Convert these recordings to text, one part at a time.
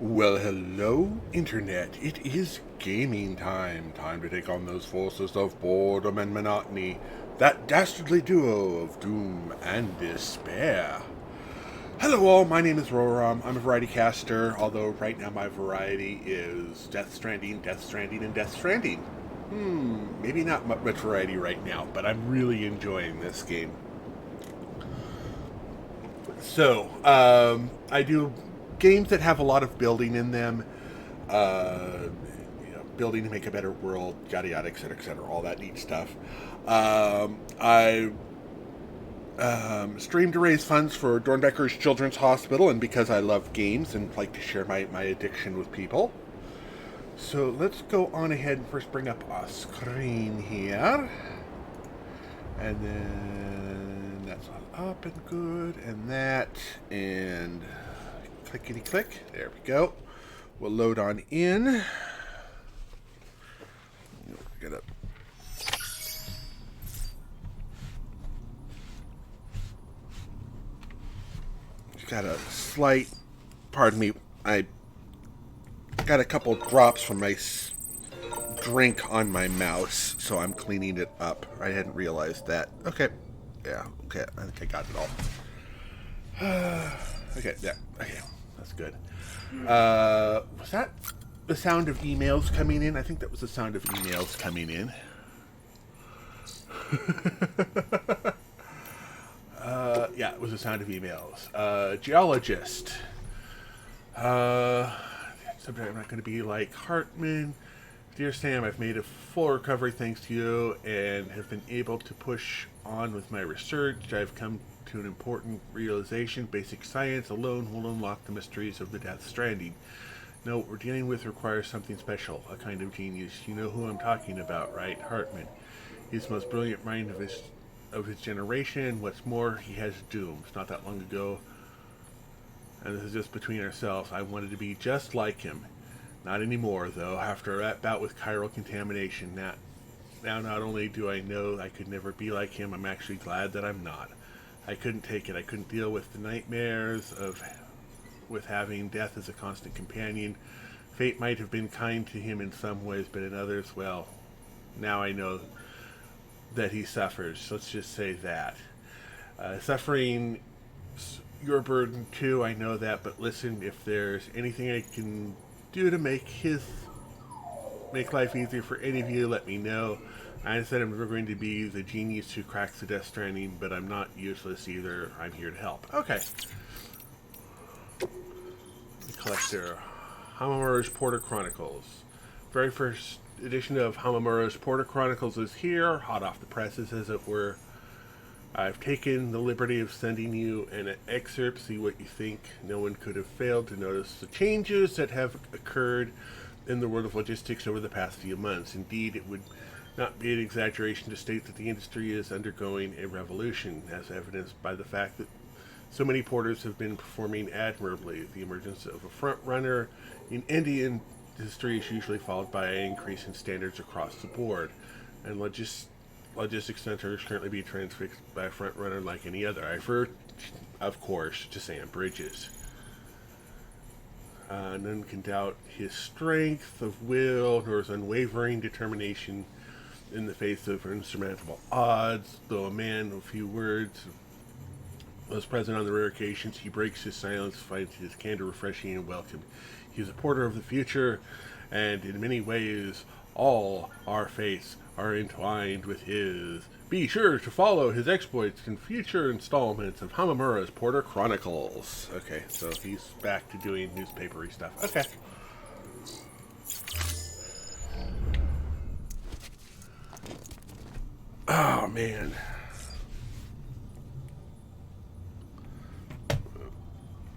Well, hello, Internet. It is gaming time. Time to take on those forces of boredom and monotony, that dastardly duo of doom and despair. Hello, all. My name is Roram. I'm a variety caster, although right now my variety is Death Stranding, Death Stranding, and Death Stranding. Maybe not much variety right now, but I'm really enjoying this game. I do games that have a lot of building in them, uh, building to make a better world, yada yada, et cetera, all that neat stuff. I stream to raise funds for Dornbecker's Children's Hospital, and because I love games and like to share my addiction with people. So let's go on ahead and first bring up a screen here. And then that's all up and good, and that, and clickety click. There we go. We'll load on in. Get up. Got a slight, pardon me, I got a couple drops from my drink on my mouse, so I'm cleaning it up. I hadn't realized that. Okay. Yeah, okay. I think I got it all. Okay, yeah. Okay, that's good. Was that the sound of emails coming in? I think that was the sound of emails coming in. Yeah, it was the sound of emails. Geologist. Sometime I'm not going to be like Hartman. Dear Sam, I've made a full recovery thanks to you and have been able to push on with my research. I've come to an important realization. Basic science alone will unlock the mysteries of the Death Stranding. No, what we're dealing with requires something special, a kind of genius. You know who I'm talking about, right? Hartman. He's the most brilliant mind of his generation. What's more, he has dooms. Not that long ago, and this is just between ourselves, I wanted to be just like him. Not anymore, though. After that bout with chiral contamination, now not only do I know I could never be like him, I'm actually glad that I'm not. I couldn't take it. I couldn't deal with the nightmares with having death as a constant companion. Fate might have been kind to him in some ways, but in others, well, now I know that he suffers. Let's just say that. Suffering your burden too, I know that, but listen, if there's anything I can do to make life easier for any of you, let me know. I said I'm never going to be the genius who cracks the Death Stranding, but I'm not useless either. I'm here to help. Okay. The collector. Hamamura's Porter Chronicles. Very first edition of Hamamura's Porter Chronicles is here, hot off the presses as it were. I've taken the liberty of sending you an excerpt, see what you think. No one could have failed to notice the changes that have occurred in the world of logistics over the past few months. Indeed, it would not be an exaggeration to state that the industry is undergoing a revolution, as evidenced by the fact that so many porters have been performing admirably. The emergence of a front runner in Indian industry is usually followed by an increase in standards across the board, and logistics centers currently be transfixed by a front runner like any other. I refer, of course, to Sam Bridges. None can doubt his strength of will nor his unwavering determination in the face of insurmountable odds. Though a man of few words, was present on the rare occasions he breaks his silence, finds his candor refreshing and welcome. He is a porter of the future, and in many ways, all our fates are entwined with his. Be sure to follow his exploits in future installments of Hamamura's Porter Chronicles. Okay, so he's back to doing newspapery stuff. Okay. Oh, man.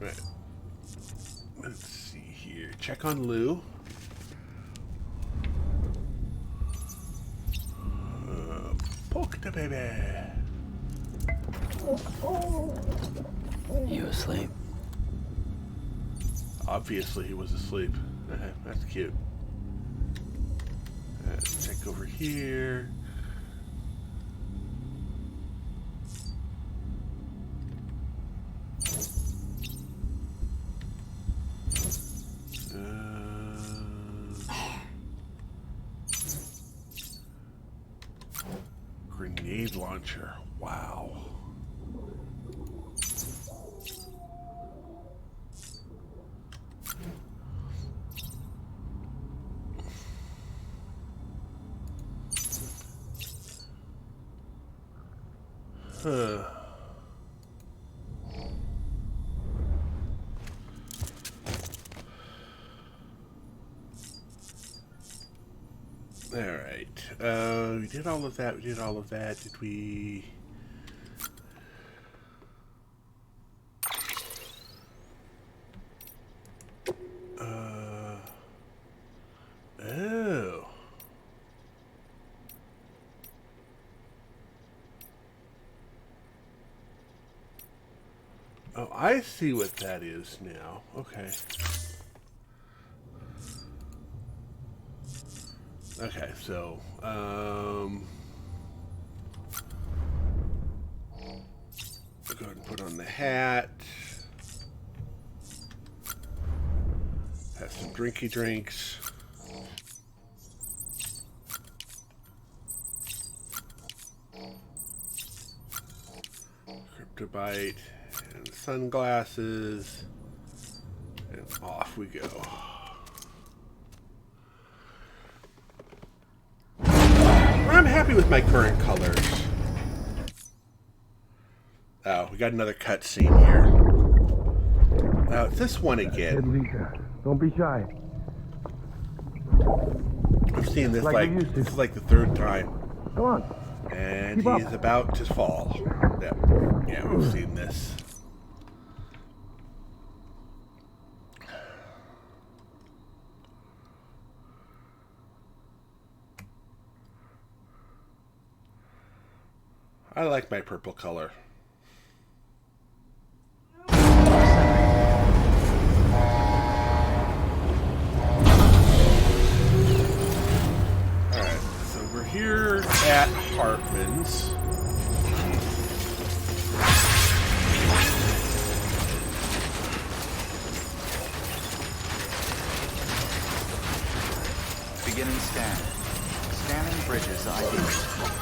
Right. Let's see here. Check on Lou. Poke the baby. You asleep? Obviously, he was asleep. That's cute. Let's check over here. launcher. Wow. Huh. All right. We did all of that. We did all of that. Did we? Oh. Oh, I see what that is now. Okay. Okay, so, I'll go ahead and put on the hat. Have some drinky drinks. Cryptobite and sunglasses. And off we go. I'm happy with my current colors. Oh, we got another cutscene here. It's this one again. Lisa, don't be shy. I've seen this this is like the third time. Come on. And Keep he's up. about to fall. Yeah, we've seen this. I like my purple color. Alright, so we're here at Hartman's. Beginning scan. Scanning bridges ID.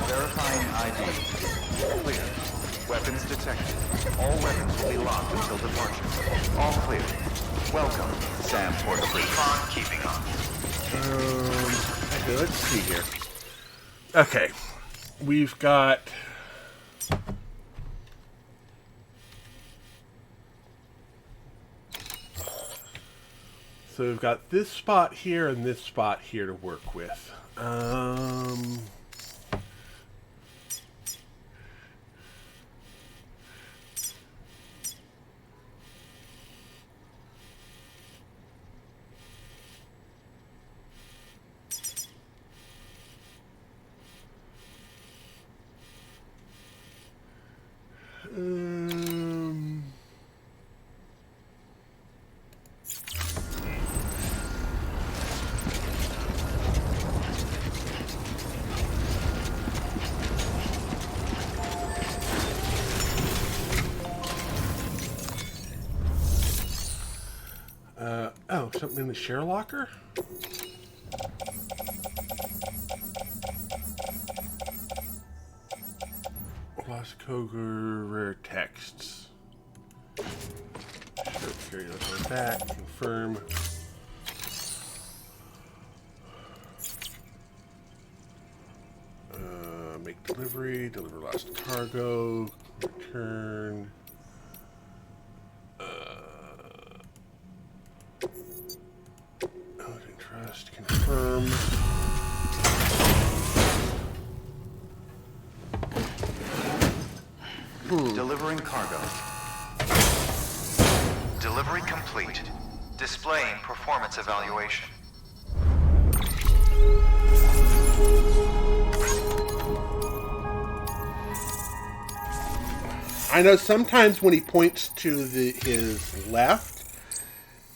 Verifying ID. Clear. Weapons detected. All weapons will be locked until departure. All clear. Welcome, Sam Port Fleet. Keeping on. Okay, let's see here. Okay, we've got... So we've got this spot here and this spot here to work with. Oh, something in the share locker? Lost Koger rare texts. Sure, carry those on back. Confirm. Make delivery. Deliver lost cargo. Return. Trust. Confirm. Delivering cargo. Delivery complete. Displaying performance evaluation. I know sometimes when he points to his left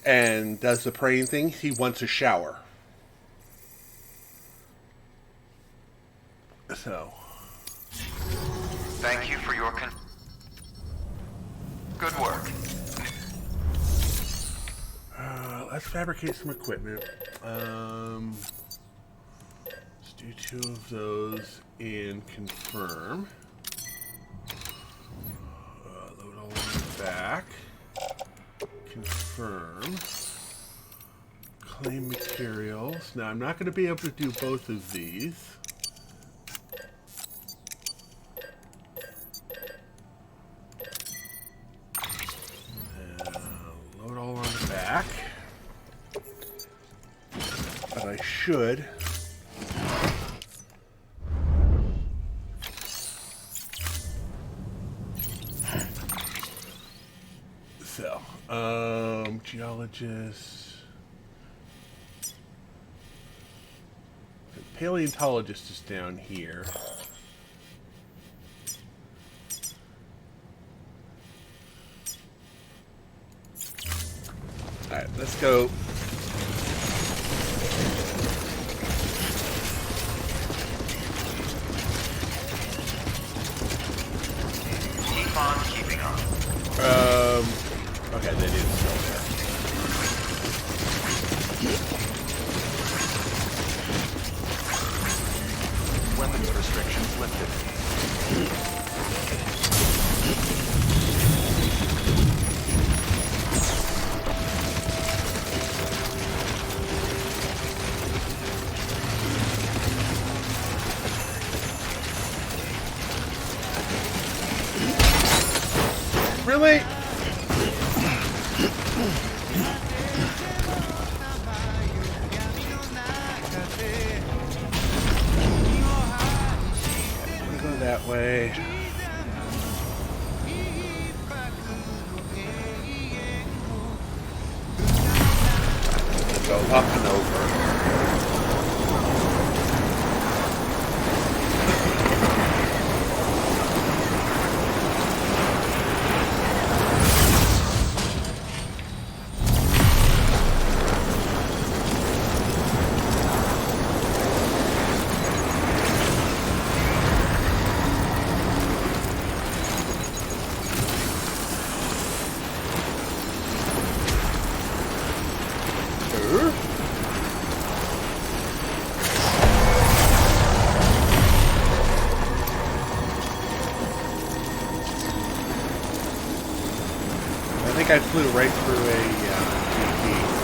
and does the praying thing, he wants a shower. So. Thank you for your good work. Let's fabricate some equipment. Let's do 2 of those and confirm. back. Confirm. Claim materials. Now, I'm not going to be able to do both of these. Load all on the back. But I should. So, geologist. The paleontologist is down here. Alright, let's go. Keep on keeping up. Okay, they didn't go there. Weapons restrictions lifted. Really? Go that way. Go up and over. I think I flew right through a GP.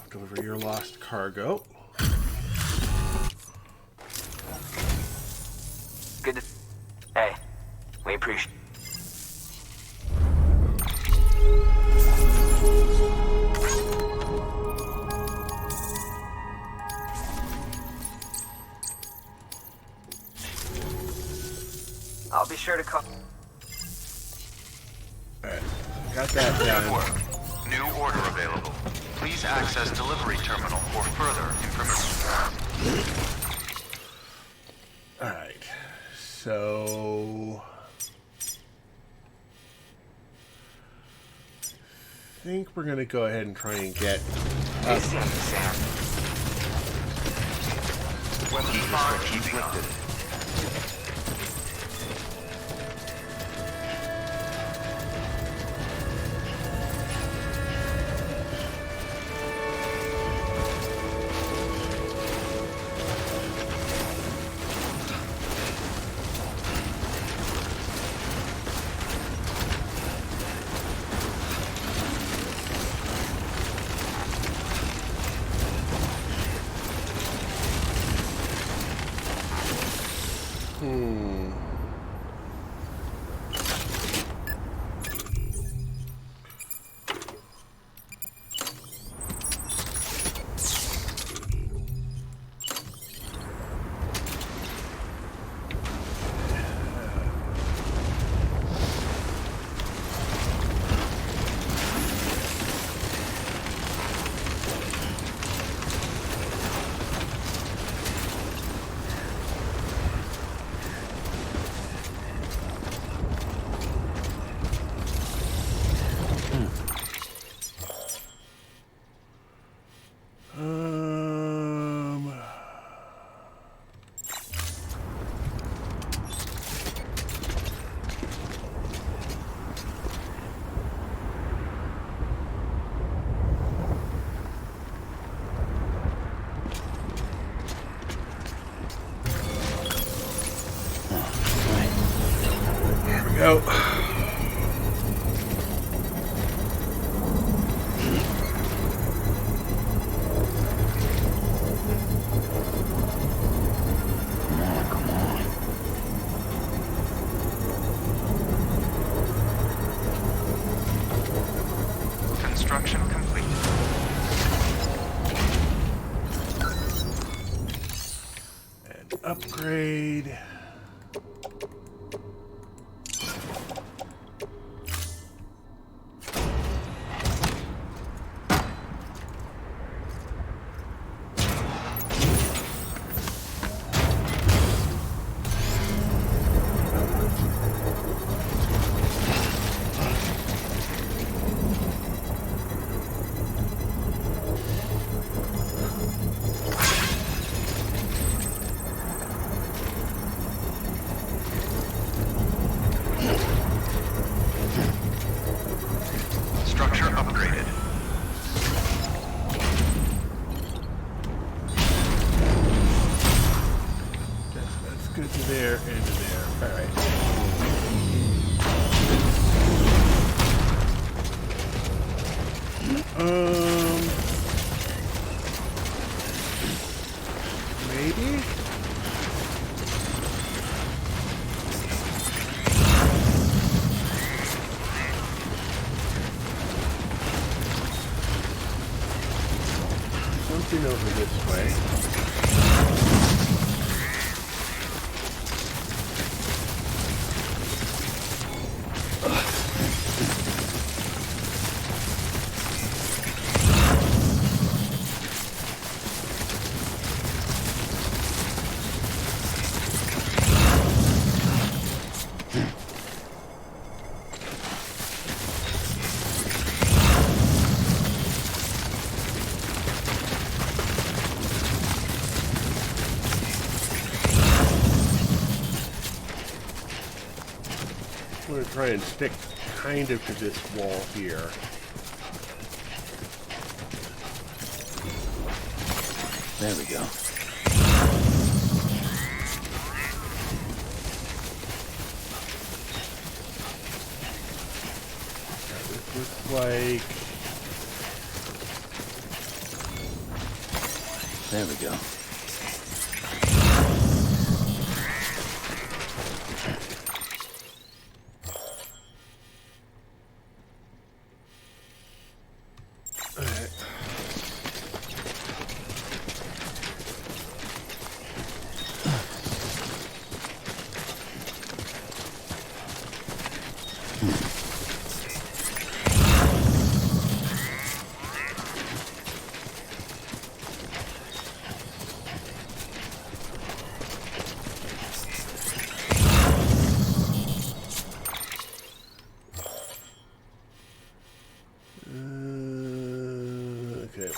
Deliver your lost cargo. Good to... Hey, we appreciate... I'll be sure to call... Alright, got that Good done. work. New order available. Please access delivery terminal for further information. Alright, so... I think we're going to go ahead and try and get up. Weapons restrictions lifted. go. Come on. Construction complete. And upgrade. Structure upgraded. That's good to there and to there. All right. Maybe. Something over this way. I'm going to try and stick kind of to this wall here. There we go. This looks like... There we go. Okay.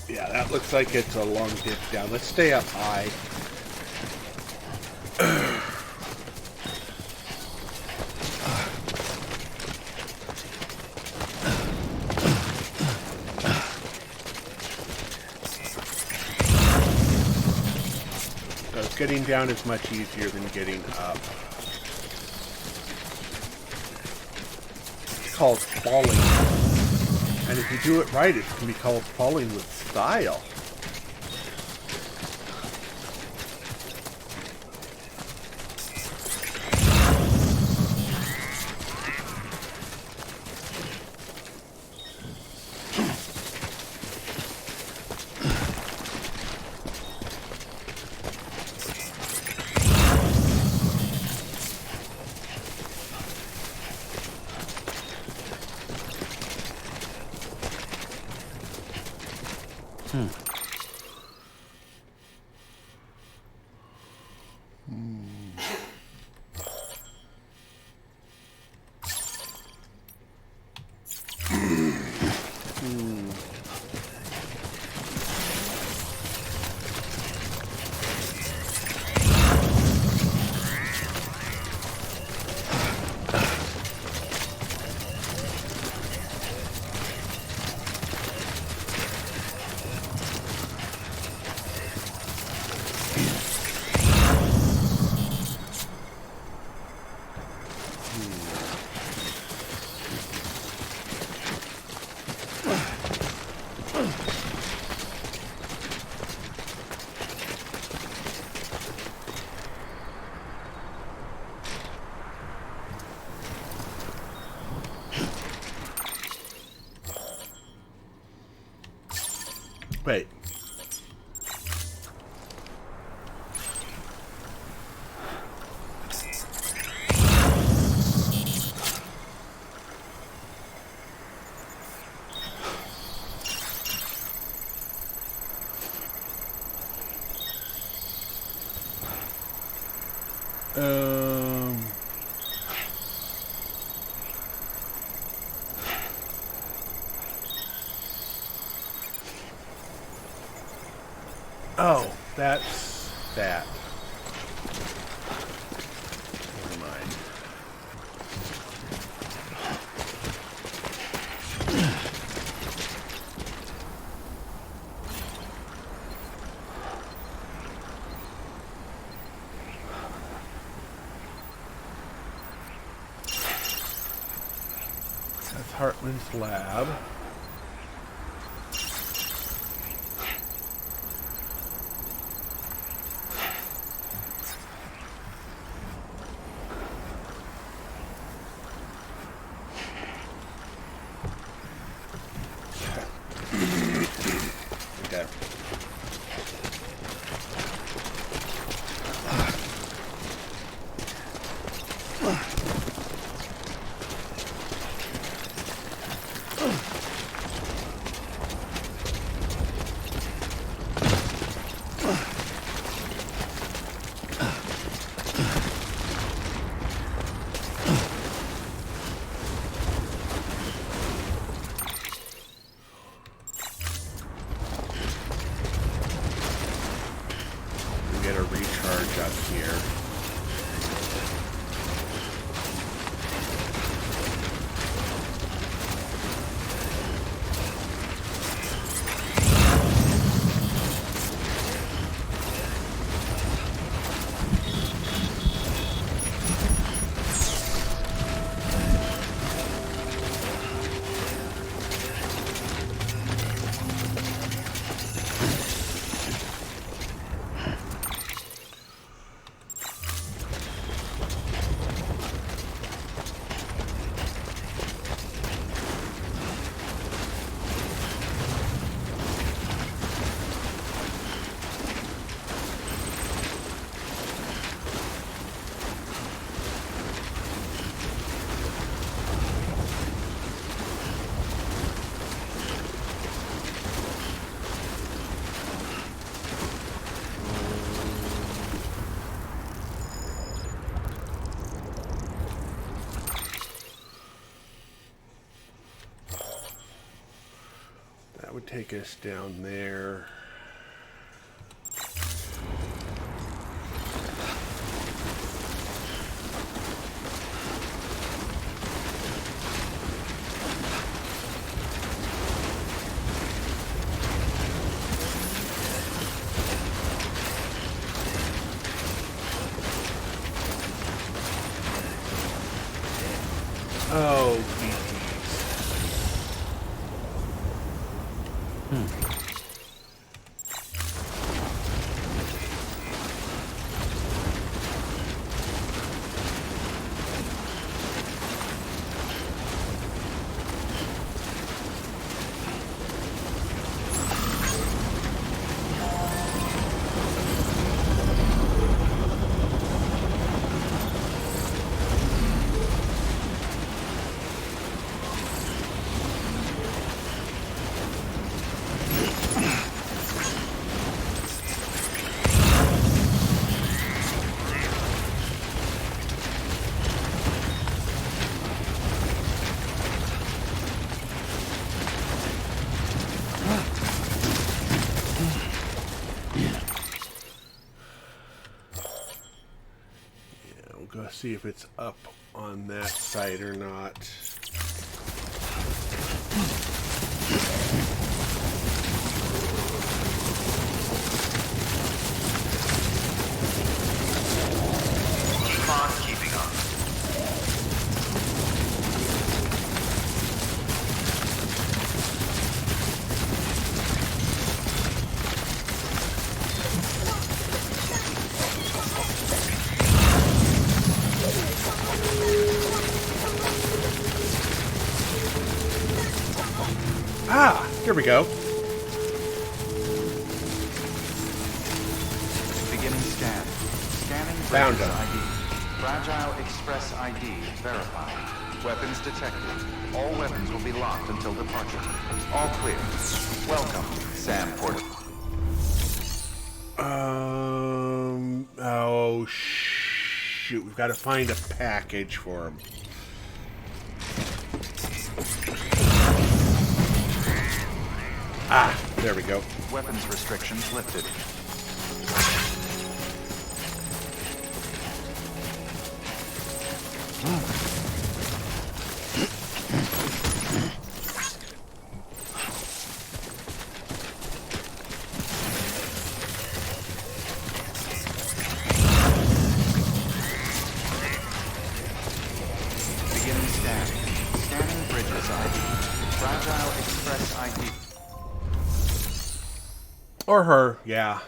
Yeah, that looks like it's a long dip down. Let's stay up high. So getting down is much easier than getting up. It's called falling. And if you do it right, it can be called falling with style. Um. Oh, that's that. Never mind. That's Hartman's lab. Okay. We get a recharge up here. That would take us down there. Oh, we'll go see if it's up on that side or not. Keep on keeping on. Ah, here we go. Beginning scan. Scanning Found Bridges him. ID. Fragile Express ID verified. Weapons detected. All weapons will be locked until departure. All clear. Welcome, Sam Porter. Oh, shoot, we've got to find a package for him. Ah, there we go. Weapons restrictions lifted. Beginning scan. Scanning bridges ID. Fragile Express ID. Or her, yeah.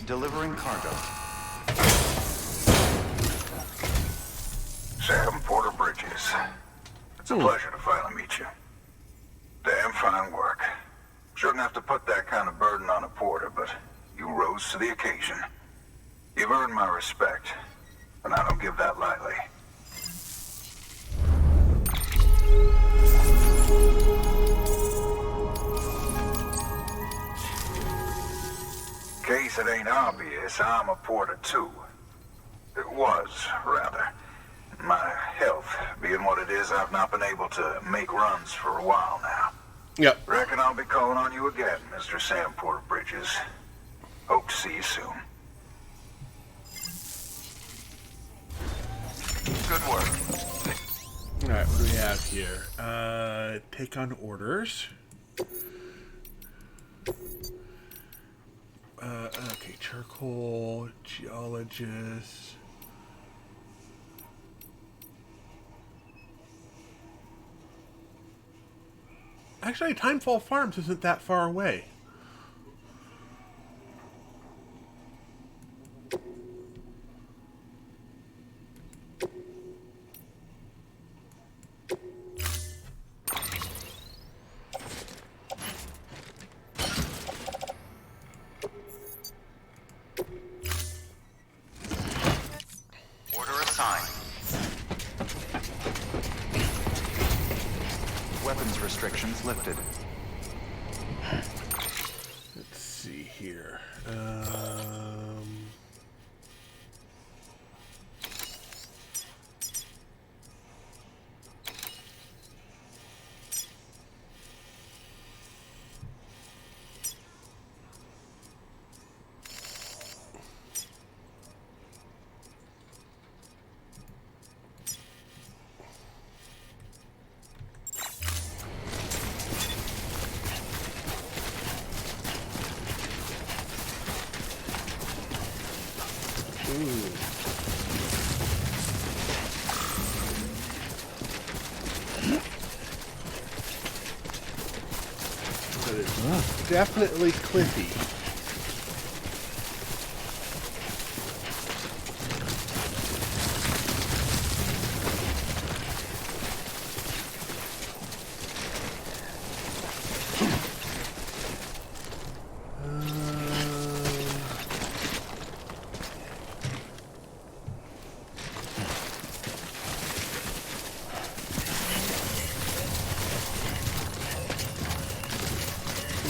Delivering cargo. Sam Porter Bridges. It's a pleasure to finally meet you. Damn fine work. Shouldn't have to put that kind of burden on a porter, but you rose to the occasion. You've earned my respect, and I don't give that lightly. In case it ain't obvious, I'm a porter too. It was, rather. My health being what it is, I've not been able to make runs for a while now. Yep. Reckon I'll be calling on you again, Mr. Sam Porter Bridges. Hope to see you soon. Good work. Alright, what do we have here? Take on orders. Okay, charcoal, geologist. Actually, Timefall Farms isn't that far away. Order assigned. Weapons restrictions lifted. Let's see here. But it's definitely cliffy.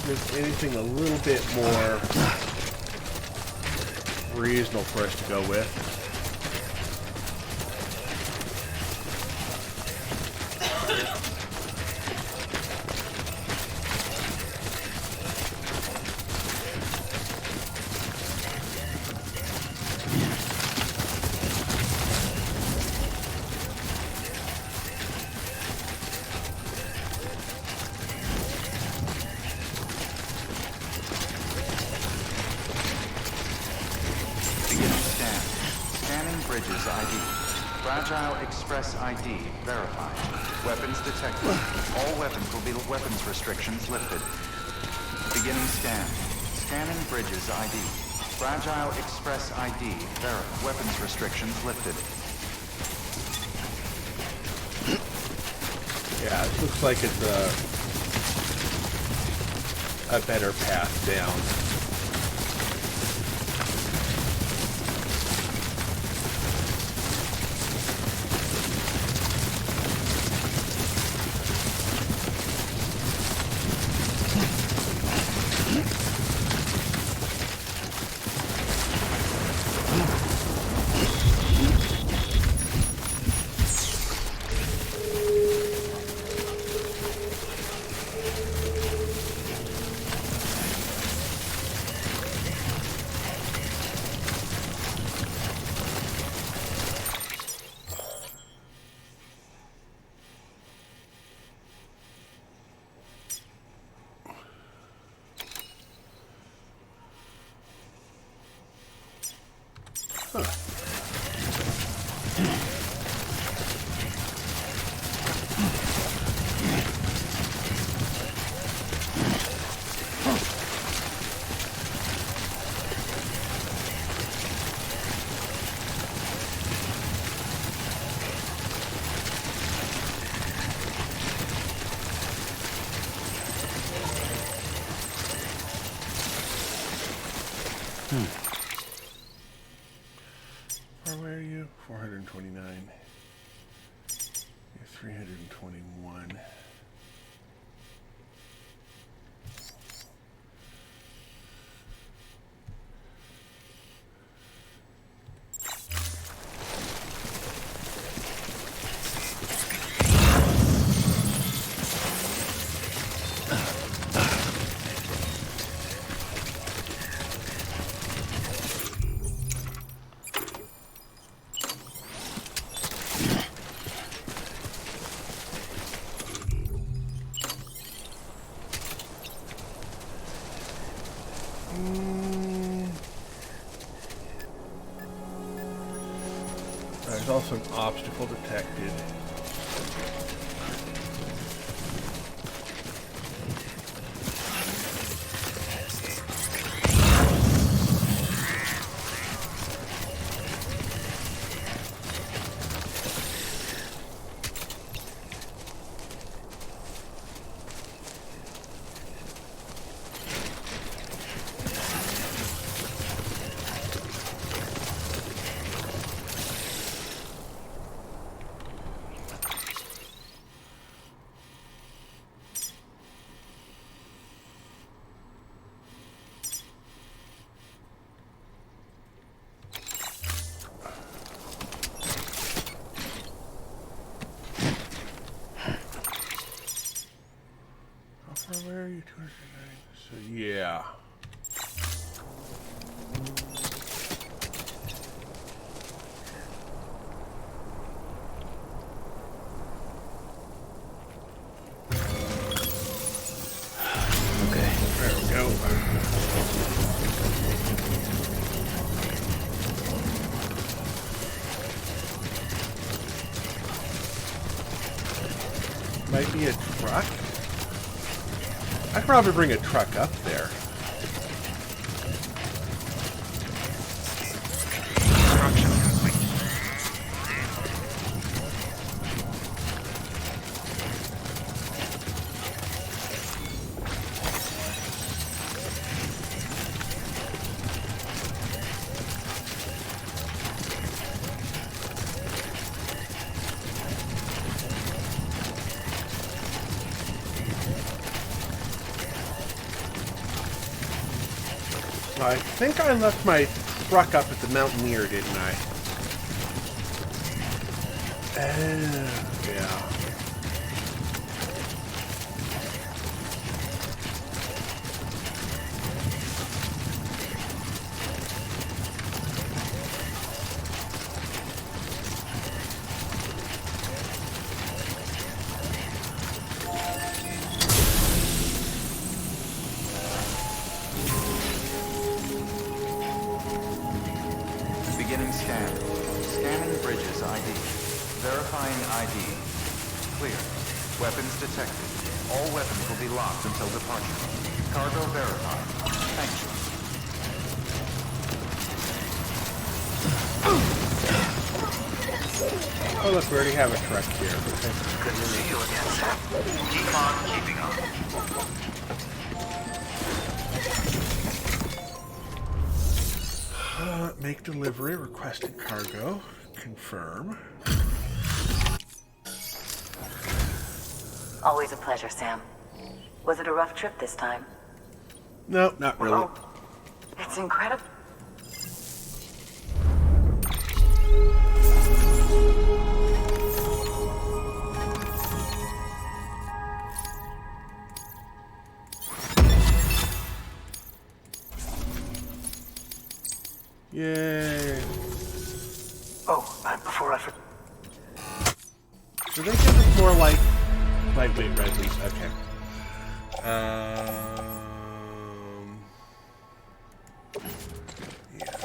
There's anything a little bit more reasonable for us to go with. Bridges ID. Fragile Express ID verified. Weapons detected. All weapons will be weapons restrictions lifted. Beginning scan. Scanning Bridges ID. Fragile Express ID verified. Weapons restrictions lifted. Yeah, it looks like it's a better path down. Where are you? 429. You're 321. There's also an obstacle detected. Where are you? 209. So yeah. Okay. There we go. Might be a truck. I'd probably bring a truck up there. Construction complete. I think I left my truck up at the Mountaineer, didn't I? Yeah. Beginning scan. Scanning bridges ID. Verifying ID. Clear. Weapons detected. All weapons will be locked until departure. Cargo verified. Thank you. Oh, look, we already have a truck here. Good to see you again, Sam. Keep on keeping on. Make delivery, requested cargo. Confirm. Always a pleasure, Sam. Was it a rough trip this time? No, not really. Oh, it's incredible. Yay. Oh, before I forget. So they give us more like lightweight resins. Okay. Yeah.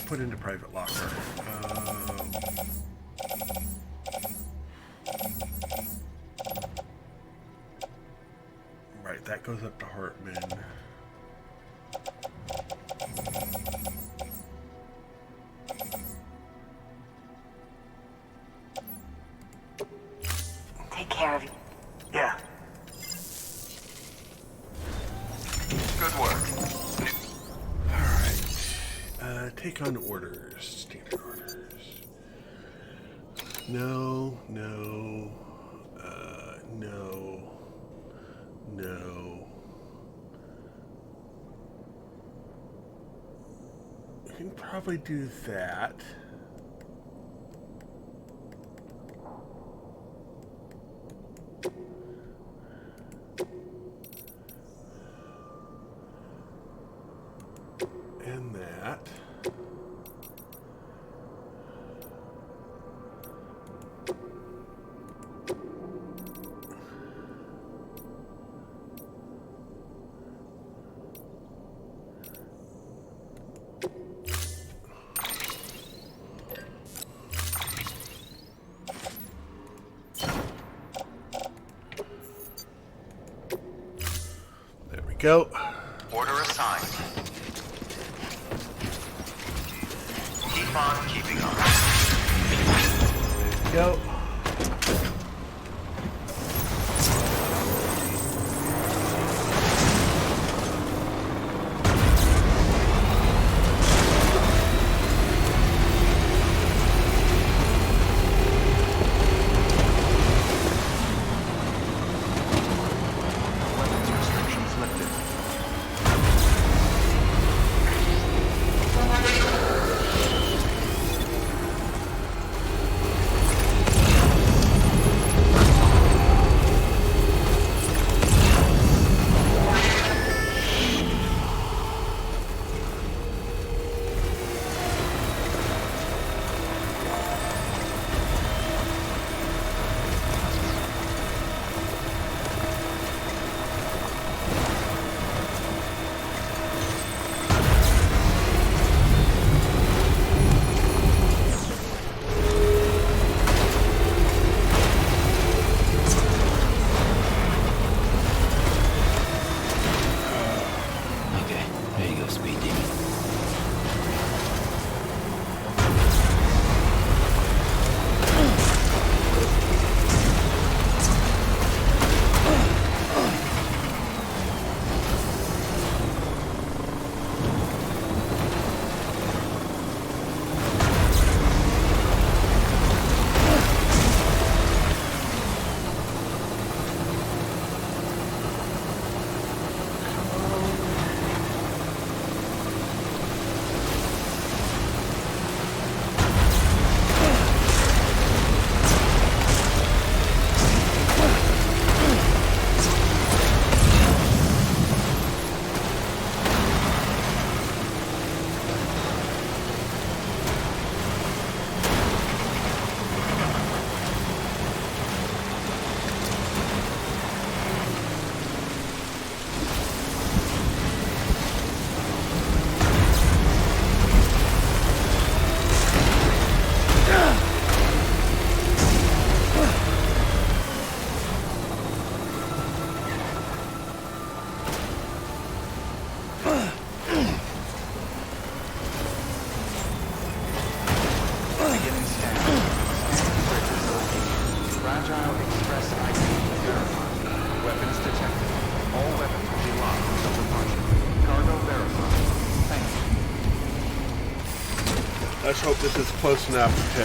put into private locker. Right, that goes up to Hartman. Take care of you. Yeah. Good work. Alright. Take on orders. Standard orders. No, no. No. No. We can probably do that. And that. There we go. Order assigned. Keep on keeping on. Go. Weapons restrictions lifted. Okay, there you go, Speed Demon. Beginning scan. Scanning bridges located. Fragile express ID verified. Weapons detected. All weapons will be locked until departure. Cargo verified. Thank you. Let's hope this is close enough to...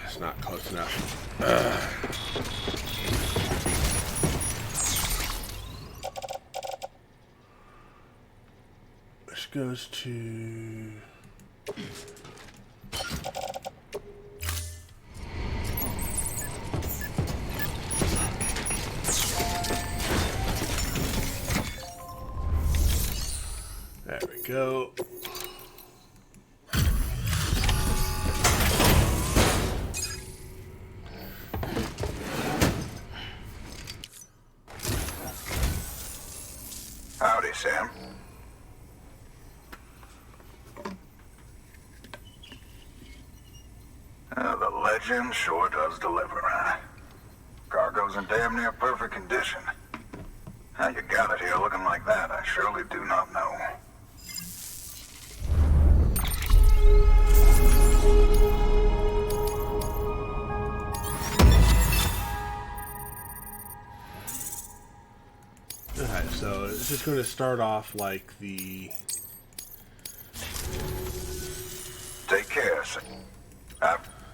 It's not close enough. This goes to... There we go. Sam. The legend sure does deliver, huh? Cargo's in damn near perfect condition. How you got it here looking like that, I surely do not know. Alright, so this is going to start off like the... Take care, Sam.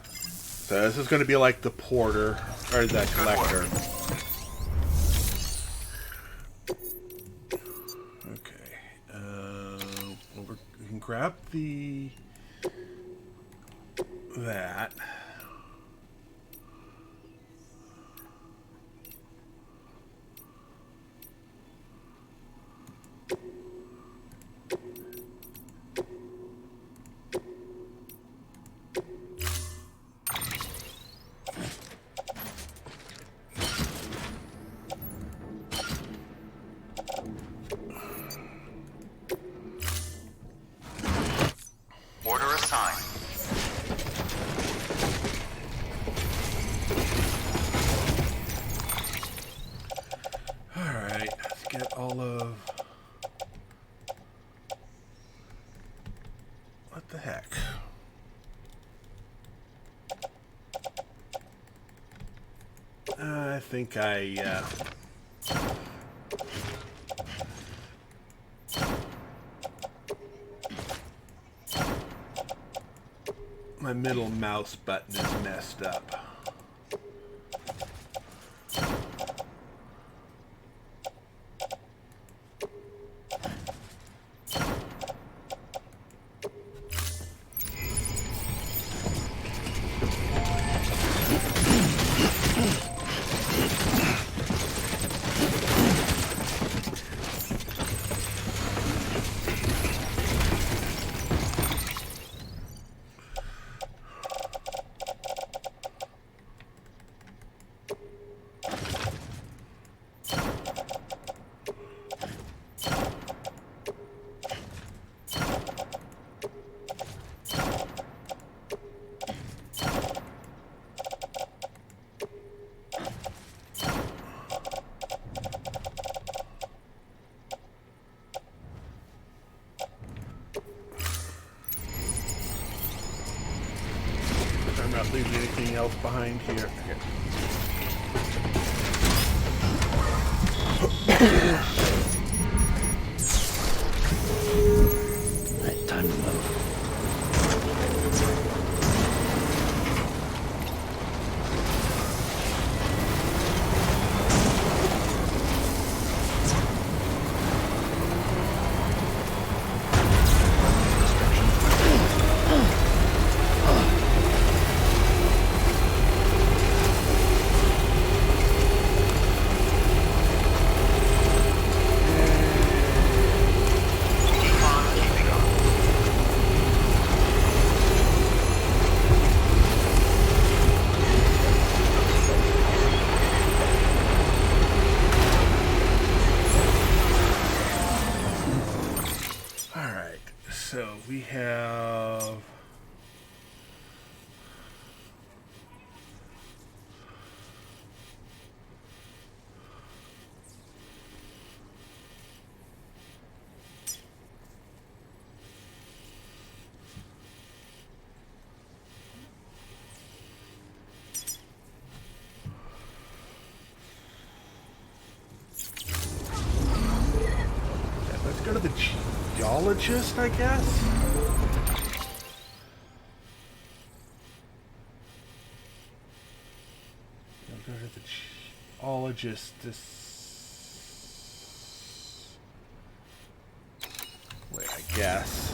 So this is going to be like the porter, or the collector. Okay. We can grab that. Order assigned. Alright, let's get all of... What the heck? I think my middle mouse button is messed up. I'm not leaving anything else behind here. Right, time to move. So we have... Let's go to the geologist, I guess? I'll go to the geologist. Wait, I guess.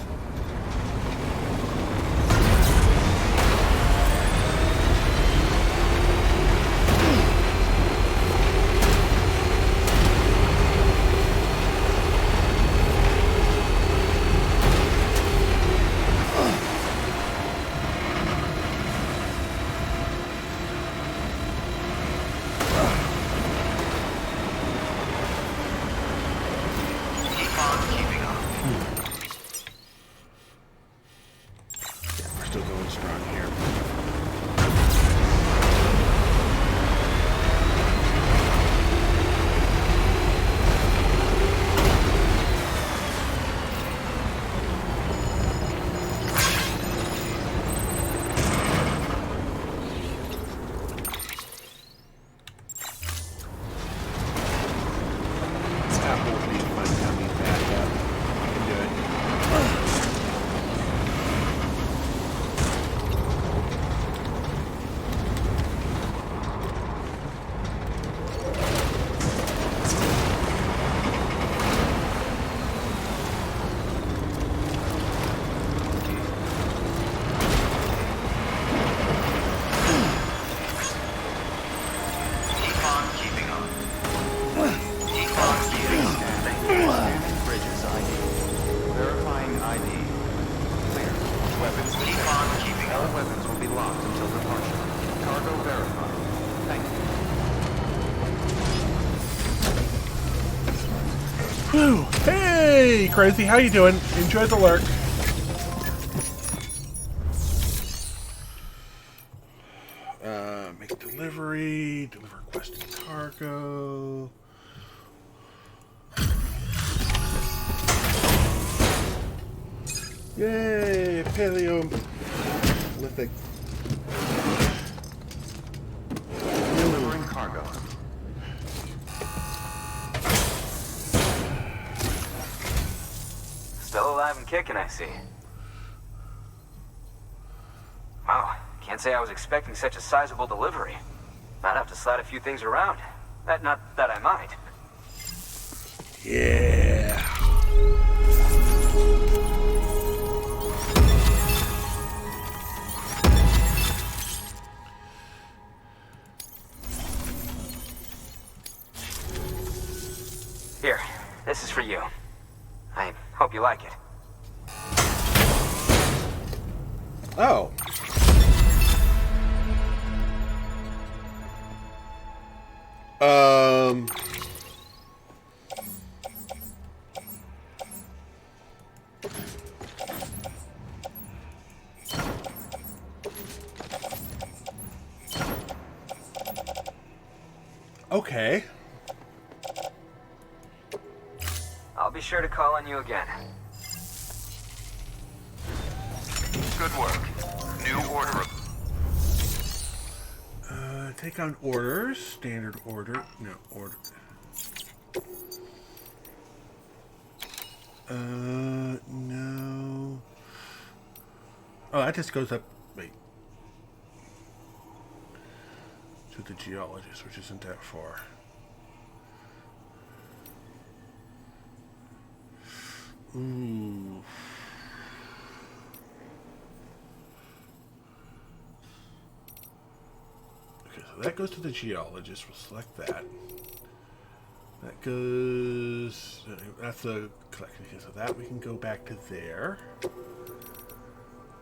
Whew. Hey, Crazy, how you doing? Enjoy the lurk. Make delivery, deliver requested cargo. Yay, Paleolithic. Delivering cargo. Still alive and kicking, I see. Wow, can't say I was expecting such a sizable delivery. Might have to slide a few things around. Not that I might. Yeah. Here, this is for you. I hope you like it. Oh. Okay. I'll be sure to call on you again. Good work. New order. Take on orders. Standard order. No, order. No. Oh, that just goes up. Wait. To the geologist, which isn't that far. Ooh. Okay, so that goes to the geologist. We'll select that. That goes... That's the collection. Okay, so that we can go back to there.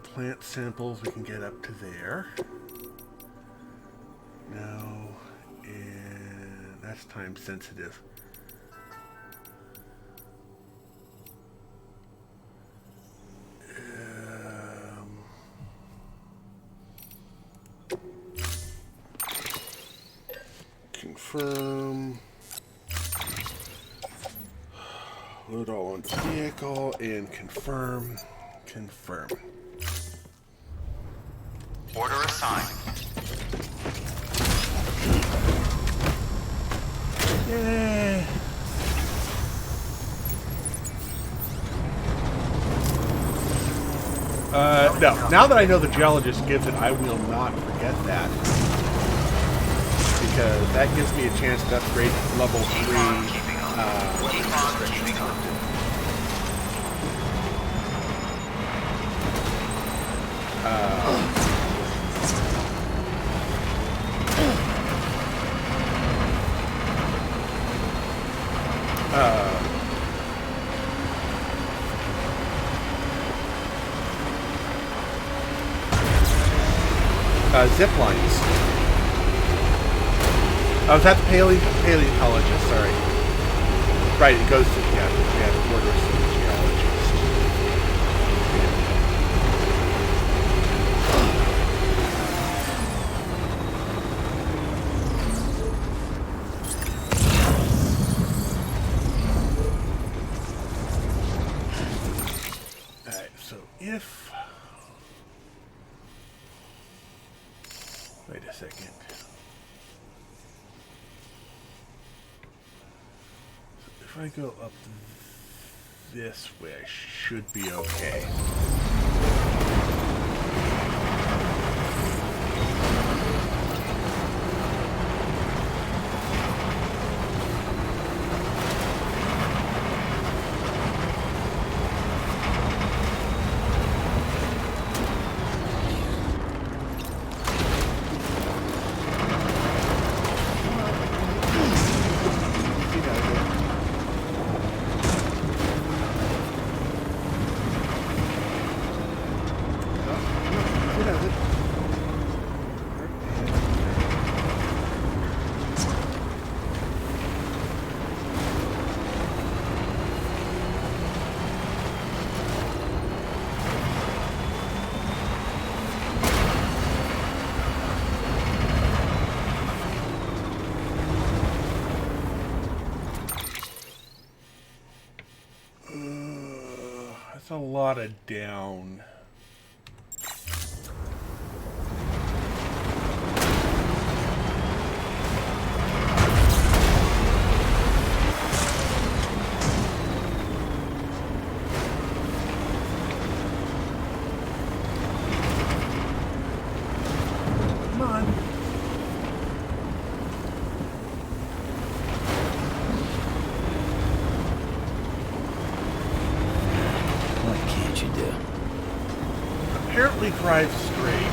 Plant samples we can get up to there. No. And that's time sensitive. Confirm. Load all on the vehicle and confirm. Confirm. Order assigned. Yeah. No. Now that I know the geologist gives it, I will not forget that. Because that gives me a chance to upgrade to level 3. Keep on keeping on. Zip lines. Oh, is that the paleontologist? Sorry. Right, it goes to the orders to the geologist. Alright, so if... Wait a second. If I go up this way, I should be okay. That's a lot of down. Come on. What can't you do? Apparently drive straight.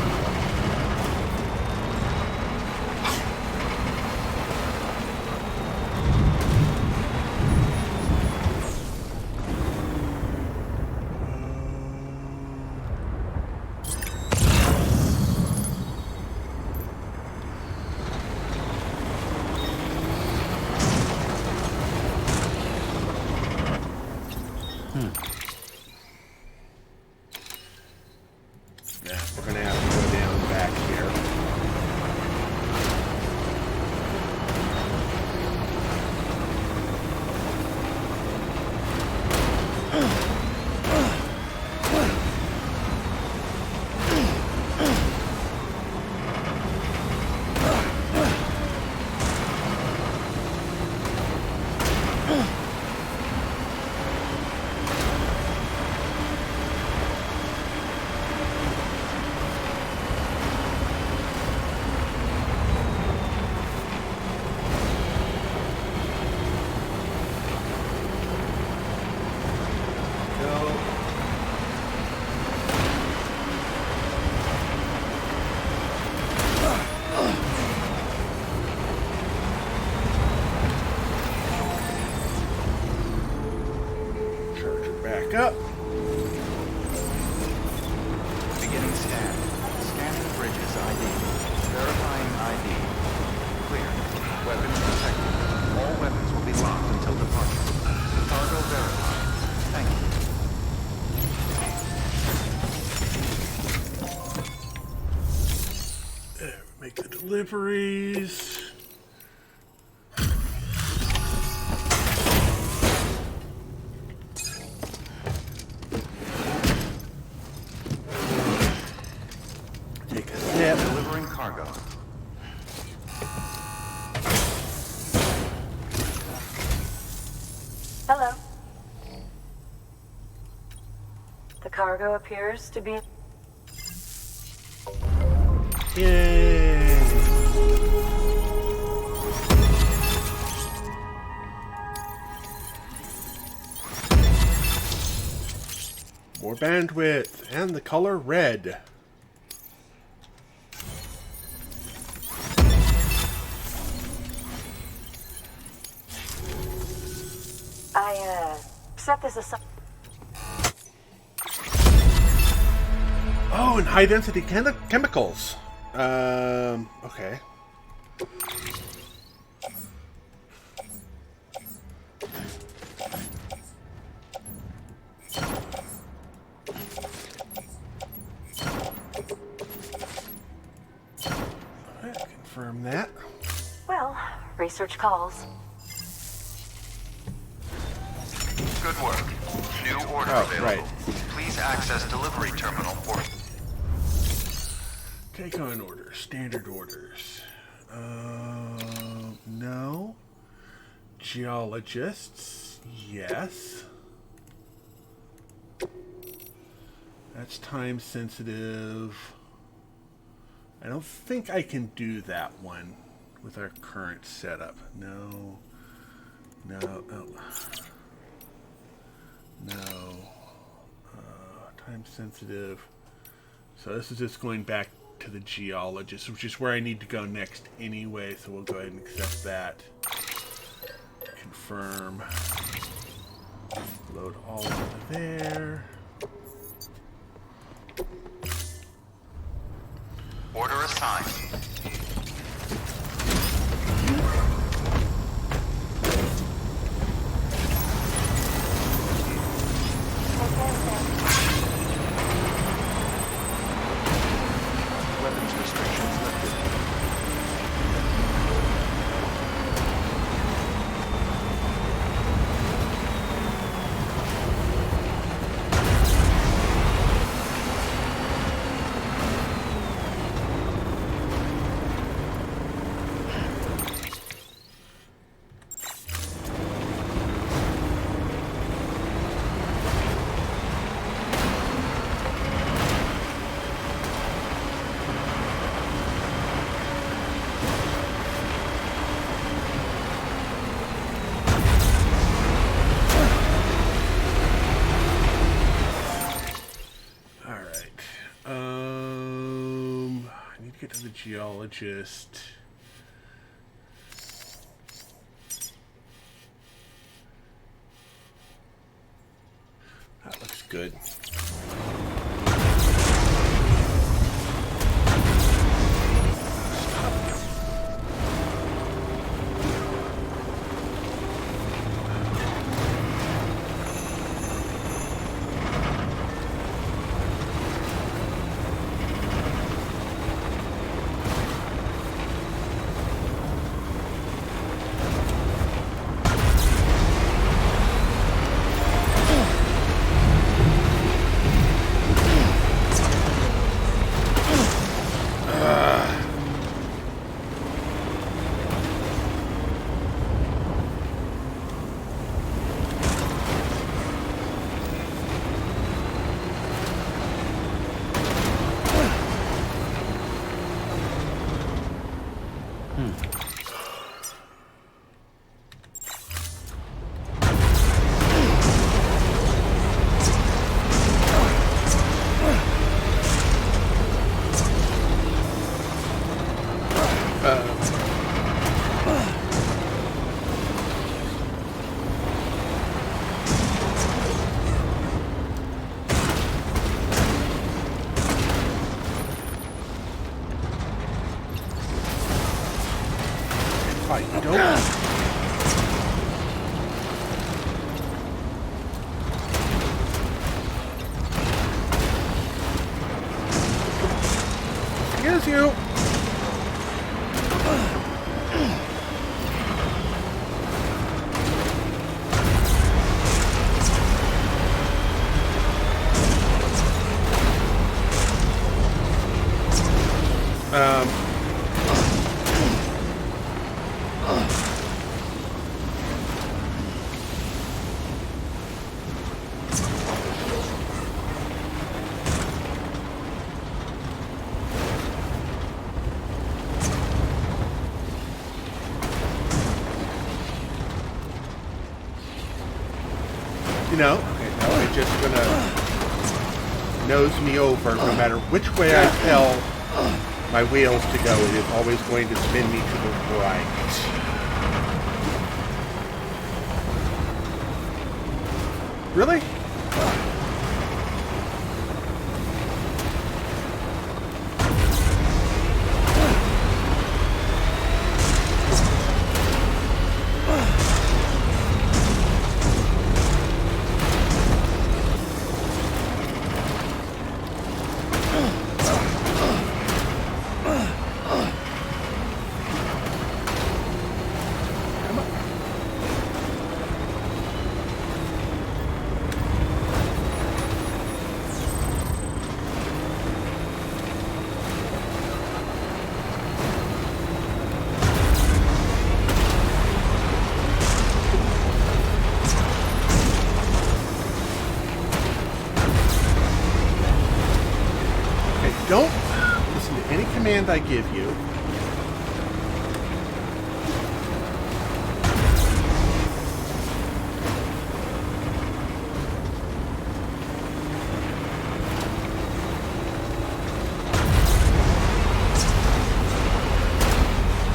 Yeah, we're gonna have to go down back here. Go. Charger back up. Beginning scan. Scanning bridges ID. Verifying ID. Clear. Weapons detected. All weapons will be locked until departure. Cargo verified. Thank you. Make the deliveries. Take a sip. Delivering cargo. Hello. The cargo appears to be... Yay! More bandwidth and the color red. I, set this aside. Oh, and high density chemicals. Okay. Alright, confirm that. Well, research calls. Good work. New order Oh, available. right. Please access delivery terminal for... Take on orders. Standard orders. No. Geologists. Yes. That's time sensitive. I don't think I can do that one with our current setup. No. No. Oh. No. Time sensitive. So this is just going back to the geologist, which is where I need to go next anyway, so we'll go ahead and accept that. Confirm. Load all over there. Order assigned. Weapons restrictions lifted. geologist. That looks good. Excuse you. You know, okay, no, it's just gonna nose me over no matter which way I tell my wheels to go. It is always going to spin me to the right. Really? Don't listen to any command I give you.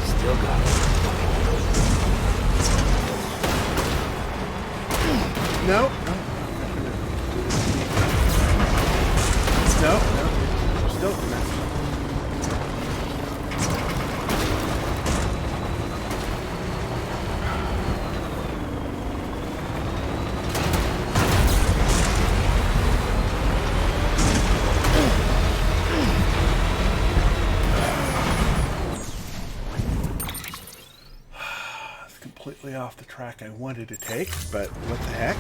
Still got it. No. No. Still connected. It's completely off the track I wanted to take, but what the heck?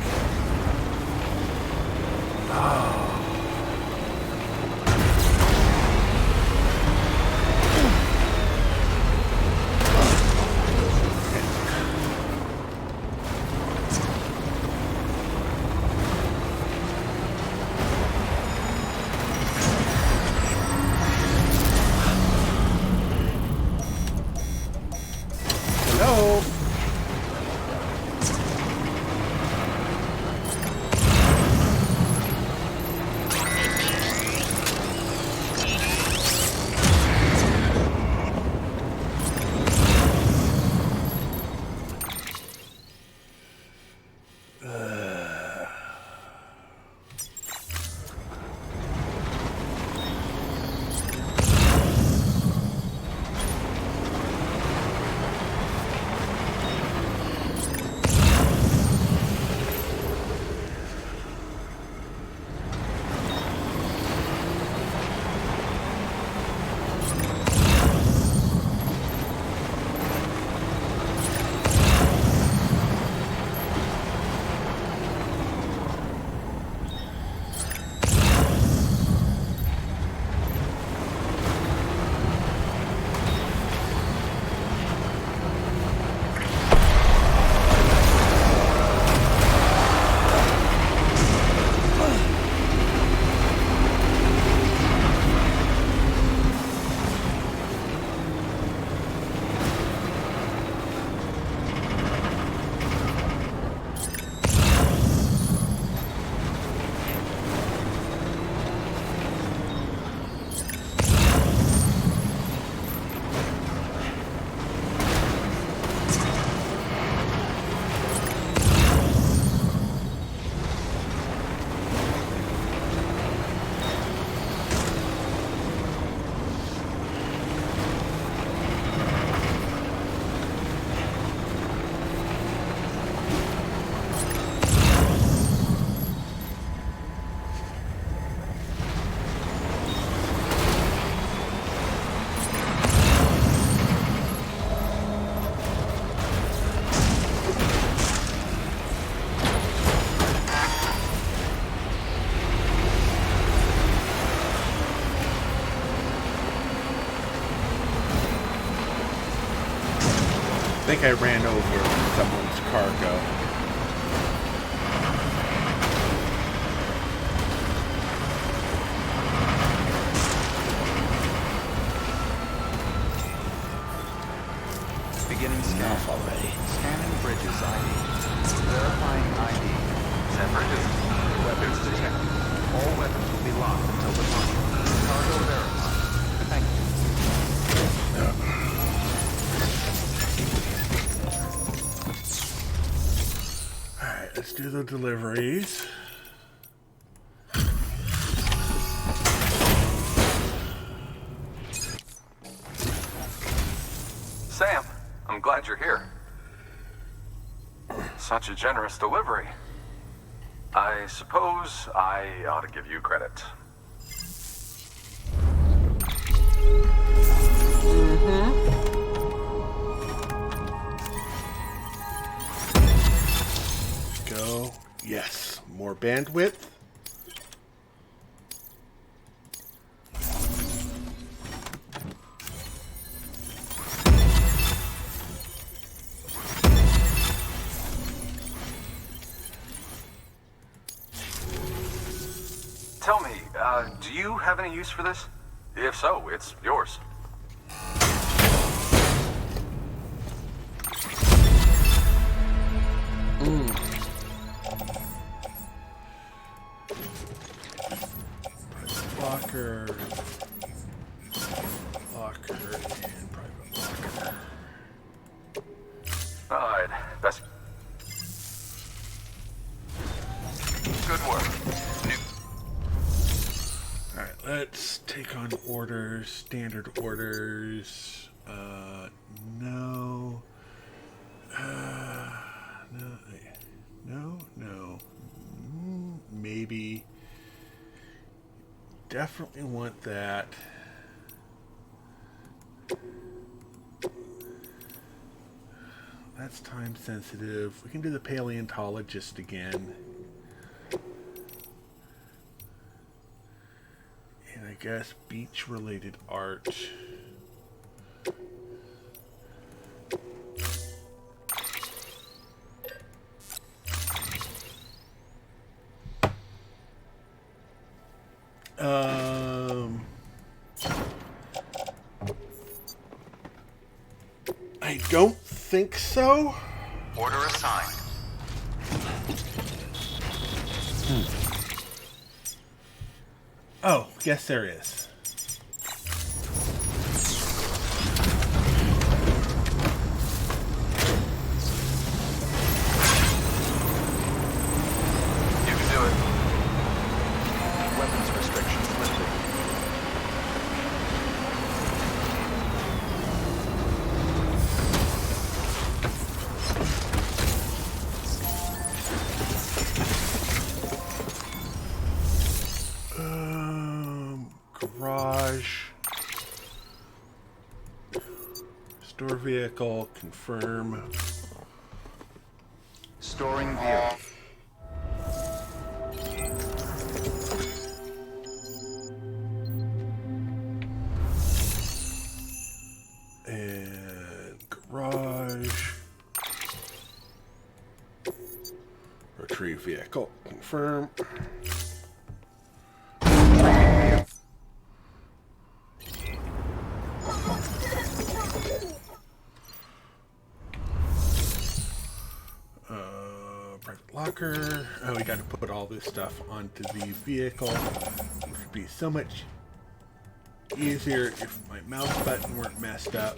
Hello? think I ran over someone's cargo. Beginning scan. Enough already. Scanning bridges ID. Verifying ID. Send bridges. Weapons detected. All weapons will be locked until departure. Cargo verified. Thank you. Alright, let's do the deliveries. Sam, I'm glad you're here. Such a generous delivery. I suppose I ought to give you credit. Go. Yes. More bandwidth. Tell me, do you have any use for this? If so, it's yours. Locker. Locker and private locker. Alright, best. Good work. Alright, let's take on orders. Standard orders. No. No. Maybe. Definitely want that. That's time sensitive. We can do the paleontologist again. And I guess beach related art. I don't think so. Order assigned. Oh, yes there is. You can do it. Weapons restrictions lifted. Garage. Store vehicle, confirm. Storing vehicle. And garage. Retrieve vehicle, confirm. Private locker. Oh, we got to put all this stuff onto the vehicle, which would be so much easier if my mouse button weren't messed up.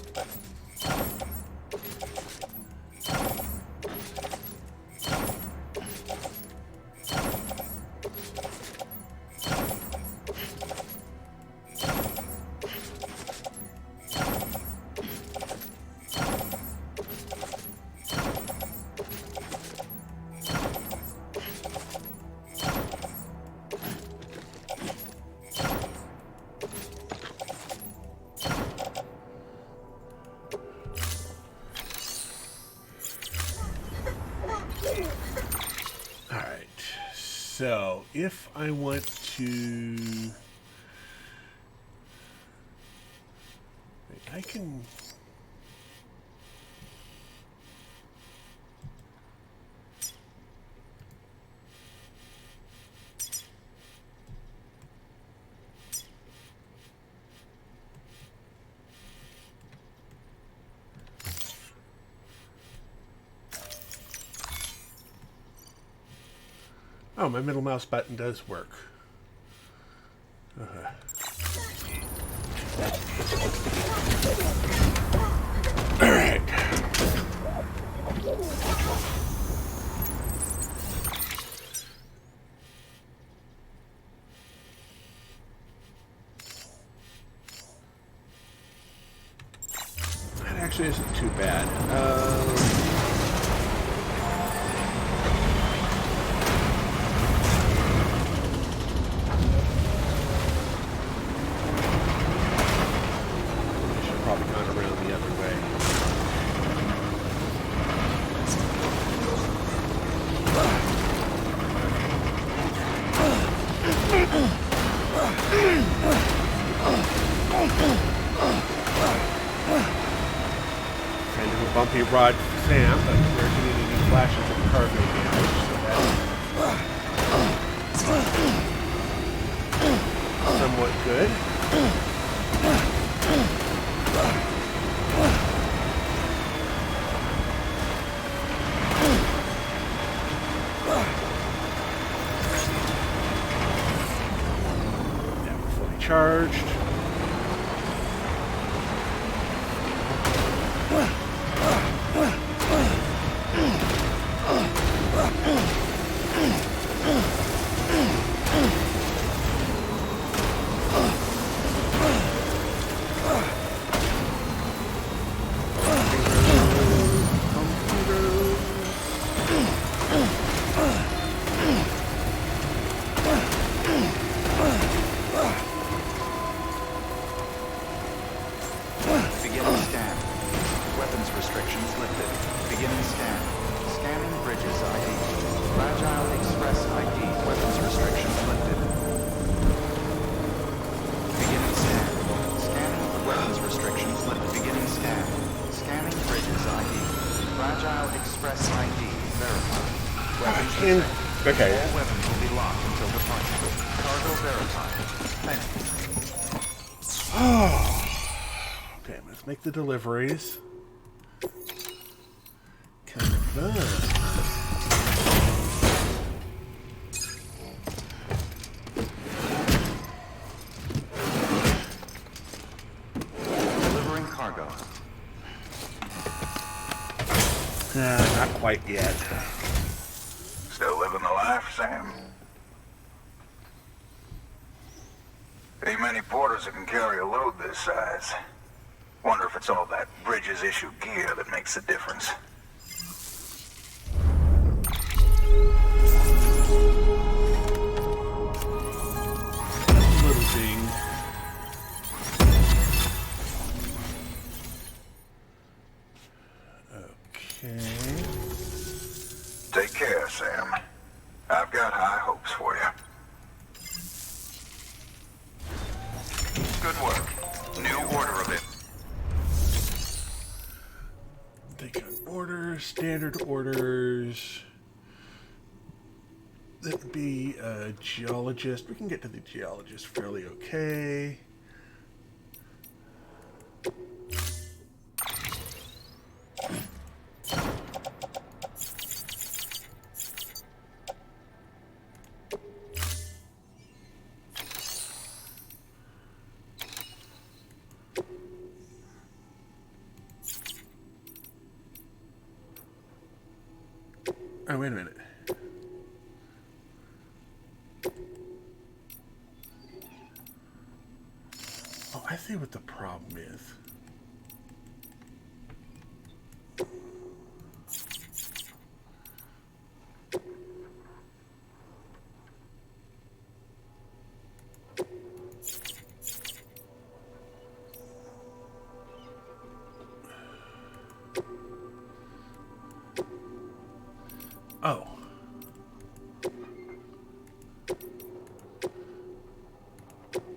Alright, so if I want to... I can... Oh, my middle mouse button does work. Alright. That actually isn't too bad. Probably gone around the other way. Kind of a bumpy ride for Sam, but we're getting any flashes of cargo damage, so that's somewhat good. Charged. Okay. All weapons will be locked until departure. Cargo verified. Thank you. Okay, let's make the deliveries. Confirm. Delivering cargo. Not quite yet. Still living the life, Sam? Ain't many porters that can carry a load this size. Wonder if it's all that Bridges issue gear that makes the difference. Little ding. Okay. Take care, Sam. I've got high hopes for you. Good work. New order of it. Take on orders, standard orders. That would be a geologist. We can get to the geologist fairly okay. Oh, wait a minute. Oh, I see what the problem is. Oh.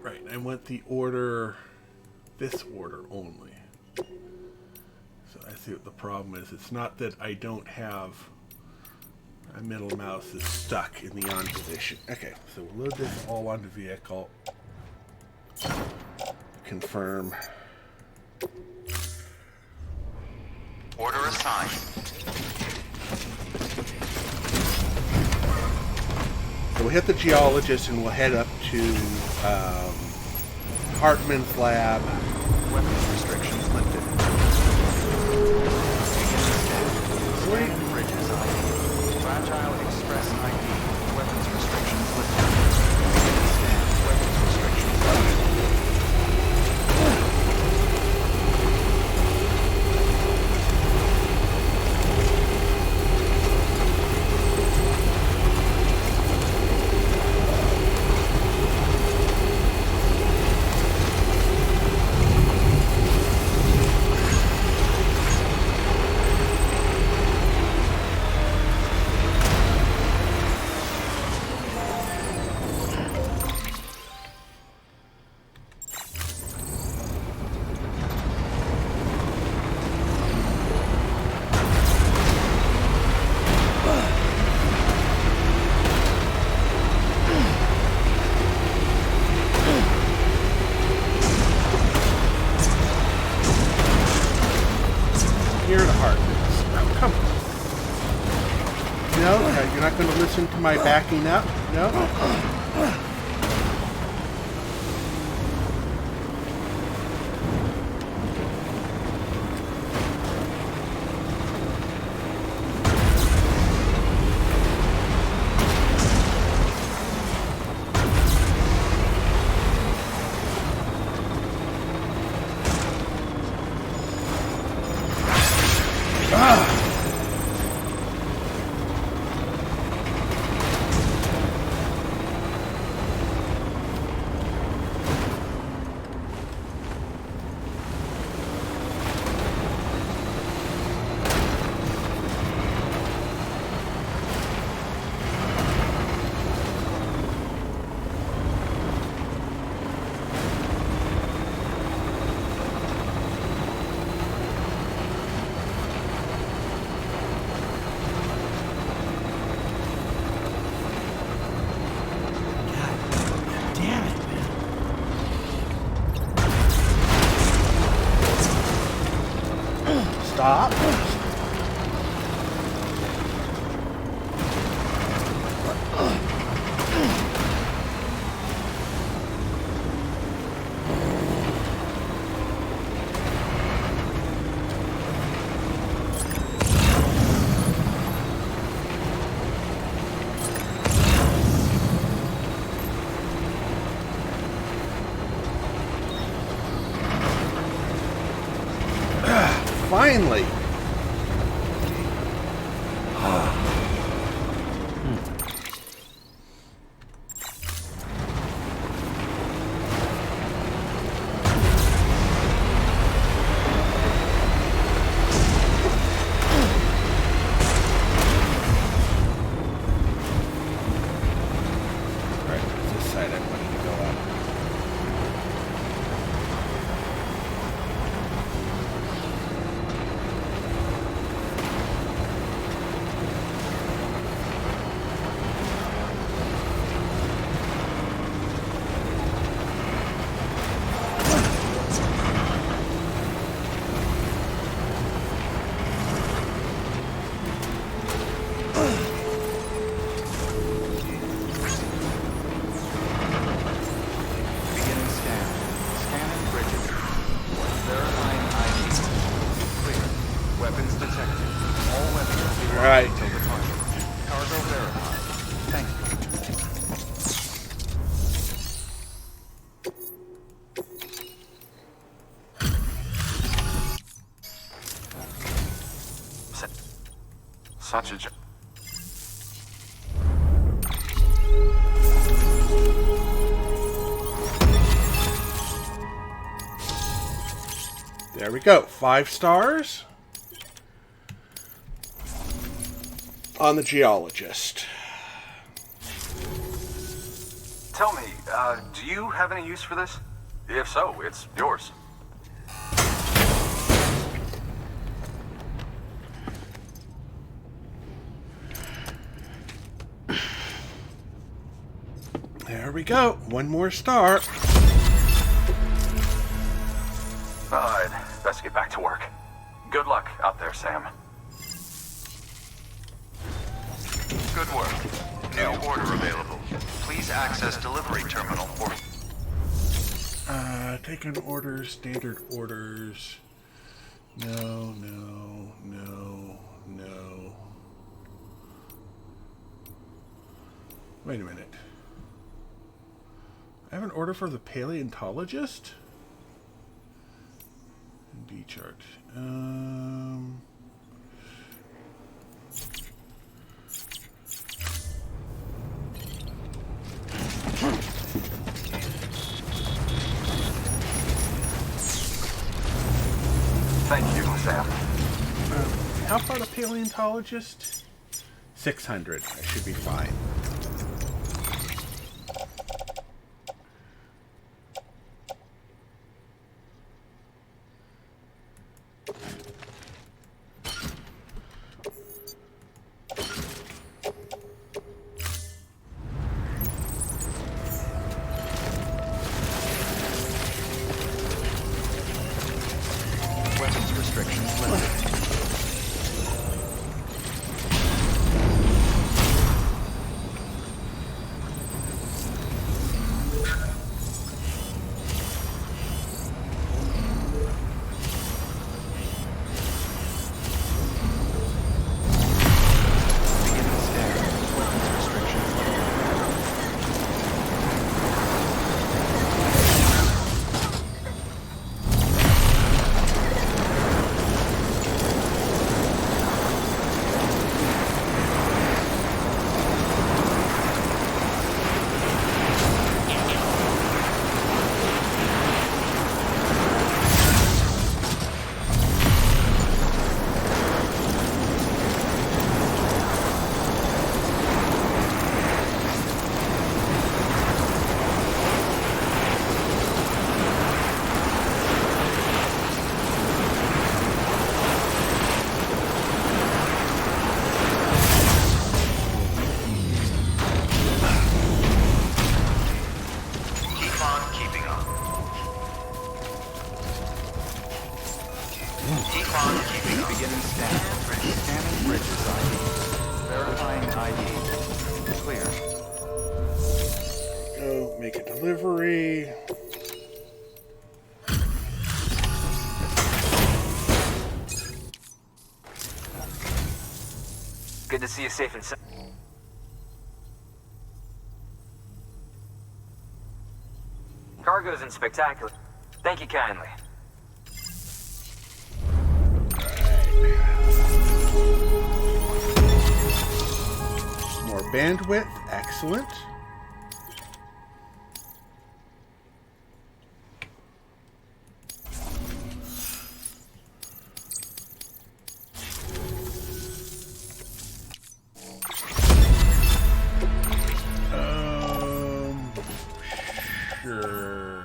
Right, I want the order, this order only. So I see what the problem is. It's not that I don't have, my middle mouse is stuck in the on position. Okay, so we'll load this all onto vehicle. Confirm. Order assigned. So we'll hit the geologist and we'll head up to Hartman's lab. Weapons restrictions lifted. Scanning bridges ID. Fragile Express ID. Weapons restrictions lifted. Scan. Weapons restrictions lifted. Here to Hartman's. Oh, come on. No? You're not going to listen to my backing up? No? Damn it, man. Stop. Finally. Right, it's this side I wanted to go up. Beginning scan. Scanning bridges. Verifying ID. Clear. Weapons detected. All weapons will be locked Right. until departure. Cargo verified. Thank you. Such a... There we go. 5 stars on the geologist. Tell me, do you have any use for this? If so, it's yours. There we go. 1 more star. I'd best get back to work. Good luck out there, Sam. Good work. New order available. Please access delivery terminal for... Taking orders, standard orders. No, no, no, no. Wait a minute. I have an order for the paleontologist? D chart. Thank you, Sam. How far the paleontologist? 600. I should be fine. Weapons restrictions lifted. Beginning stare. Weapons restrictions lifted. Keep on keeping on. Keep on keeping on. Beginning scan. Scanning bridges ID. Verifying ID. Clear. Go make a delivery. Good to see you safe and sound. Cargo's in spectacular. Thank you kindly. More bandwidth. Excellent. Sure.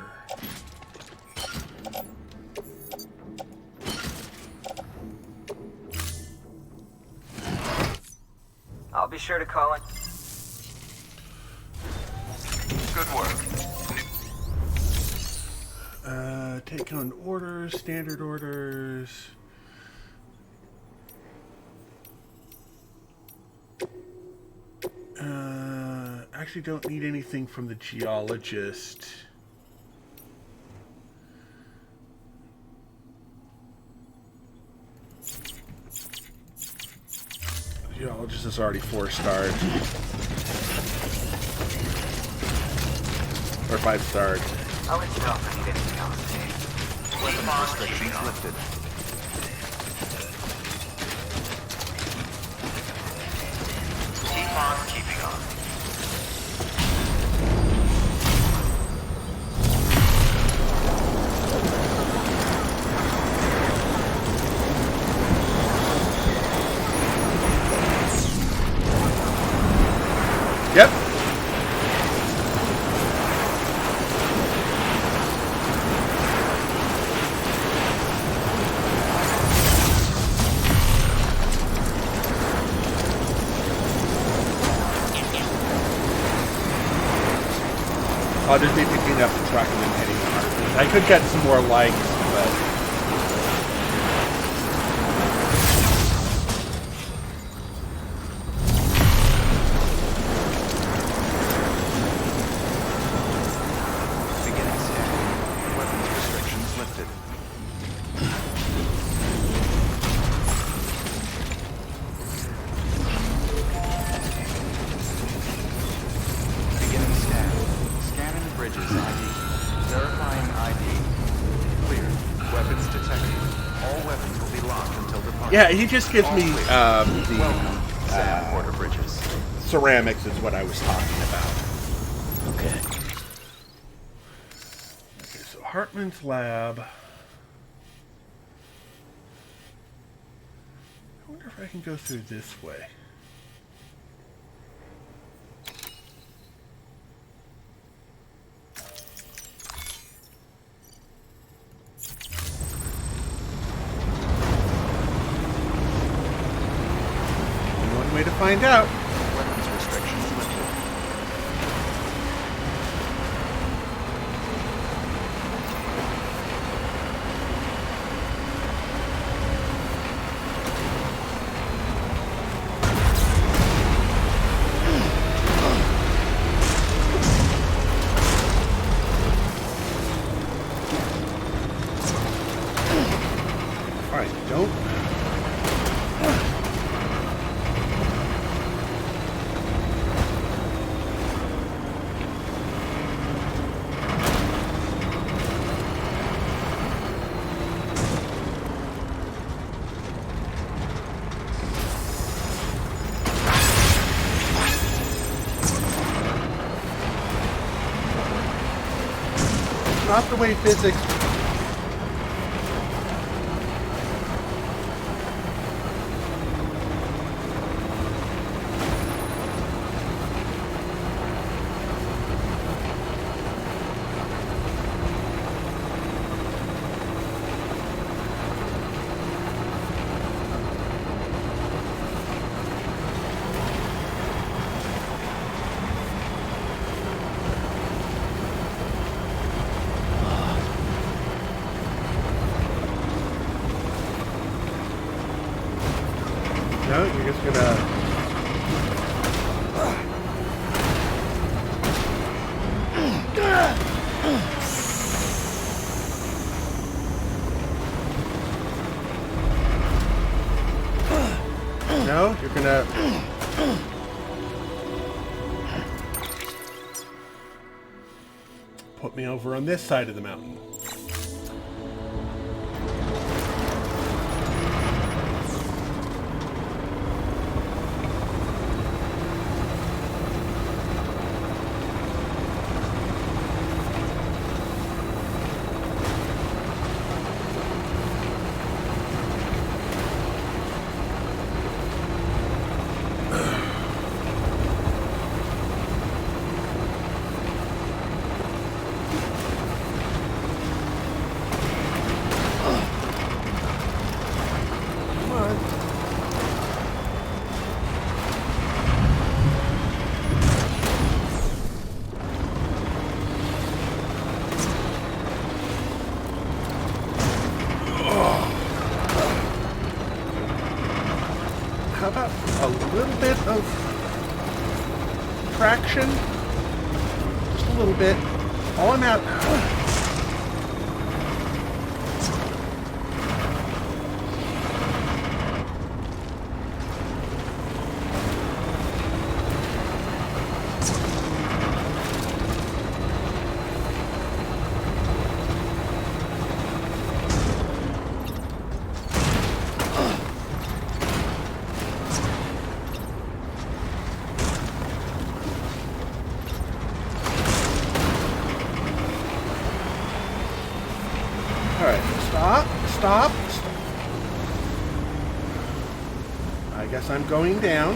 I'll be sure to call in. Good work. Take on orders, standard orders. Actually don't need anything from the geologist. Geologist is already 4-starred. Or 5-starred. I'll let you know if I need anything else. Weapons restrictions lifted. Keep on keeping on. Yep. I'll just be picking up the truck and then heading on. I could get some more likes, but... Yeah, he just gives me Welcome, Sam Porter Bridges. ceramics is what I was talking about. Okay. Okay, so Hartman's lab. I wonder if I can go through this way. One way to find out. Weapons restrictions lifted. Alright, don't. Not the way physics. No, you're just gonna. No, you're gonna. Put me over on this side of the mountain. Come on. How about a little bit of traction? Just a little bit. Oh, I'm out. Alright, stop. I guess I'm going down.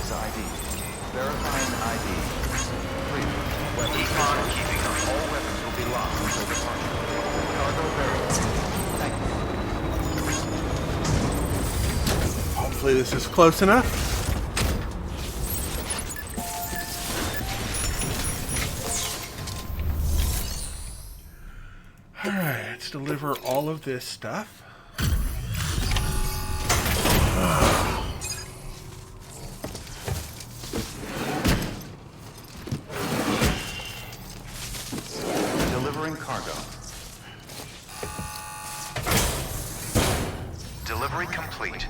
bridges ID. Verifying ID. Clear. Keep on keeping up. All weapons will be locked until departure. Cargo verified. Thank you. Hopefully this is close enough. Alright, let's deliver all of this stuff. Delivering cargo. Delivery complete.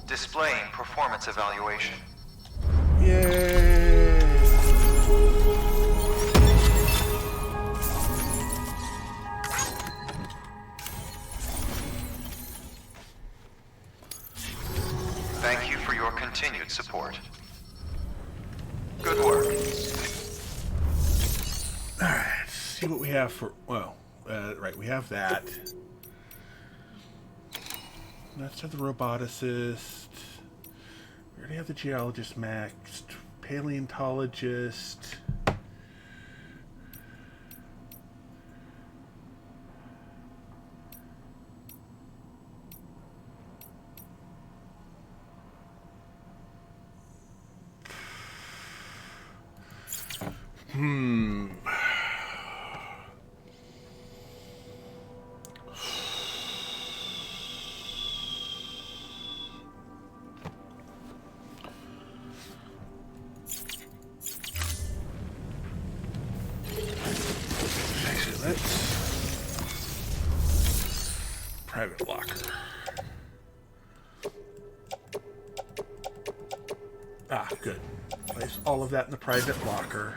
Displaying performance evaluation. Yay! Thank you for your continued support. Good work. Alright, let's see what we have for... Well, right, we have that. Let's have the roboticist. We already have the geologist maxed. Paleontologist. Actually, let's... Private locker. Ah, good. Place all of that in the private locker.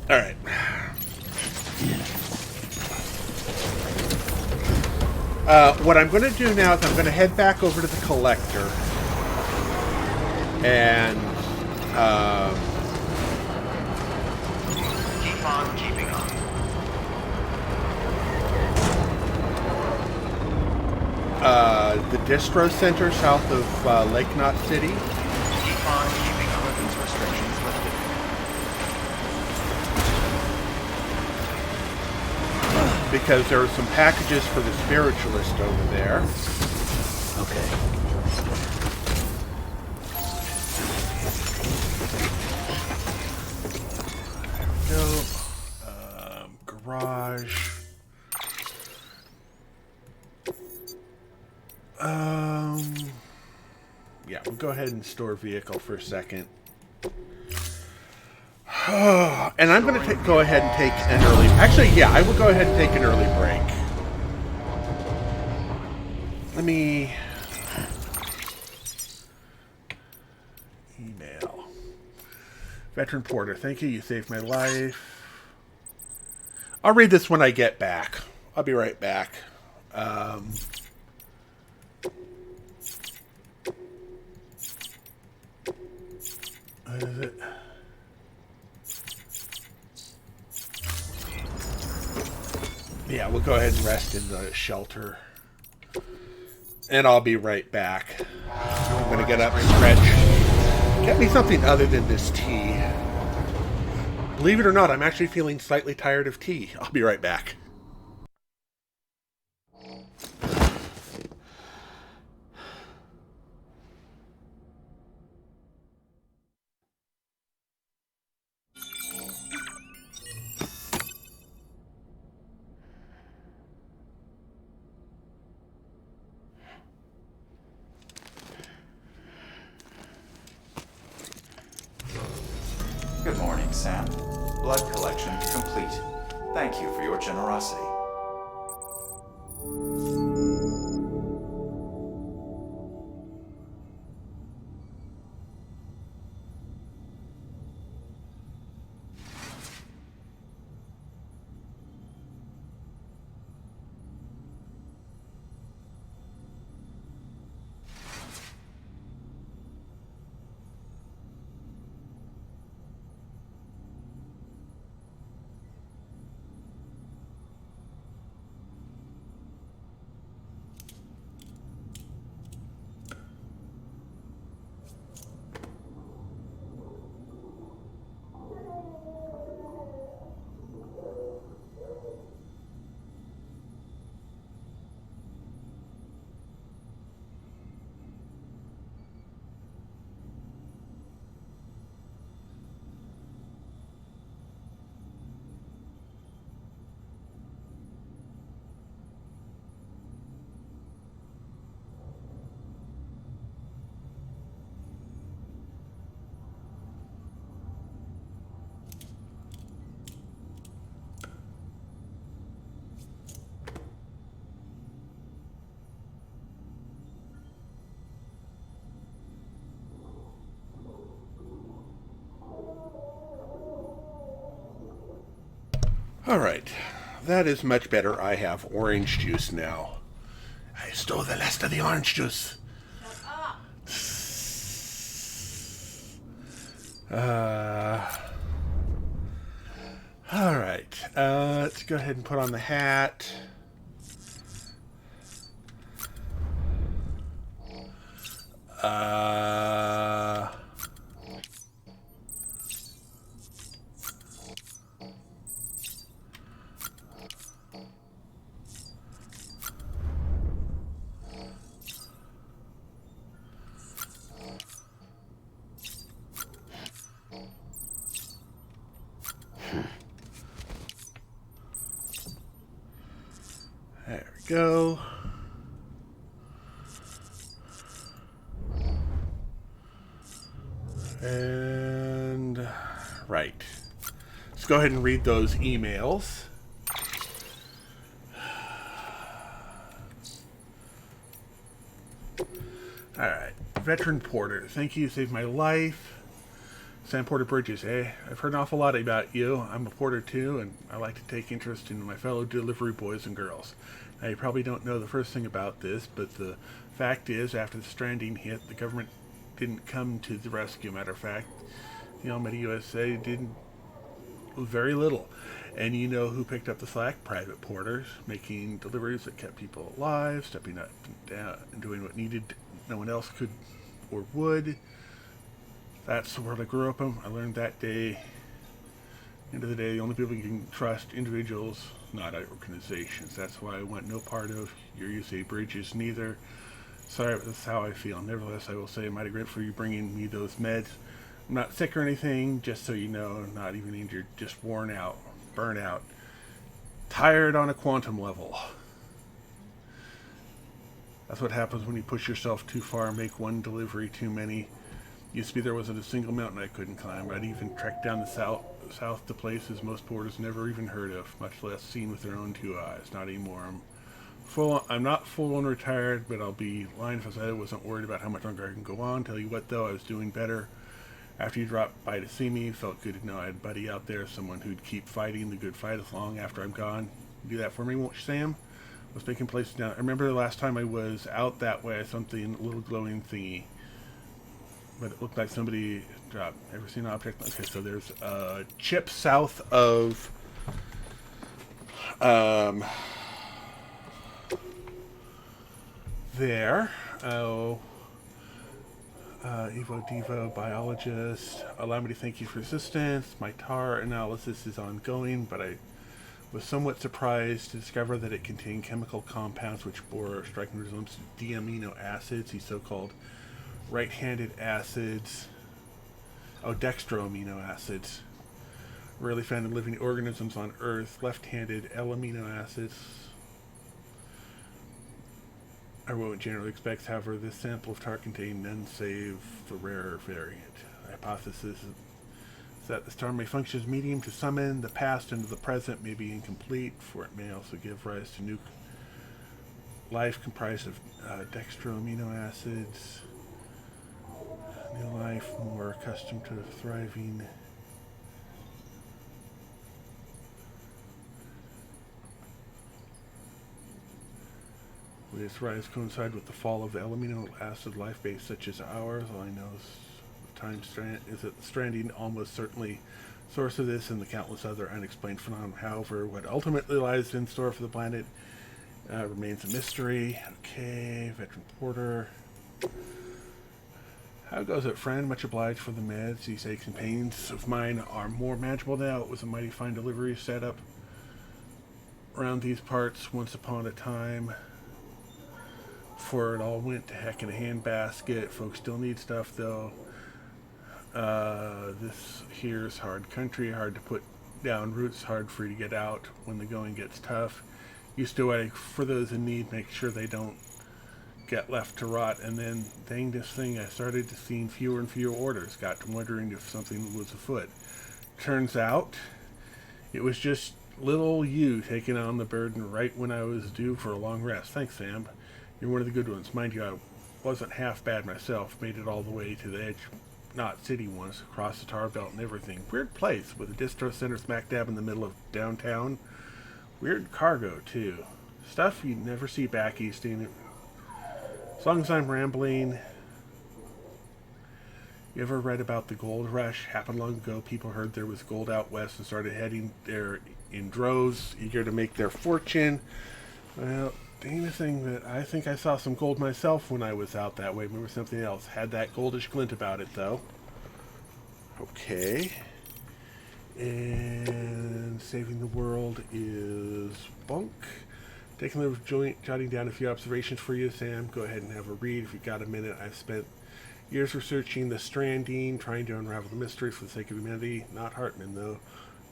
All right. What I'm going to do now is I'm going to head back over to the collector and Keep on keeping on. the distro center south of Lake Knot City. Keep on keeping on. Weapons restrictions lifted. Because there are some packages for the spiritualist over there. Okay. No. Garage. Yeah, we'll go ahead and store vehicle for a second. And I'm going to go ahead and take an early... Actually, yeah, I will go ahead and take an early break. Let me... Email. Veteran Porter, thank you. You saved my life. I'll read this when I get back. I'll be right back. What is it? Yeah, we'll go ahead and rest in the shelter. And I'll be right back. I'm going to get up and stretch. Get me something other than this tea. Believe it or not, I'm actually feeling slightly tired of tea. I'll be right back. Good morning, Sam. Blood collection complete. Thank you for your generosity. Alright. That is much better. I have orange juice now. I stole the rest of the orange juice. Alright. Let's go ahead and put on the hat. There we go. And right. Let's go ahead and read those emails. Alright. Veteran Porter, thank you, you saved my life. Sam Porter Bridges, eh? I've heard an awful lot about you. I'm a porter too, and I like to take interest in my fellow delivery boys and girls. Now, you probably don't know the first thing about this, but the fact is, after the Stranding hit, the government didn't come to the rescue. Matter of fact, the Almighty USA did very little. And you know who picked up the slack? Private porters, making deliveries that kept people alive, stepping up and down, and doing what needed no one else could or would. That's the world I grew up in. I learned that day. End of the day, the only people you can trust, individuals, not organizations. That's why I want no part of your USA Bridges, neither. Sorry, but that's how I feel. Nevertheless, I will say I'm mighty grateful for you bringing me those meds. I'm not sick or anything, just so you know. Not even injured, just worn out, burnt out, tired on a quantum level. That's what happens when you push yourself too far, make one delivery too many. Used to be there wasn't a single mountain I couldn't climb. I'd even trekked down the south to places most porters never even heard of, much less seen with their own two eyes. Not anymore. I'm not full on retired, but I'll be lying if I said I wasn't worried about how much longer I can go on. Tell you what, though, I was doing better. After you dropped by to see me, felt good to know I had a buddy out there, someone who'd keep fighting the good fight as long after I'm gone. Do that for me, won't you, Sam? I was making places down. I remember the last time I was out that way, something, a little glowing thingy. But it looked like somebody dropped. Ever seen an object? Okay, so there's a chip south of there. Oh, Evo Devo biologist. Allow me to thank you for assistance. My tar analysis is ongoing, but I was somewhat surprised to discover that it contained chemical compounds which bore striking resemblance to D-amino acids, these so-called right-handed acids, dextroamino acids, rarely found in living organisms on Earth. Left-handed L-amino acids are what one generally expects. However, this sample of tar contained none save the rarer variant. The hypothesis is that the star may function as medium to summon the past into the present, may be incomplete, for it may also give rise to new life comprised of dextroamino acids. New life, more accustomed to thriving. Would its rise coincide with the fall of the amino acid life base such as ours? All I know is that the Stranding almost certainly source of this and the countless other unexplained phenomena. However, what ultimately lies in store for the planet remains a mystery. Okay, Veteran Porter. How goes it, friend? Much obliged for the meds. These aches and pains of mine are more manageable now. It was a mighty fine delivery set up around these parts once upon a time. Before it all went to heck in a handbasket. Folks still need stuff, though. This here's hard country, hard to put down roots, hard for you to get out when the going gets tough. Used to waiting for those in need, make sure they don't get left to rot, and then dang this thing, I started to see fewer and fewer orders. Got to wondering if something was afoot. Turns out it was just little you taking on the burden right when I was due for a long rest. Thanks, Sam. You're one of the good ones. Mind you, I wasn't half bad myself. Made it all the way to the edge not city ones, across the tar belt and everything. Weird place, with a distro center smack dab in the middle of downtown. Weird cargo, too. Stuff you never see back east. As long as I'm rambling... You ever read about the gold rush? Happened long ago. People heard there was gold out west and started heading there in droves, eager to make their fortune. Well, the only thing that I think I saw some gold myself when I was out that way. Remember something else. Had that goldish glint about it, though. Okay. And saving the world is bunk. Taking a little joint, jotting down a few observations for you, Sam. Go ahead and have a read if you've got a minute. I've spent years researching the Stranding, trying to unravel the mystery for the sake of humanity. Not Hartman, though.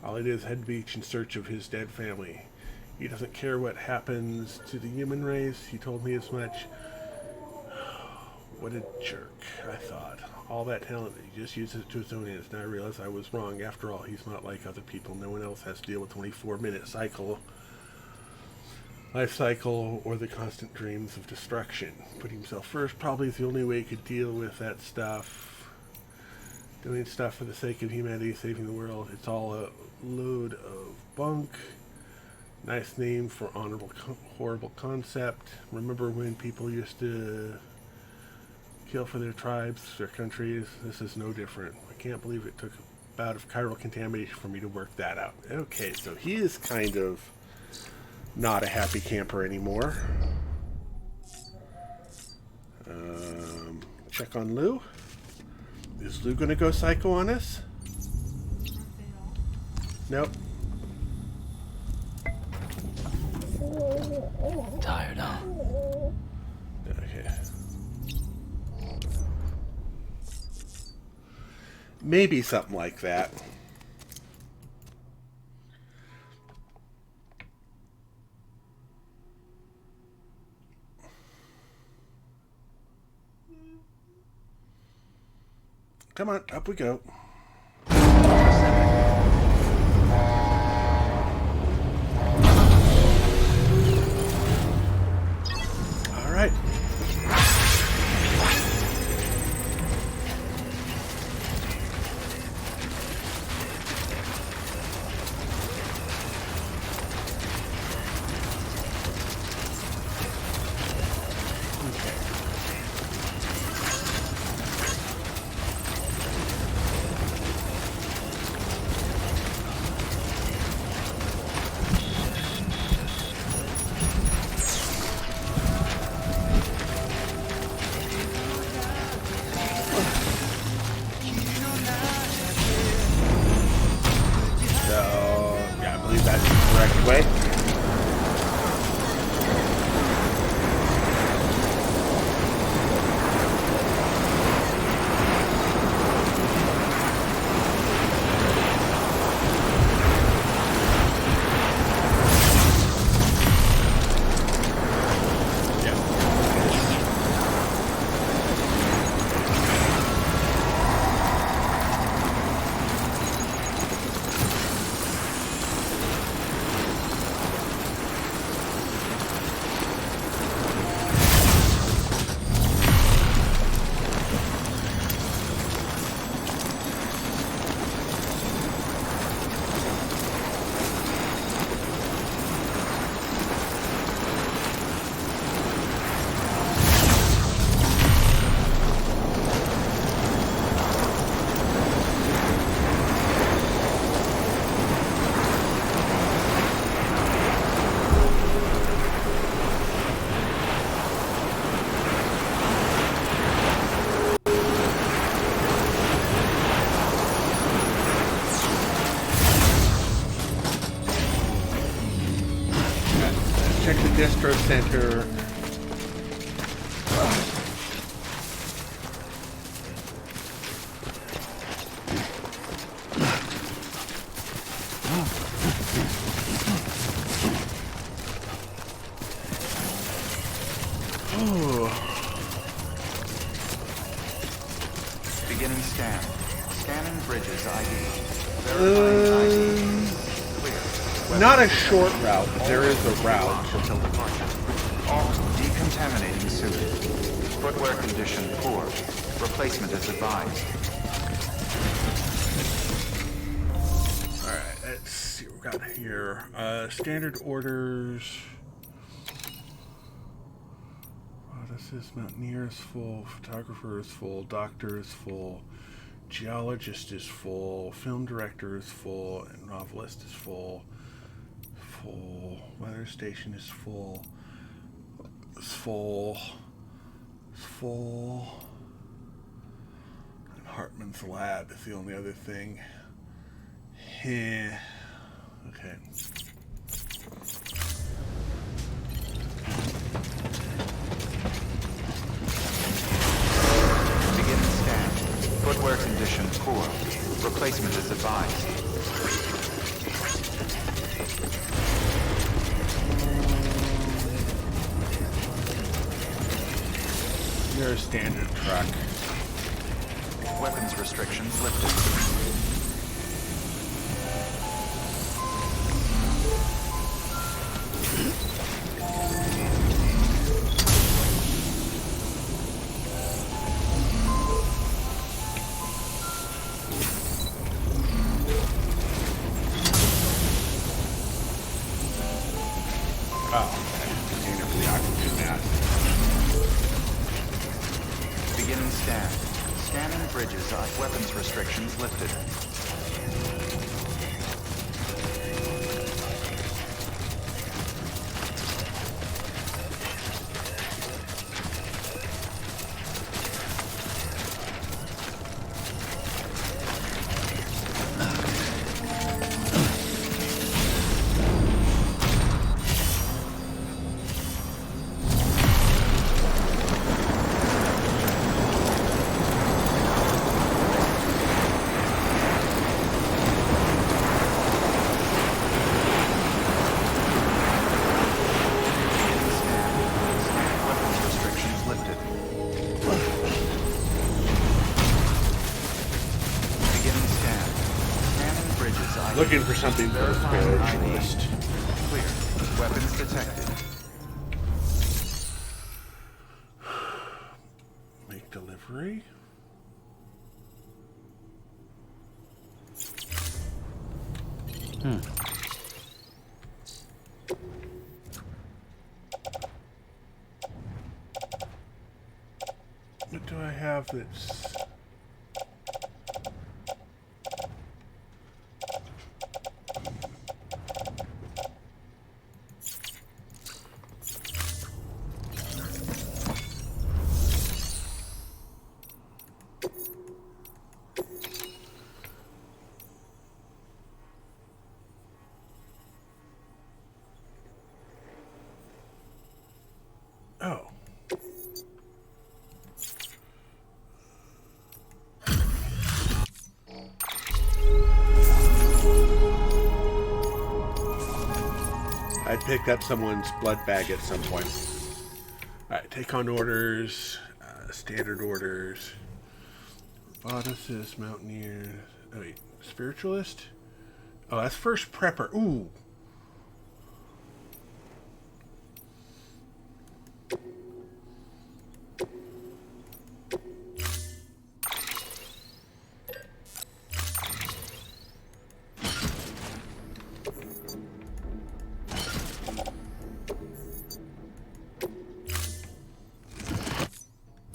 All it is, head to beach in search of his dead family. He doesn't care what happens to the human race. He told me as much. What a jerk, I thought. All that talent, he just uses it to his own ends. Now I realize I was wrong. After all, he's not like other people. No one else has to deal with a 24-minute cycle. Life cycle, or the constant dreams of destruction. Putting himself first probably is the only way he could deal with that stuff. Doing stuff for the sake of humanity, saving the world. It's all a load of bunk. Nice name for honorable, horrible concept. Remember when people used to kill for their tribes, their countries? This is no different. I can't believe it took a bout of chiral contamination for me to work that out. Okay, so he is kind of not a happy camper anymore. Check on Lou. Is Lou gonna go psycho on us? Nope. Tired, huh? Okay. Maybe something like that. Come on, up we go. All right. Check the distro center. Beginning scan. Scanning bridges ID. Verifying ID. Clear. Not a short route, but there is a route. Until departure. All decontaminating suit. Footwear condition poor. Replacement is advised. Let's see what we got here. Standard orders. This is Mountaineer is full, photographer is full, doctor is full, geologist is full, film director is full, and novelist is full. Weather station is full. It's full. And Hartman's lab is the only other thing. Okay. Footwear condition poor. Replacement is advised. You're a standard truck. Weapons restrictions lifted. Beginning scan. Scanning bridges. Weapons restrictions lifted. Looking for something for the spiritualist. Clear. Weapons detected. Make delivery. What do I have that's... Oh. I picked up someone's blood bag at some point. Alright, take on orders, standard orders. Roboticist, Mountaineer. Oh, wait, Spiritualist? Oh, that's first prepper. Ooh.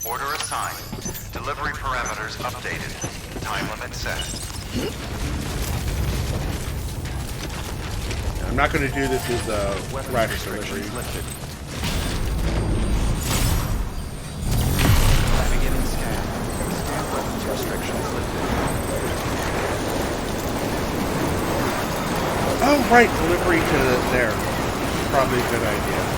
Order assigned. Delivery parameters updated. Time limit set. I'm not going to do this as a Weapons rush restrictions delivery. lifted. Beginning scan. Scan weapons restrictions lifted. Oh, right, delivery to there. Probably a good idea.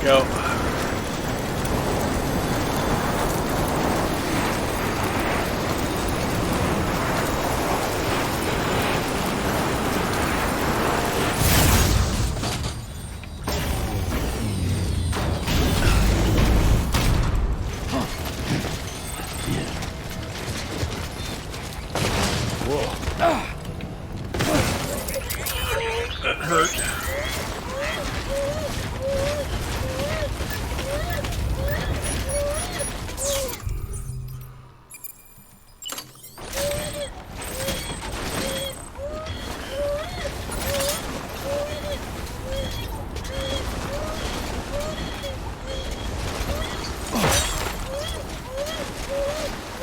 go. That hurt.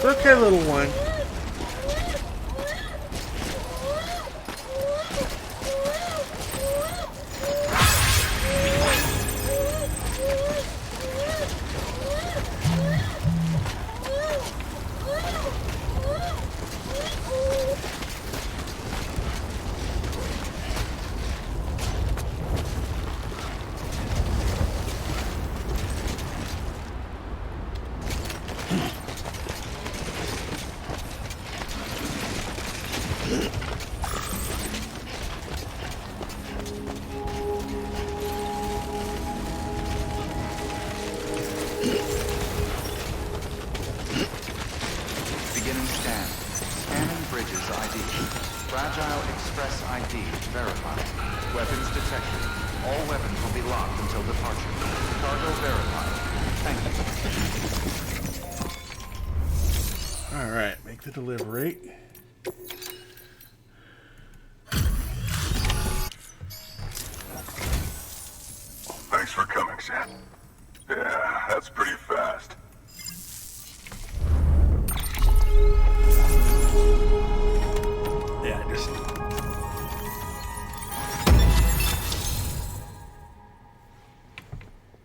Okay, little one. Beginning scan. Scanning bridges ID. Fragile Express ID verified. Weapons detected. All weapons will be locked until departure. Cargo verified. Thank you. Alright, make the delivery. Thanks for coming, Sam. Yeah, that's pretty fast. Yeah, just...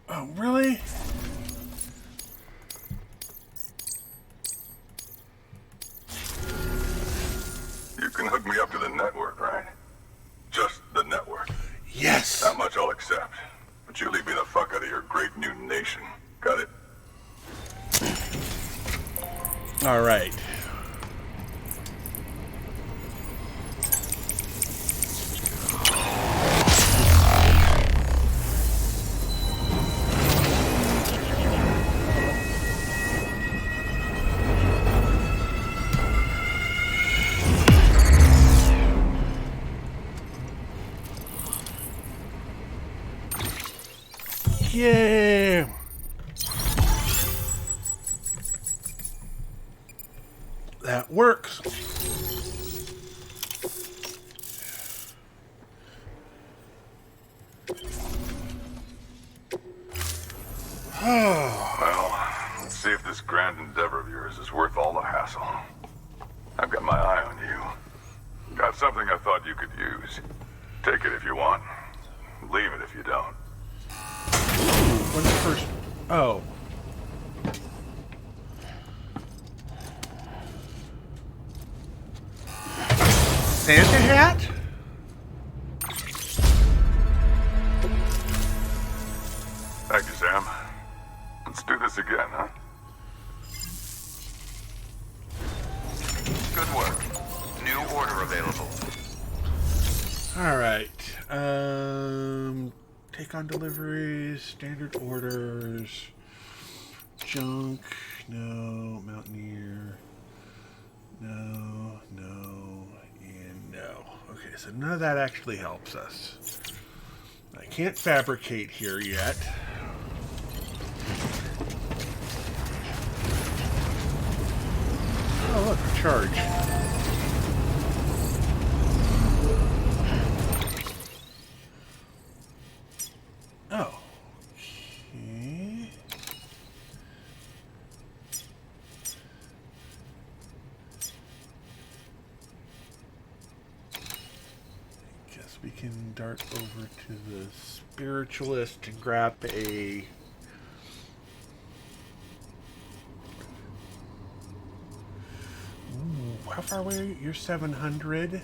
Oh, really? You can hook me up to the network, right? Just the network. Yes! That much I'll accept. But you leave me the fuck out of your great new nation. Got it? Alright. Yeah. That works. Well, let's see if this grand endeavor of yours is worth all the hassle. I've got my eye on you. Got something I thought you could use. Take it if you want. Leave it if you don't. What's the first? Oh. Santa hat? Thank you, Sam. Let's do this again, huh? Good work. New order available. Alright. Take on deliveries, standard orders, junk, no, mountaineer, no, and no. Okay, so none of that actually helps us. I can't fabricate here yet. Oh, look, a charge. Oh. Okay. Guess we can dart over to the spiritualist and grab a... Ooh, how far away are you? You're 700.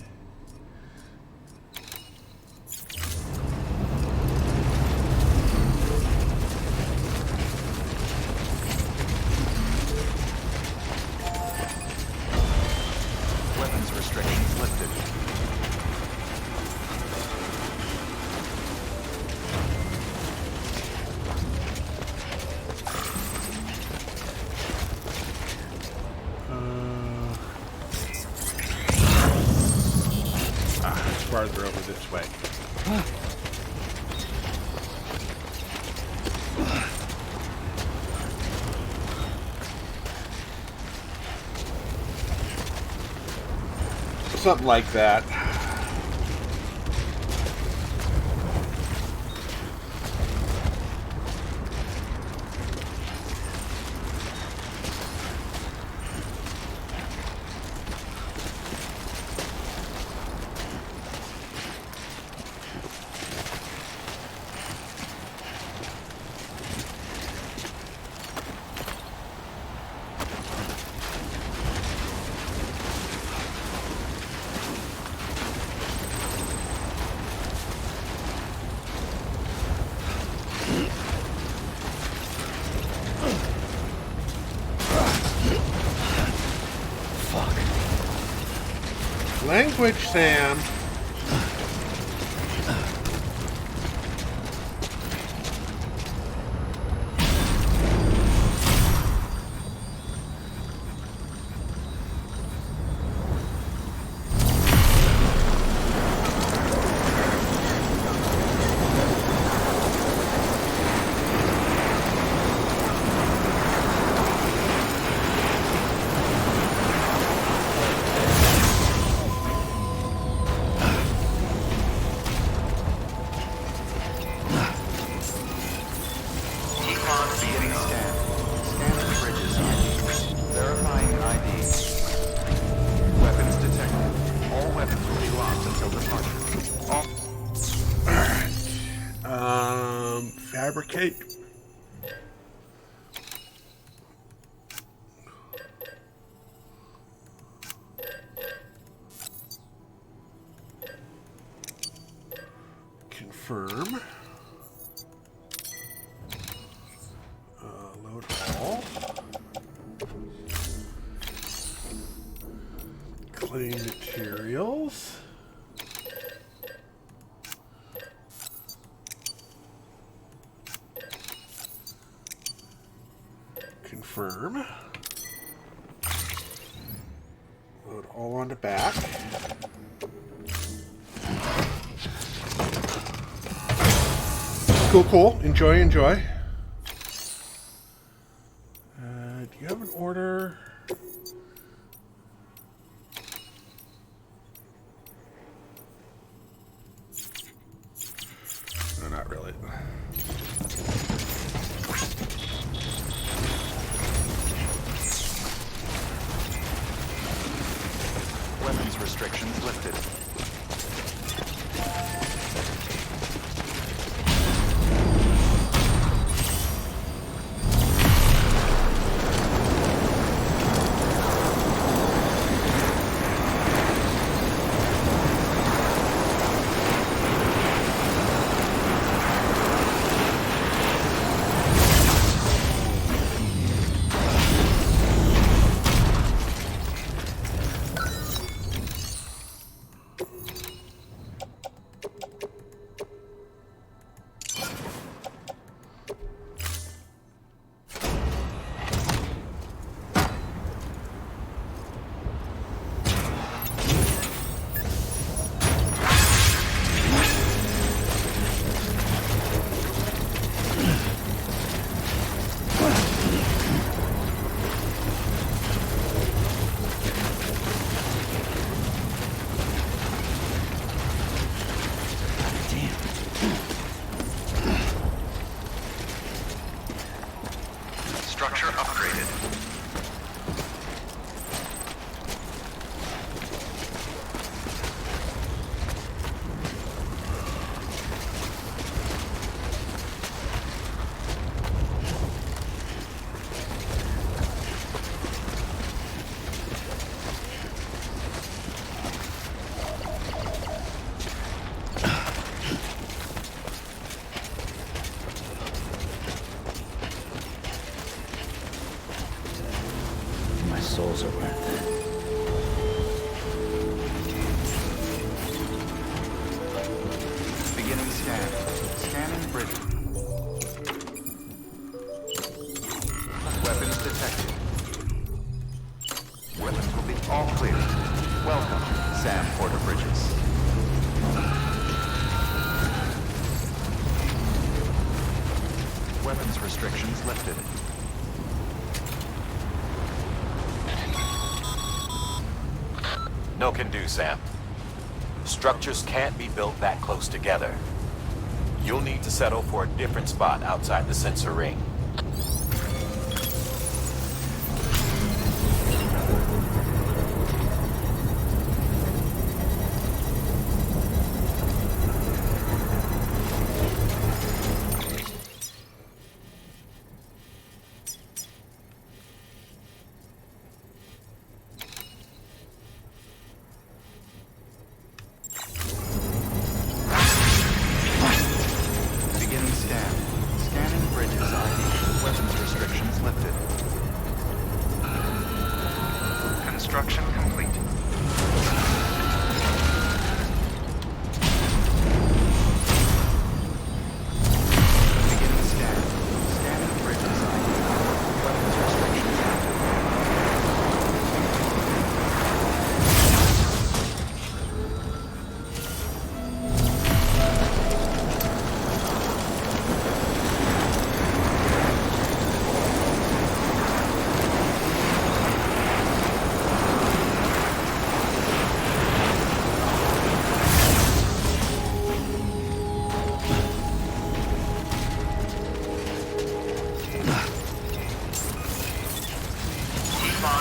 way. Something like that. Language, Sam. Beginning scan. Scanning bridges ID. Verifying ID. Weapons detected. All weapons will be locked until departure. Fabricate. Confirm. Load all. Claim materials. Confirm. Load all on the back. Cool, cool. Enjoy, enjoy. Do you have an order? No, not really. Weapons restrictions lifted. Structure upgraded. My souls are worth it. Beginning scan. Scanning bridge. Weapons detected. Weapons will be all clear. Welcome, Sam Porter Bridges. weapons restrictions lifted. No can do, Sam. Structures can't be built that close together. You'll need to settle for a different spot outside the sensor ring. Beginning scan. Scanning bridges ID. Weapons restrictions lifted. Construction complete. Beginning scan. Scanning bridges ID. Weapons restrictions lifted.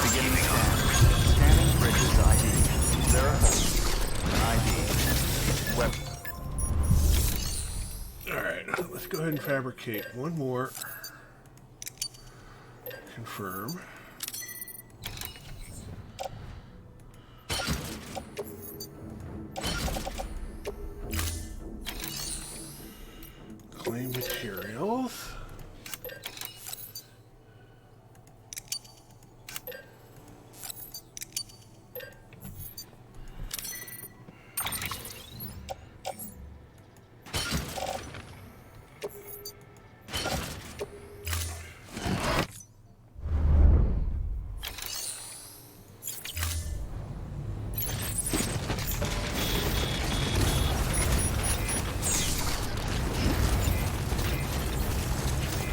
Beginning scan. Scanning bridges ID. Verify. ID. Web. Alright, let's go ahead and fabricate one more. Confirm. Claim materials.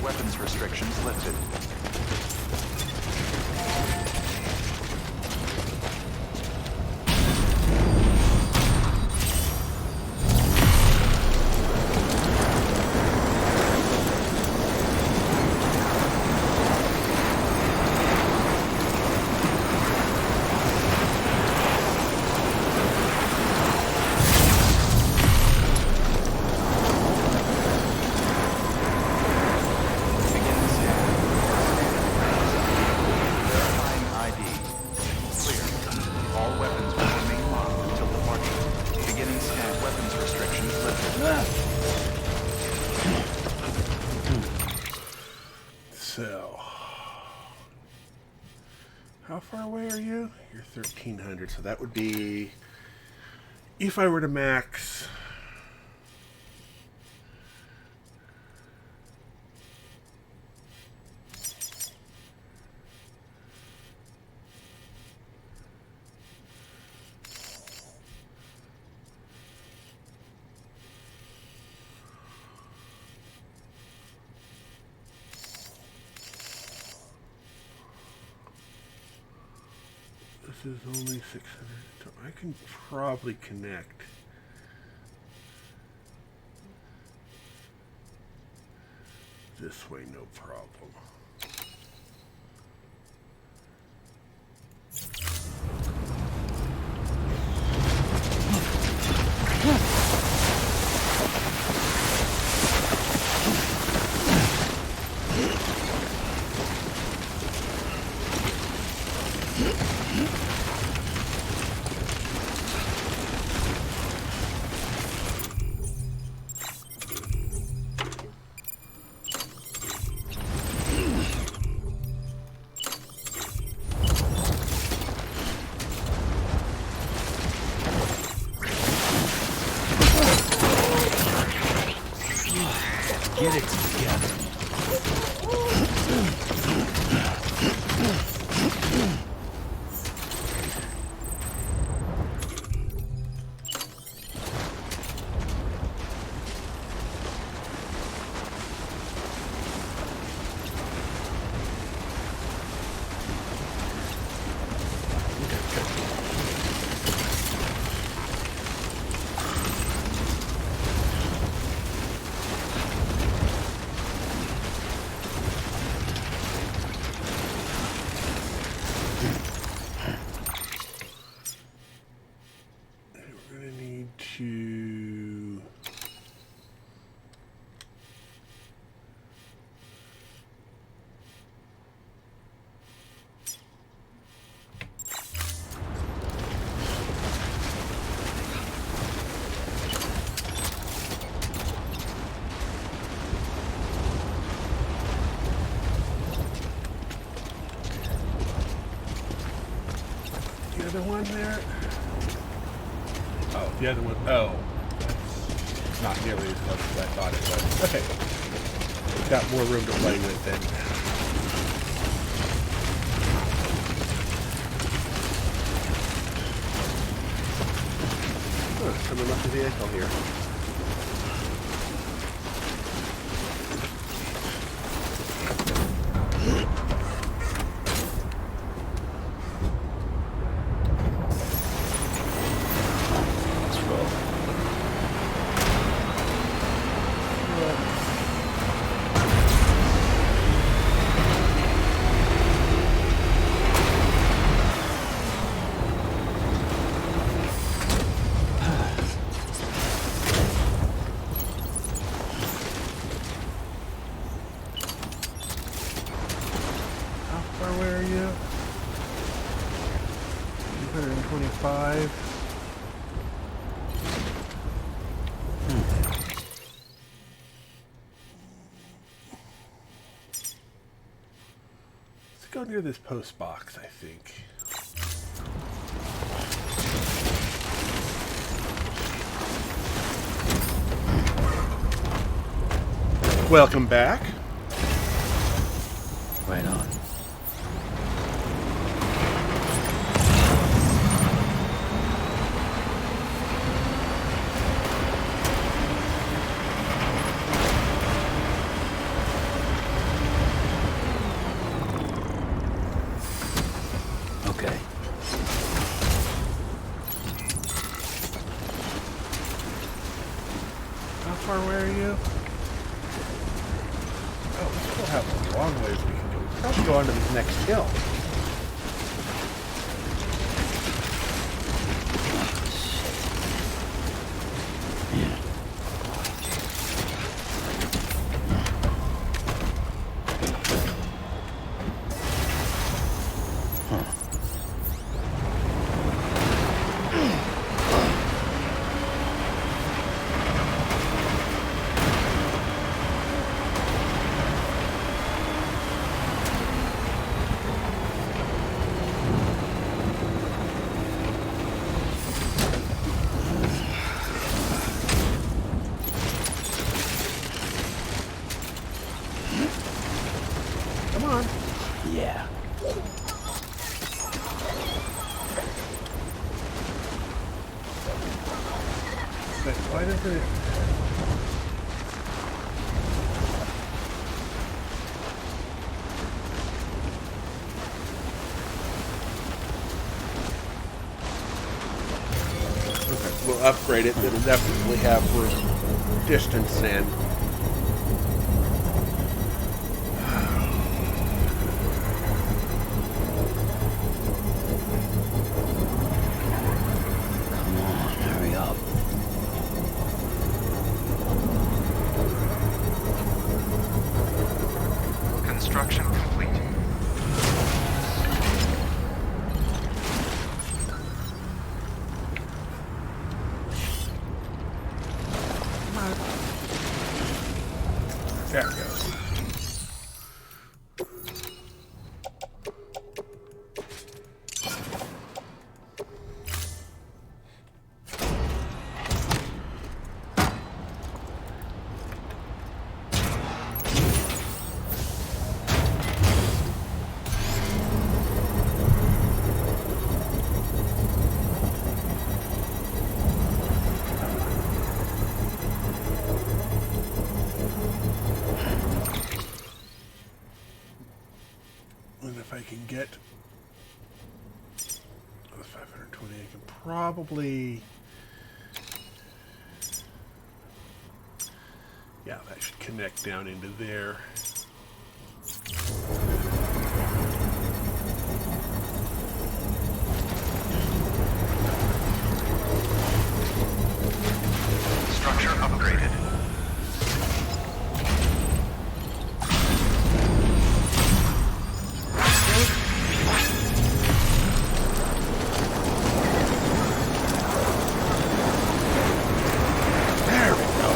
Weapons restrictions lifted. Beginning scan. Verifying ID. Clear. All weapons will remain locked until departure. Beginning scan. Weapons restrictions lifted. So, how far away are you? You're 1,300, so that would be, if I were to max, this is only 600, so I can probably connect this way, no problem. Get it together. other one there? Oh, the other one. Oh. That's not nearly as close as I thought it was. Okay. We've got more room to play with then. Someone left the vehicle here. Let's roll. How far away are you? 225. Let's go near this post box, I think. Welcome back. Right on. Okay. How far away are you? Oh, we still have a long ways we can go. We can probably go on to this next hill. Yeah. Come on. Yeah. But why doesn't it... Okay, we'll upgrade it. It'll definitely have distance then. Come on, hurry up. Construction complete. There it goes. And if I can get the 520, I can probably... Yeah, that should connect down into there. Structure upgraded. There we go.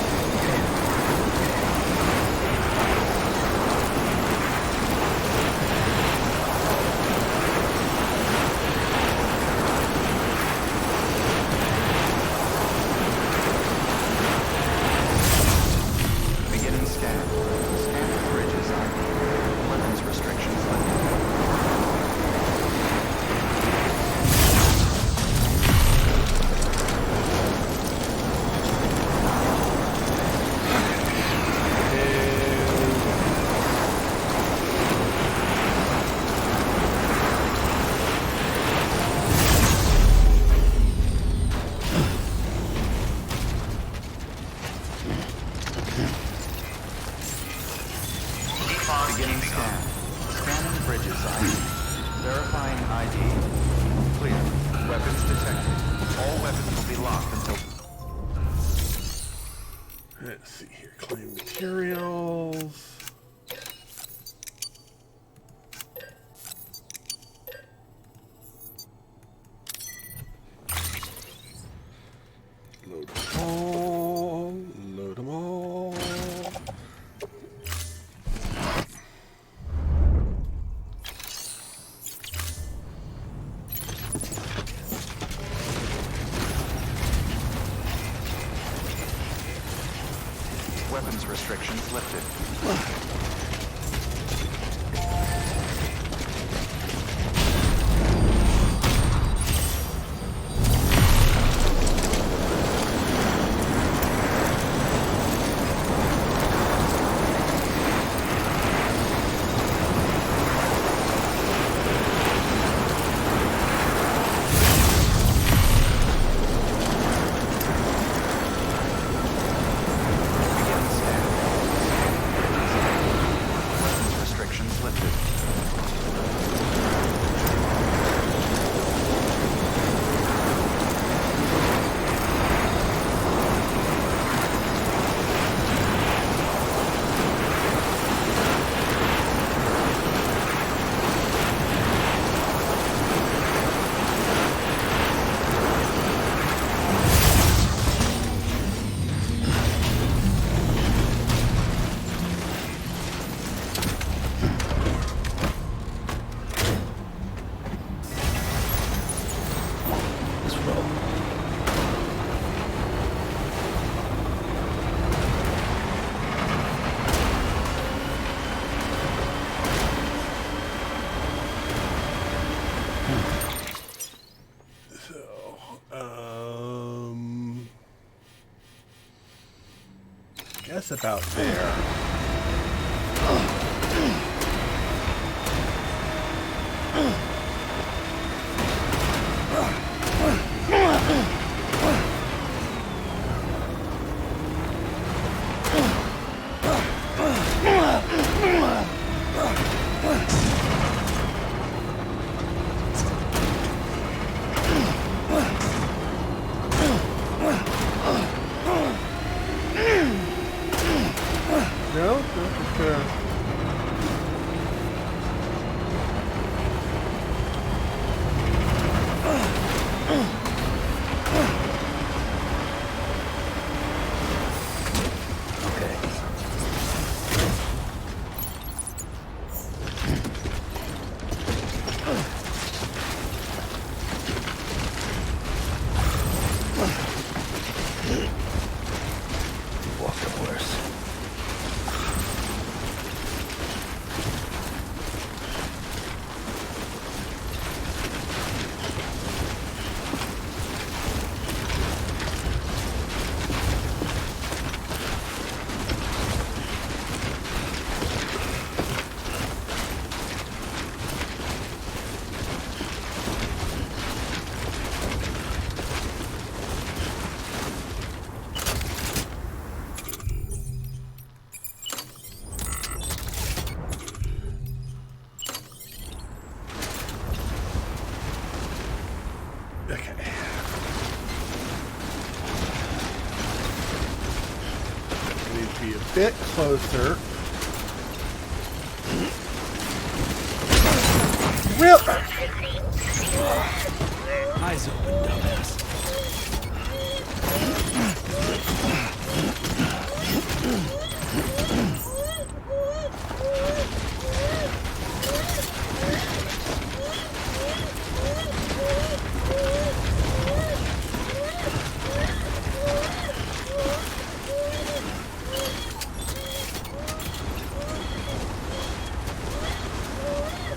Beginning scan. Scanning bridges ID. Verifying ID. Clear. Weapons detected. All weapons will be locked until... Let's see here. Claim materials. Load them all. Load them all. Weapons restrictions lifted. Guess about there. No, just bit closer. Will. Eyes open, dumbass.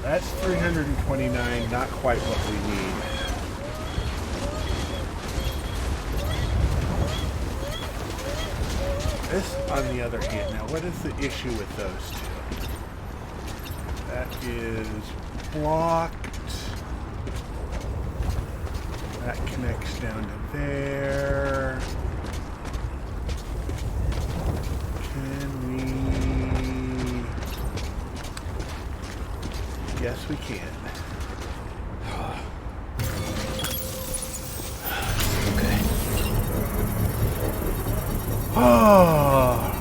That's 329, not quite what we need. This, on the other hand, now what is the issue with those two? That is blocked. That connects down to there. Can we... Yes, we can. Okay. Oh.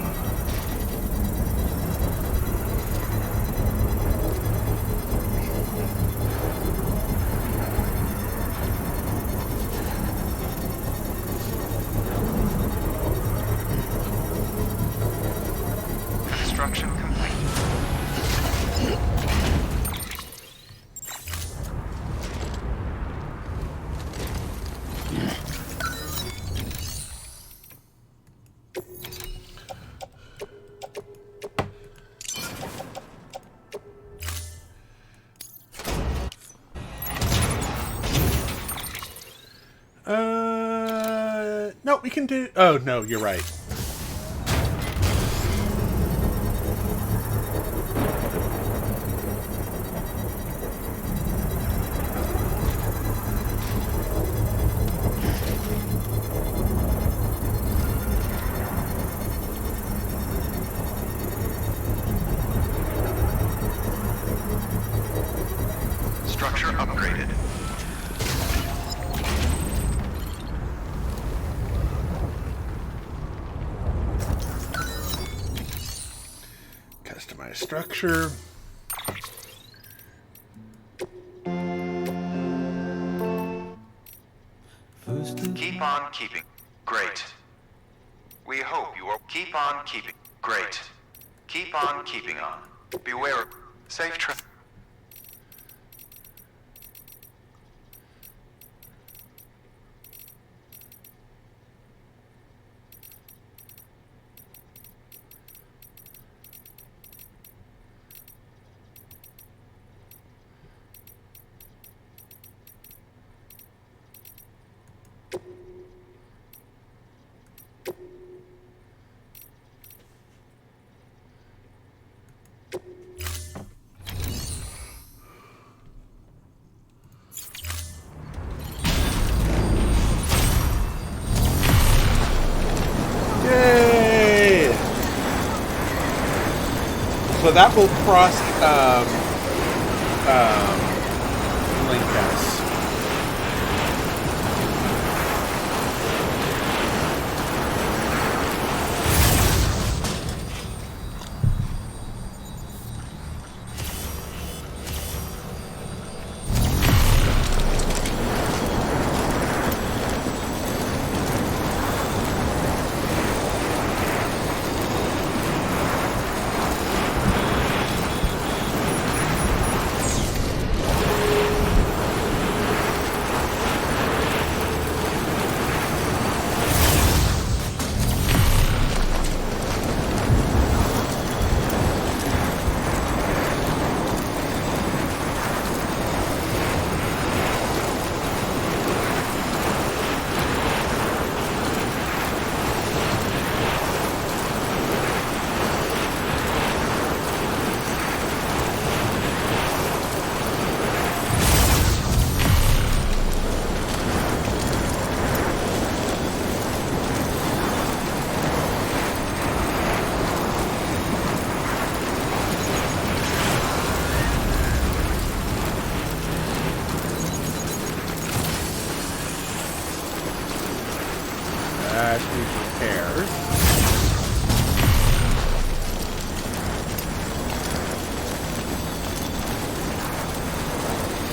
Construction complete. No, we can do... Oh, no, you're right. Structure upgraded. Customize structure. Keep on keeping. Great. We hope you will keep on keeping. Great. Keep on keeping on. Beware. Safe trip. Yay! So that will cross link us. That needs repairs.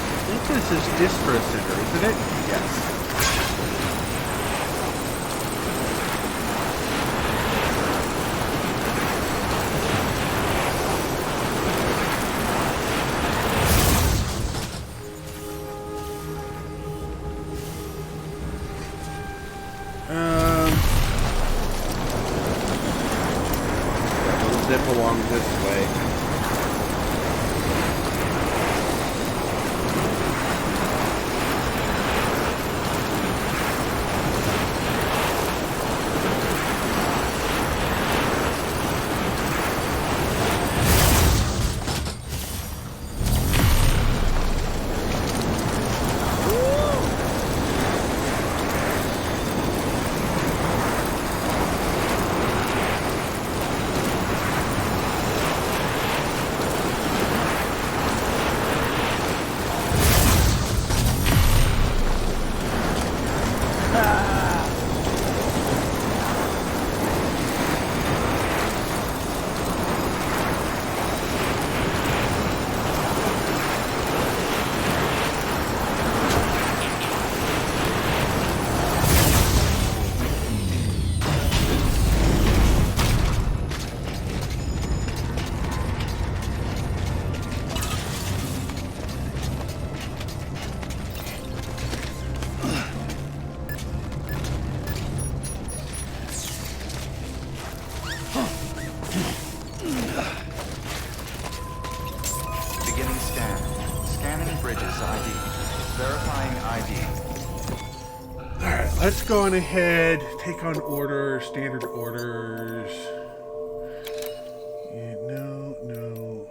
I think this is Distro Center, isn't it? Yes. Zip along this way. Let's go on ahead, take on orders, standard orders. Yeah, no, no.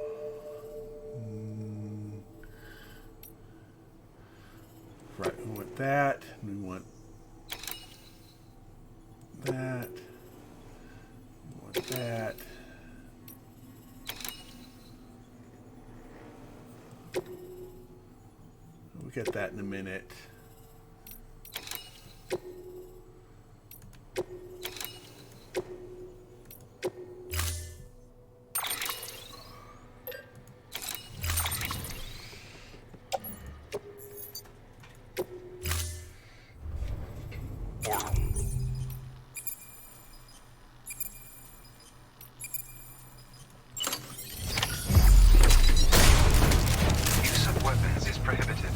Right, we want that. We want that. We want that. We'll get that in a minute. Use of weapons is prohibited.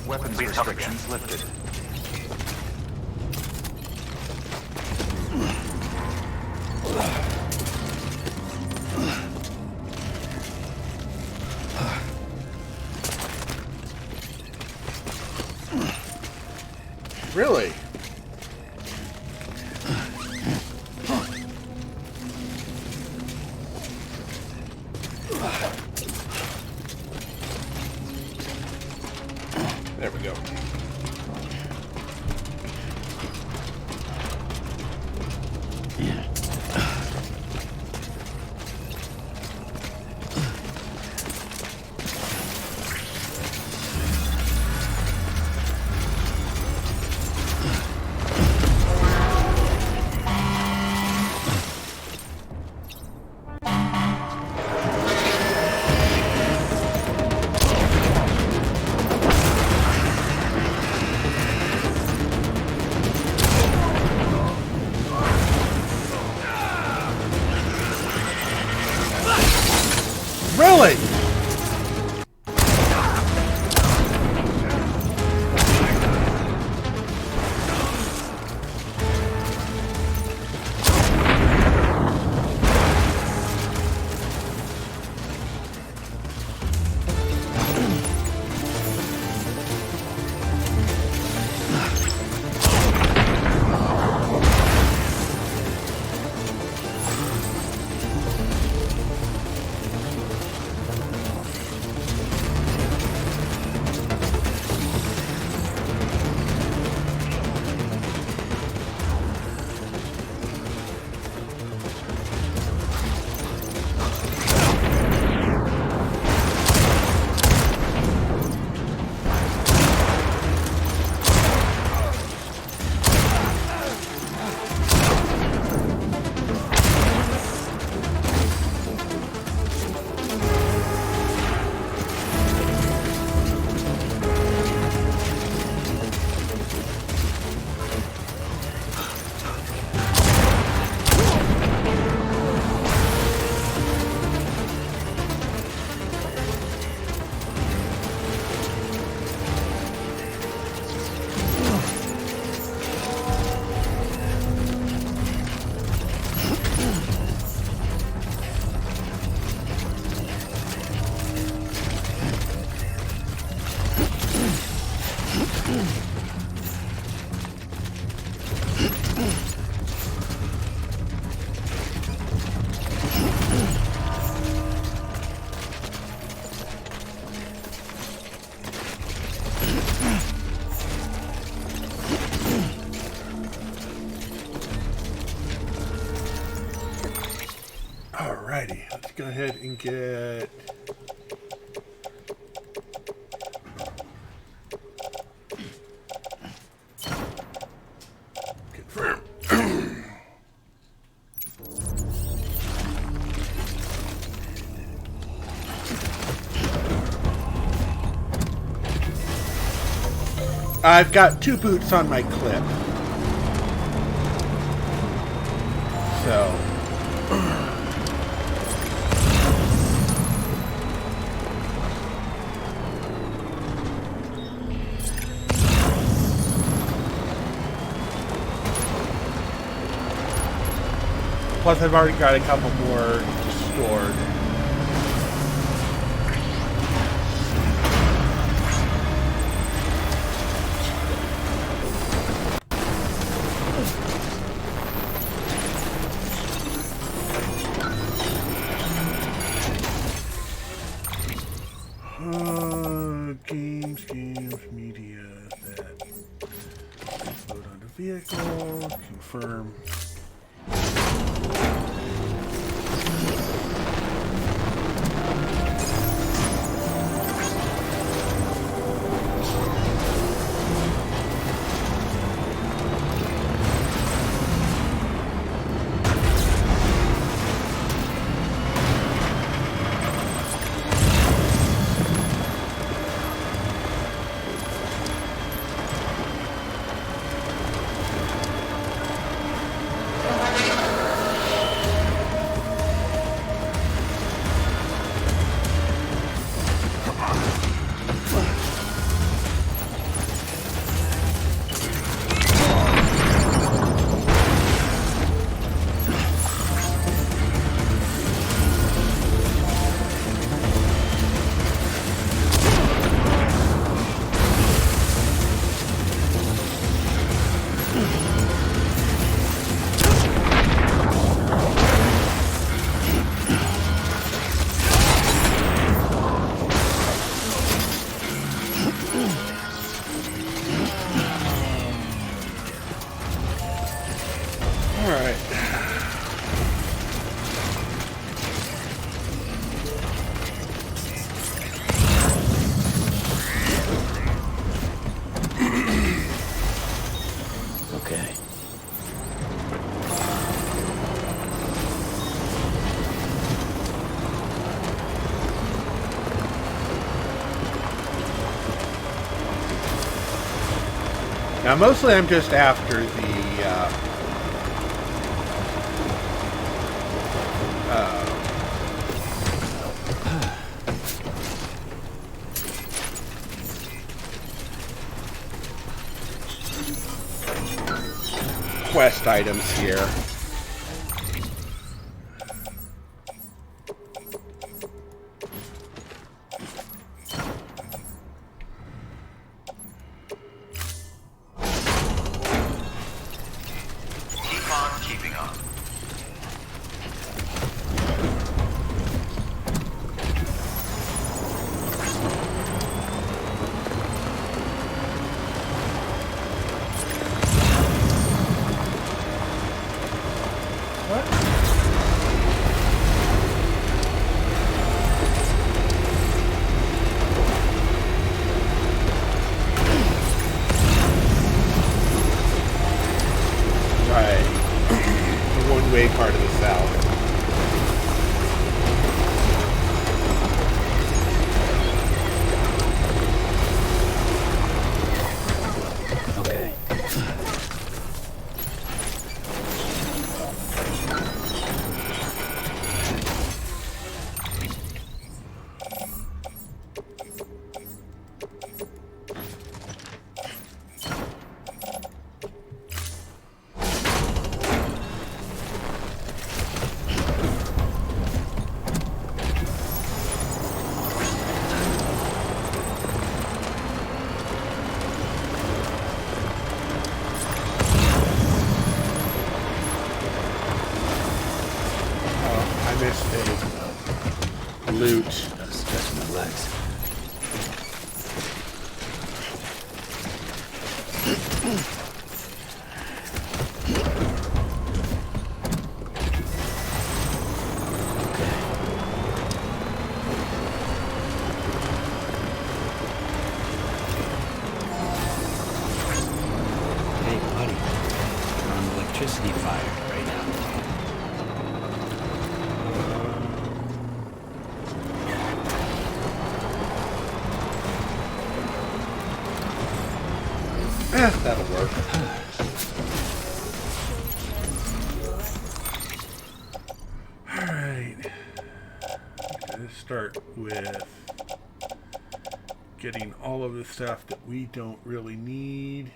Weapons restrictions lifted. Really? There we go. Really? Alrighty, let's go ahead and get... confirm. I've got 2 boots on my clip. So... Plus, I've already got a couple more stored. vehicle. Confirm. Now, mostly I'm just after the quest items here. Part of the South. Okay. Loot. Gotta stretch my legs. Hey, buddy. We're on electricity fire right now. That'll work. Alright. Let's start with getting all of the stuff that we don't really need.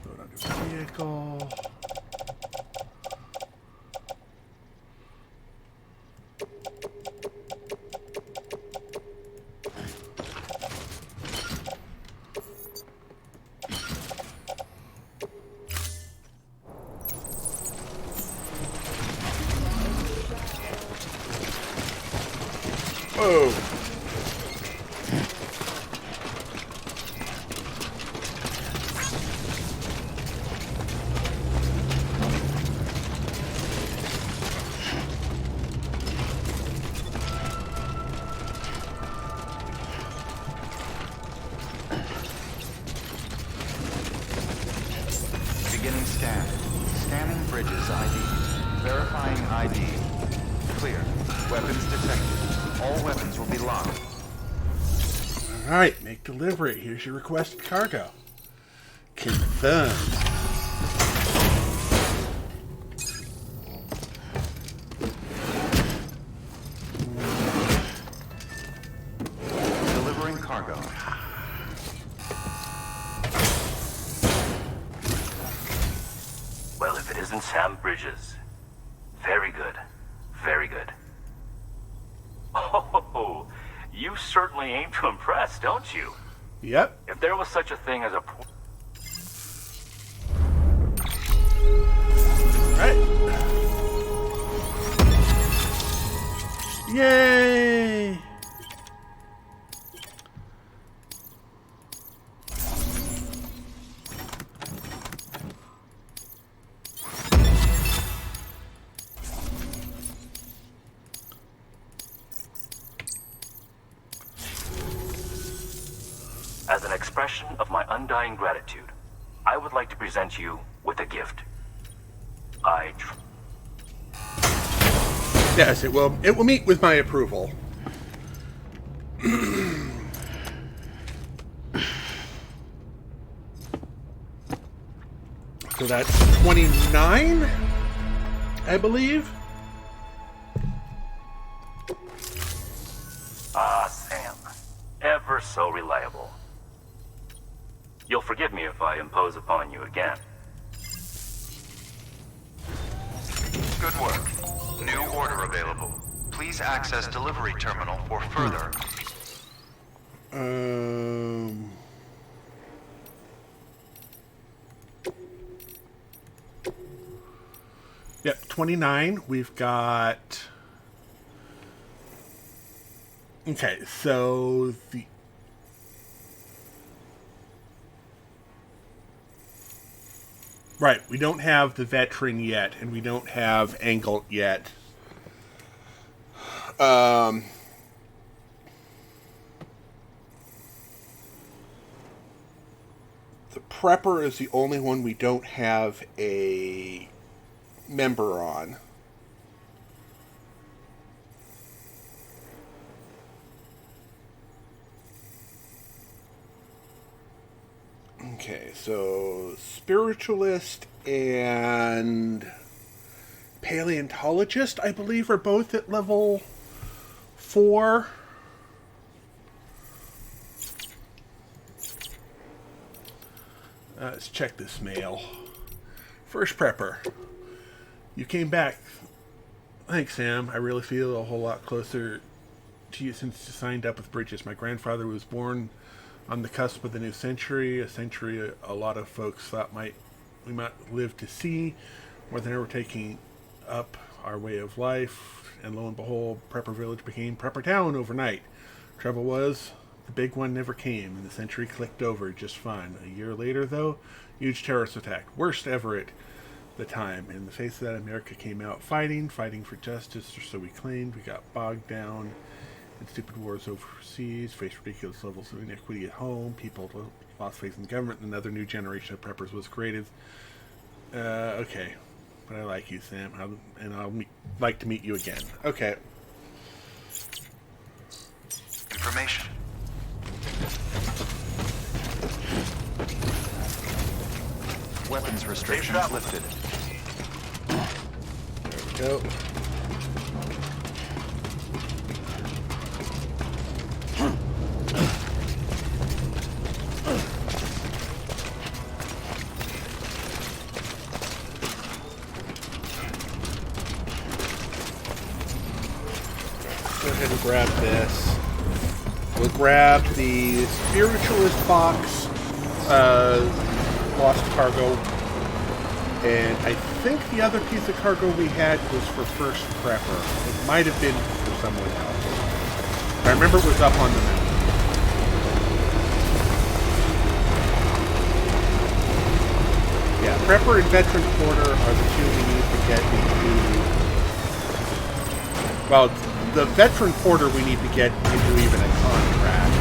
Load onto the vehicle. Whoa. Beginning scan. Scanning bridges ID. Verifying ID. Clear. Weapons detected. All weapons will be locked. Alright, make delivery. Here's your requested cargo. Confirmed. Delivering cargo. Well, if it isn't Sam Bridges. Very good. Very good. Oh, you certainly aim to impress, don't you? Yep. If there was such a thing as a... Right. Yay! As an expression of my undying gratitude, I would like to present you with a gift. Yes, it will. It will meet with my approval. So that's 29, I believe. Ah, Sam. Ever so reliable. You'll forgive me if I impose upon you again. Good work. New order available. Please access delivery terminal for further. Yep, 29. We've got... Okay, so the... Right, we don't have the veteran yet, and we don't have Angle yet. The Prepper is the only one we don't have a member on. Okay, so Spiritualist and Paleontologist, I believe, are both at level 4. Let's check this mail. First Prepper. You came back. Thanks, Sam. I really feel a whole lot closer to you since you signed up with Bridges. My grandfather was born on the cusp of the new century, a century a lot of folks thought we might live to see, more than ever taking up our way of life, and lo and behold, Prepper Village became Prepper Town overnight. Trouble was, the big one never came, and the century clicked over just fine. A year later, though, huge terrorist attack, worst ever at the time. In the face of that, America came out fighting for justice, or so we claimed. We got bogged down in stupid wars overseas, faced ridiculous levels of inequity at home, people lost faith in the government, and another new generation of preppers was created. Okay. But I like you, Sam, and I'll like to meet you again. Okay. Information. Weapons restrictions lifted. There we go. Go ahead and grab this. We'll grab the Spiritualist box, lost cargo, and I think the other piece of cargo we had was for First Prepper. It might have been for someone else. I remember it was up on the map. Yeah, Prepper and Veteran Porter are the two we need to get into. Well, the Veteran Porter we need to get into even a contract.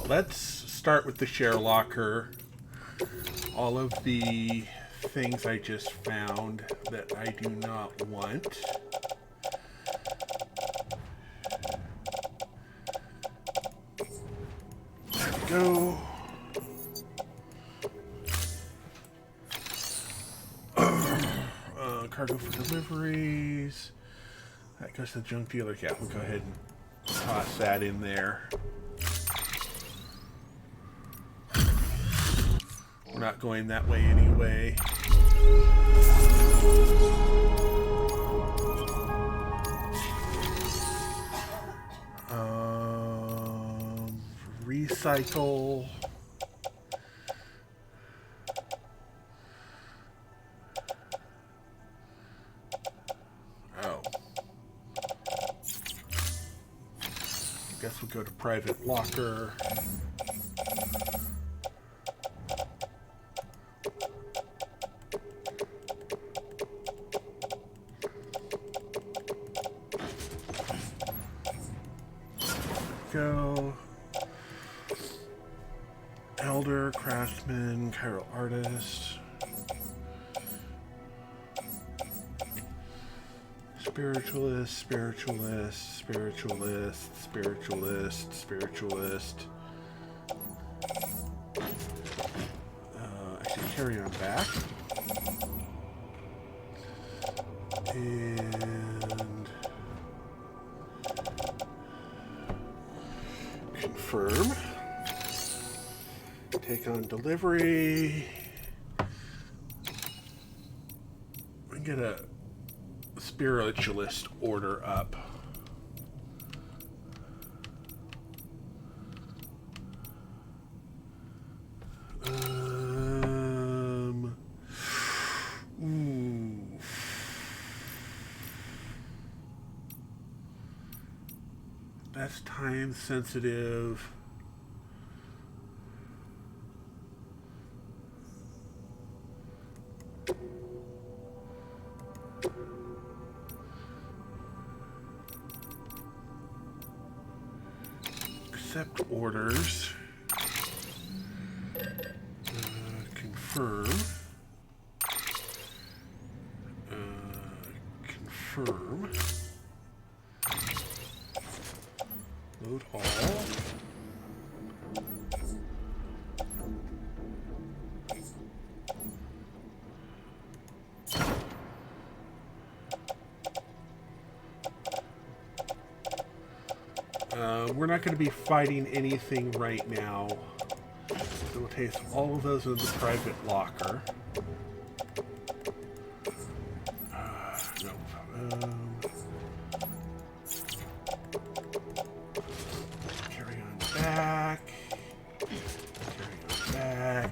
let's start with the share locker. All of the things I just found that I do not want. There we go. Cargo for deliveries. That goes to the junk dealer. Yeah, we'll go ahead and toss that in there. We're not going that way anyway. Recycle. Oh. I guess we'll go to private locker. Go. Elder, craftsman, chiral artist. Spiritualist, spiritualist, spiritualist, spiritualist, spiritualist. Actually, carry on back. And confirm. Take on delivery. We can get a spiritualist order up. That's time sensitive. Accept orders. Confirm. Confirm. Load all. We're not going to be fighting anything right now. So we'll take all of those in the private locker. Carry on back. Carry on back.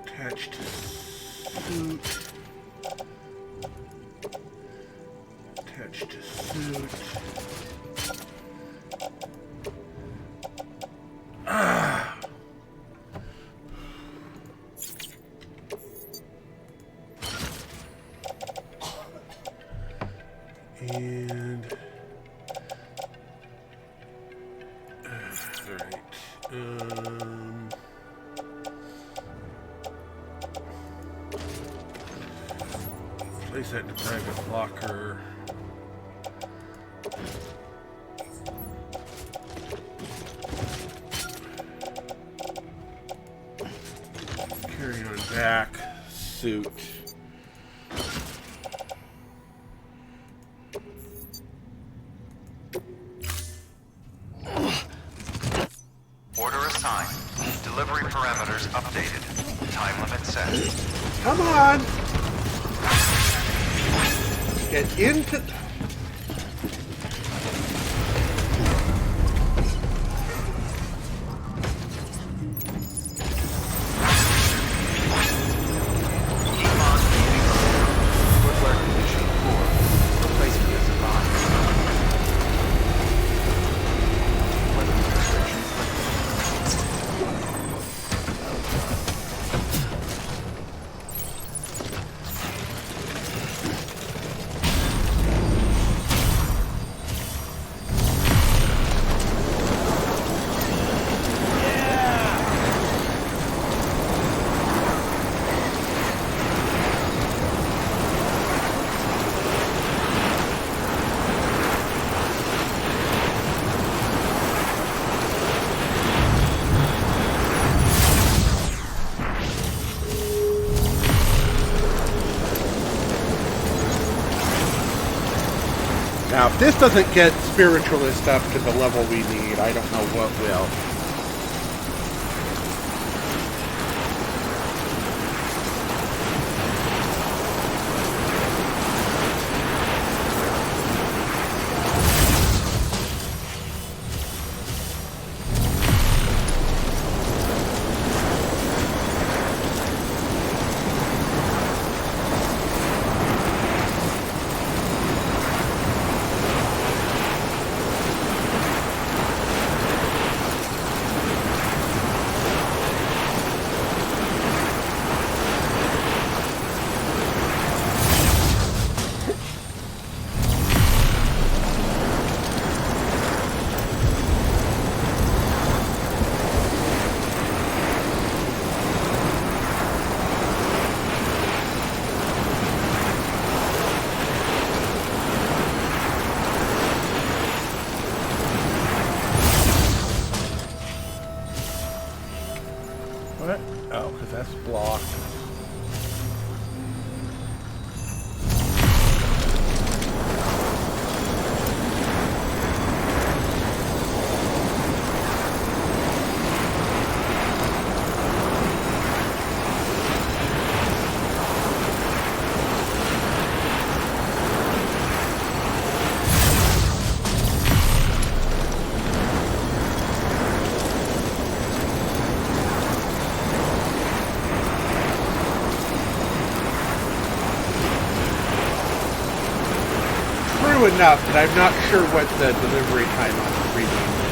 Attached suit. Attached to suit. And all right. Place that in the private locker. Carry on back. Suit. Order assigned. Delivery parameters updated. Time limit set. Come on! Get into... Footwear condition 4. Replacement is advised. Weapons restrictions lifted. Now, if this doesn't get spiritualist up to the level we need, I don't know what will. What? Oh, because that's blocked. Enough, but I'm not sure what the delivery time on the premium will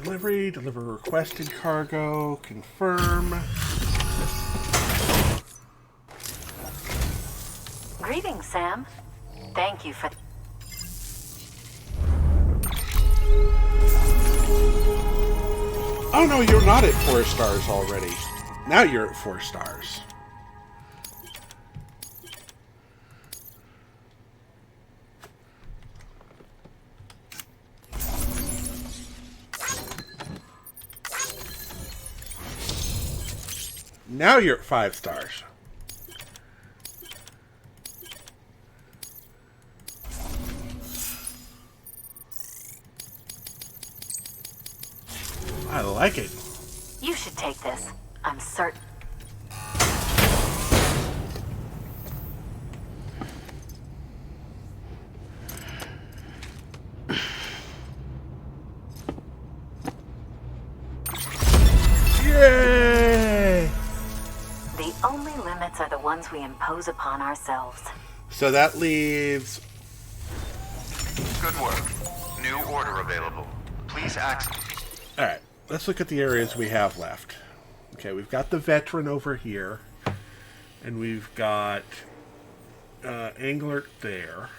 delivery, deliver requested cargo, confirm. Greetings, Sam. Thank you for... Oh no, you're not at 4 stars already. Now you're at 4 stars. Now you're at 5 stars. I like it. You should take this. I'm certain. Yay! The only limits are the ones we impose upon ourselves. So that leaves... Good work. New order available. Please access... Alright, let's look at the areas we have left. Okay, we've got the veteran over here. And we've got Angler there.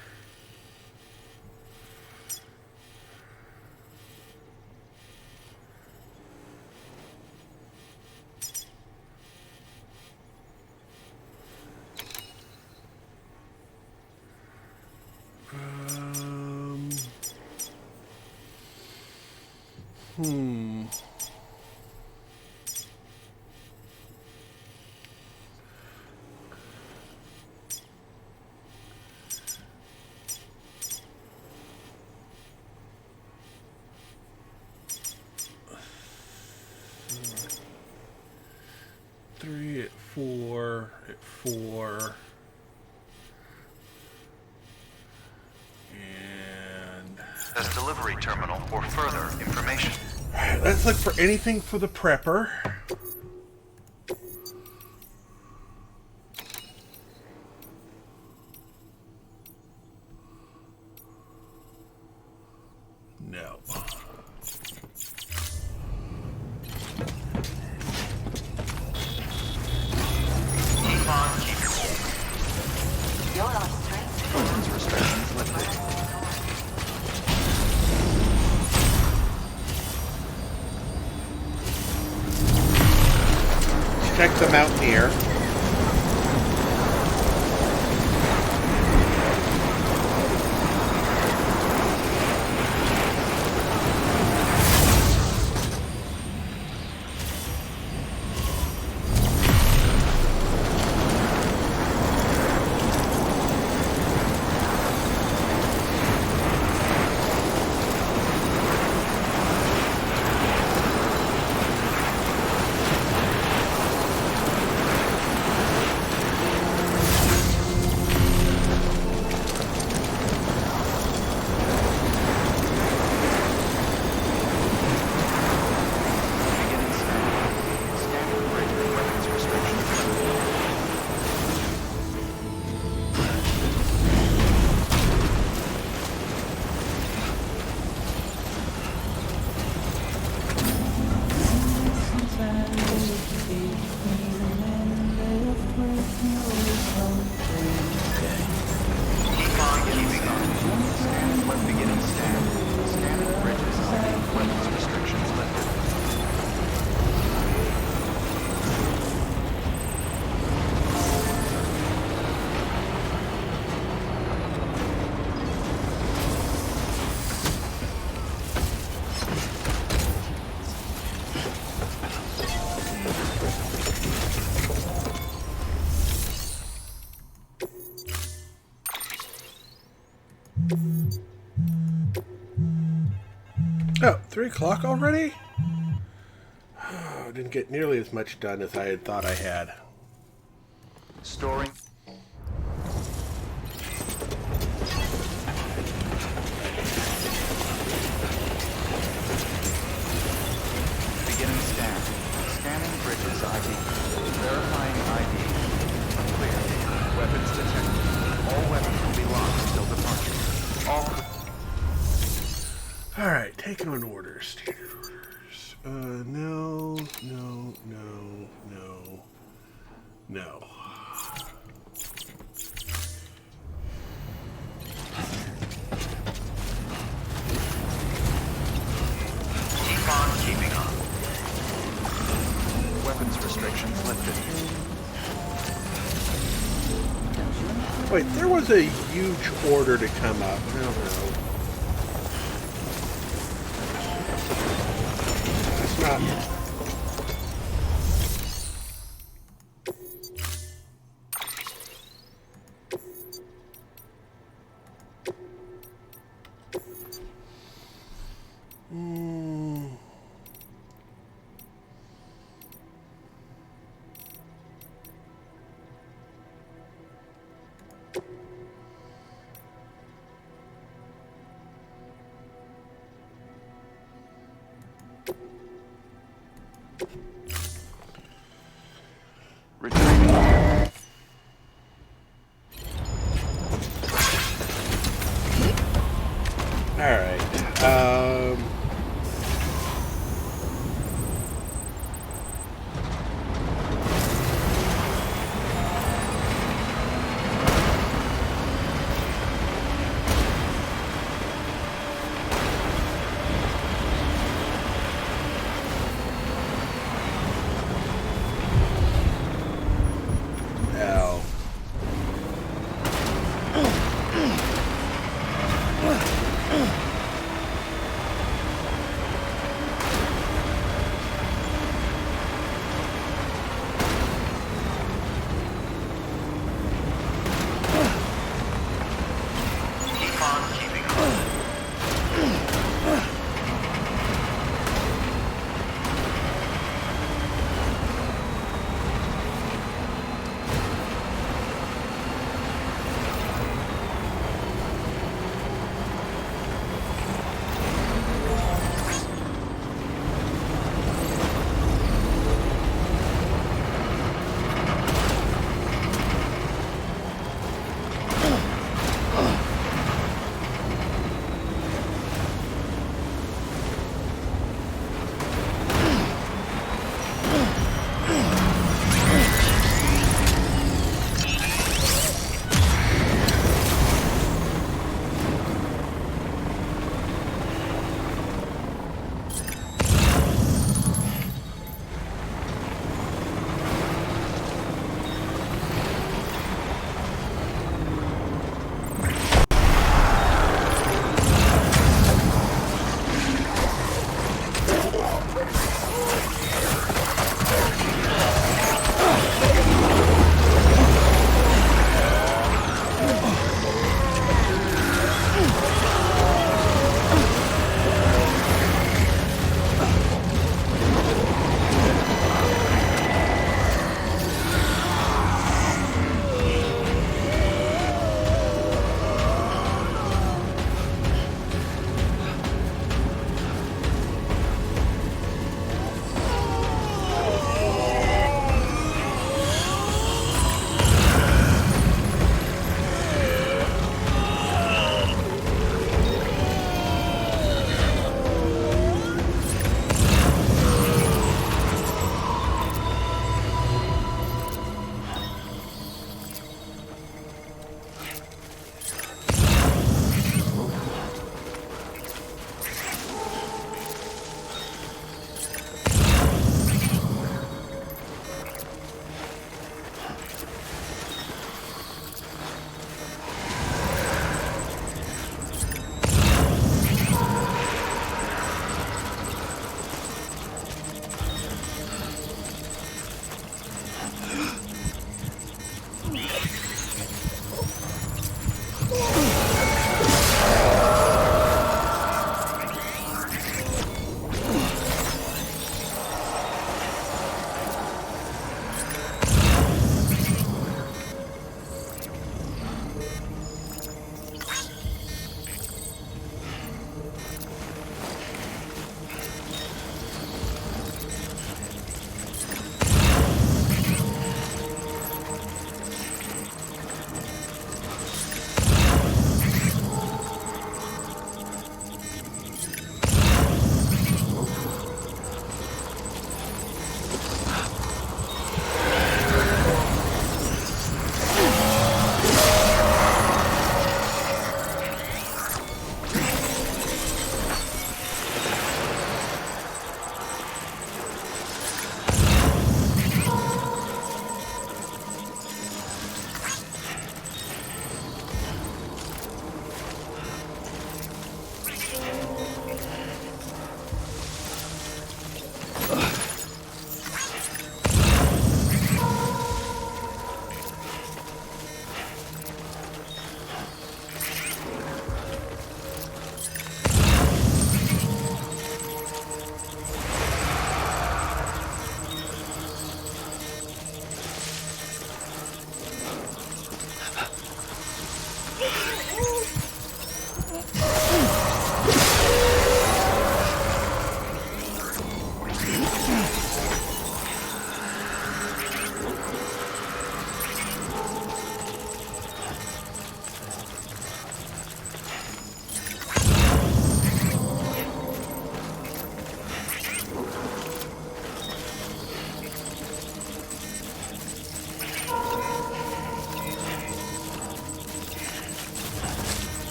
at 4. And This delivery terminal for further information. alright, let's look for anything for the prepper. No. Keep on keeping. You're on straight. Weapons restrictions lifted. Check the Mountaineer. Oh, 3 o'clock already? Oh, didn't get nearly as much done as I had thought I had. Storing. Beginning scan. Scanning bridges ID. Verifying ID. Clear. Weapons detected. All weapons will be locked until departure. All. Alright, taking on orders. Taking orders. No, no, no, no, no. Keep on keeping on. Weapons restrictions lifted. Wait, there was a huge order to come up. I don't know. It's not. Retrieving. Alright.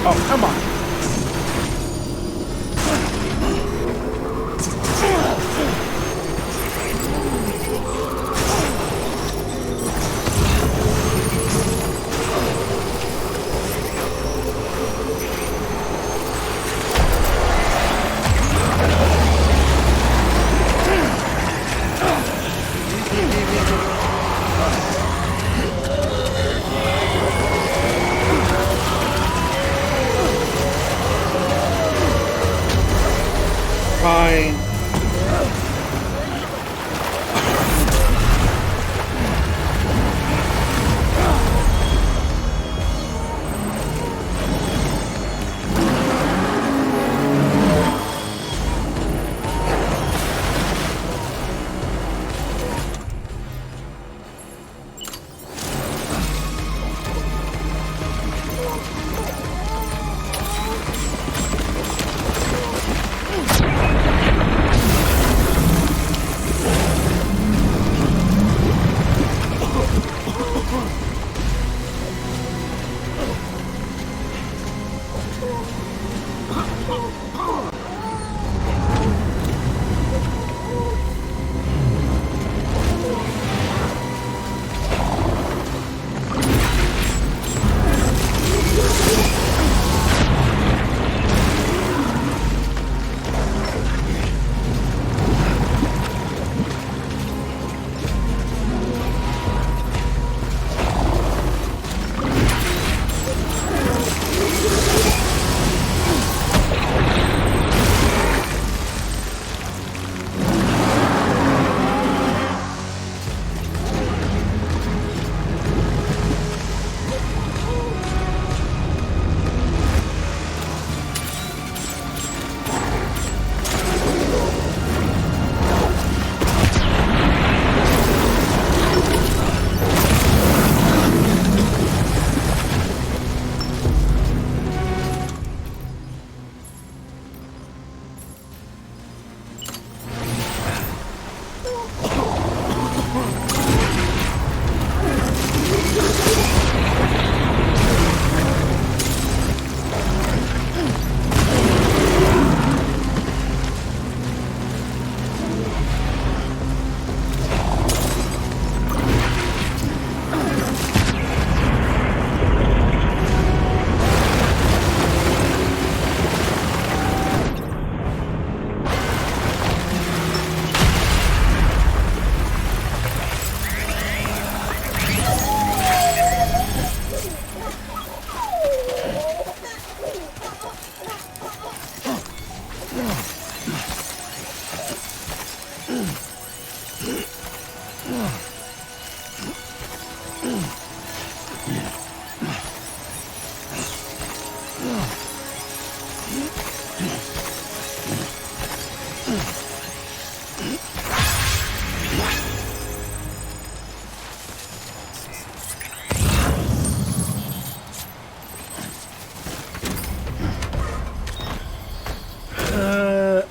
Oh, come on. Fine.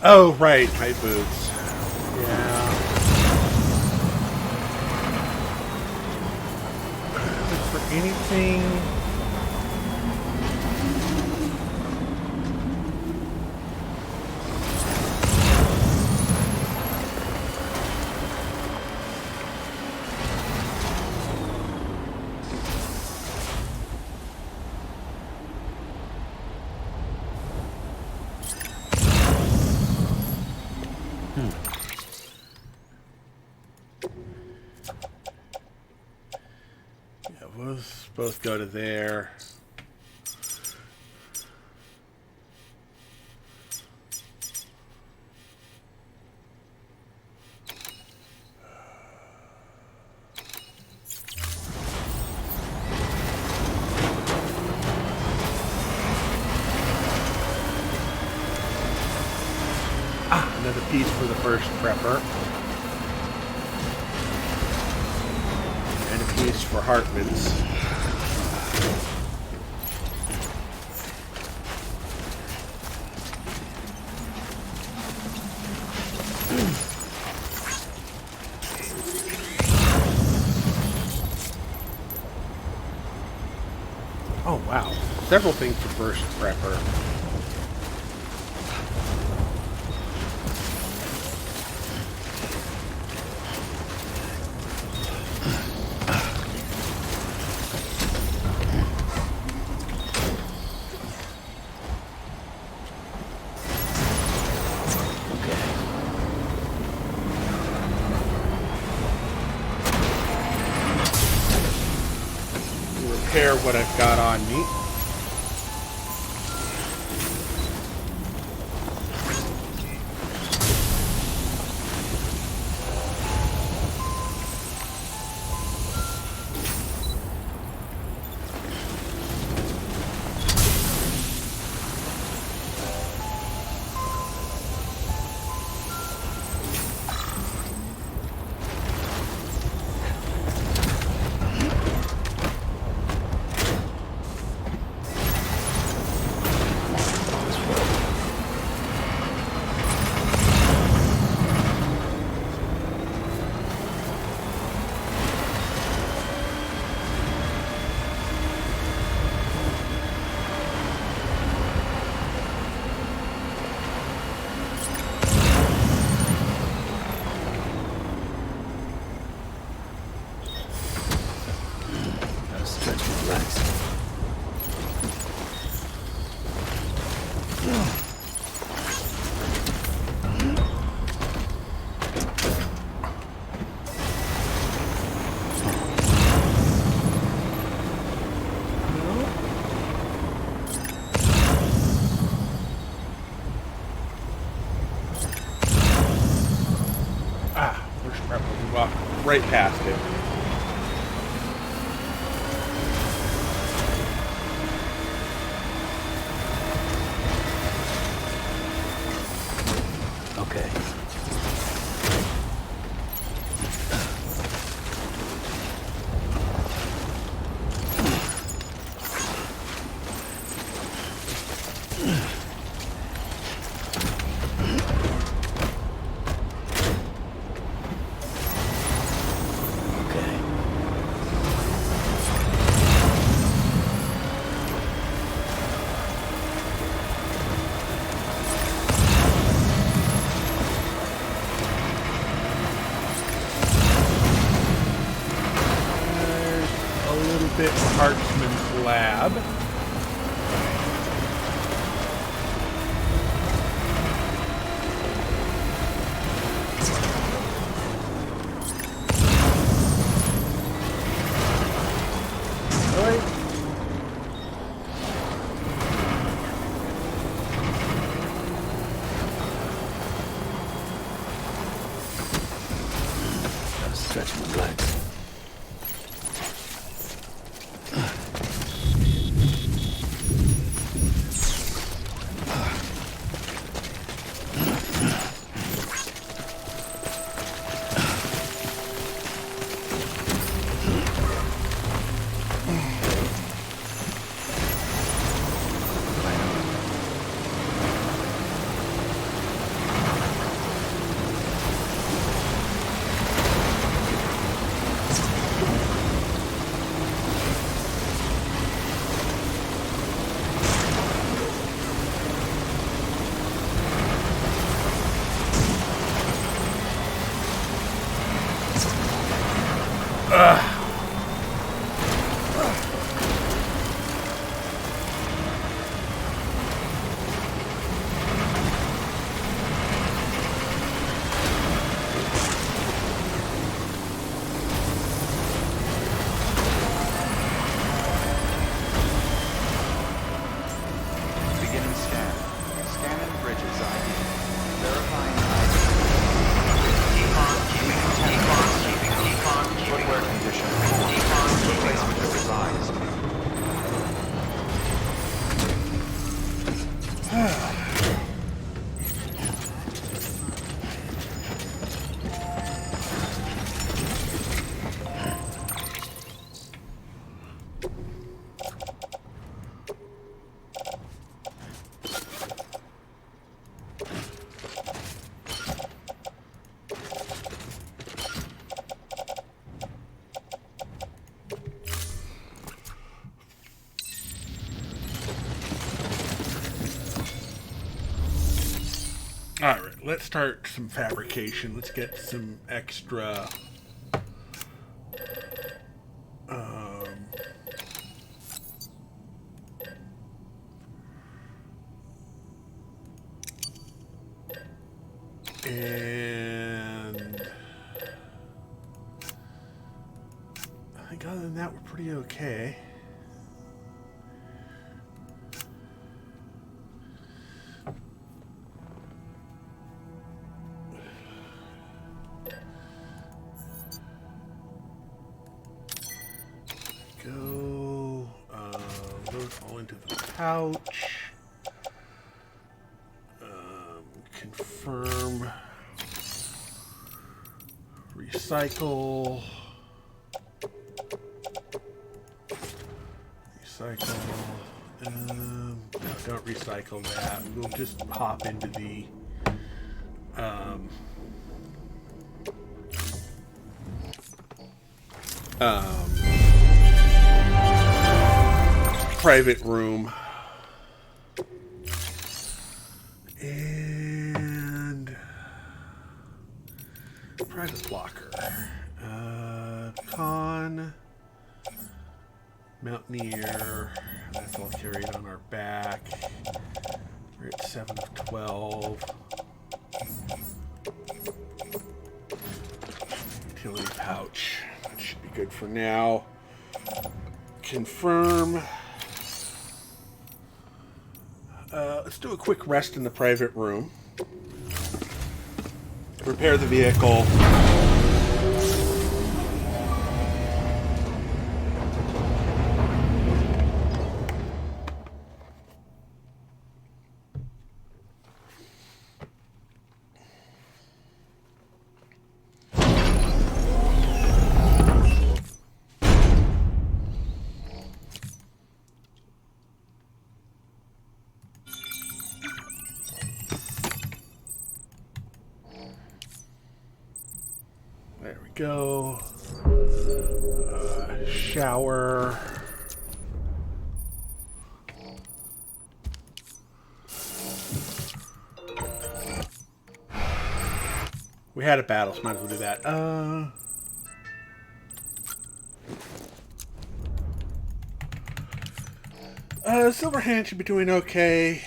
Oh, right, my boots. Yeah. anything? Yeah, we'll both go to there. Another piece for the first prepper. And a piece for Hartman's. Oh wow, several things for first prepper. Repair what I've got on me. Right past it. Okay. Hartman's lab. Stretch my legs. Beginning scan. Scanning bridges ID. Verifying ID. Footwear condition. Replacement advised. Alright, let's start some fabrication. Let's get some extra and I think other than that we're pretty okay. Go those all into the pouch. Confirm. Recycle. Recycle. No, don't recycle that. We'll just hop into the private room. And private locker. Con. Mountaineer. That's all carried on our back. We're at 7 of 12. Utility pouch. That should be good for now. Confirm. Let's do a quick rest in the private room. Repair the vehicle. There we go. Shower. We had a battle, so might as well do that. Silverhand should be doing okay.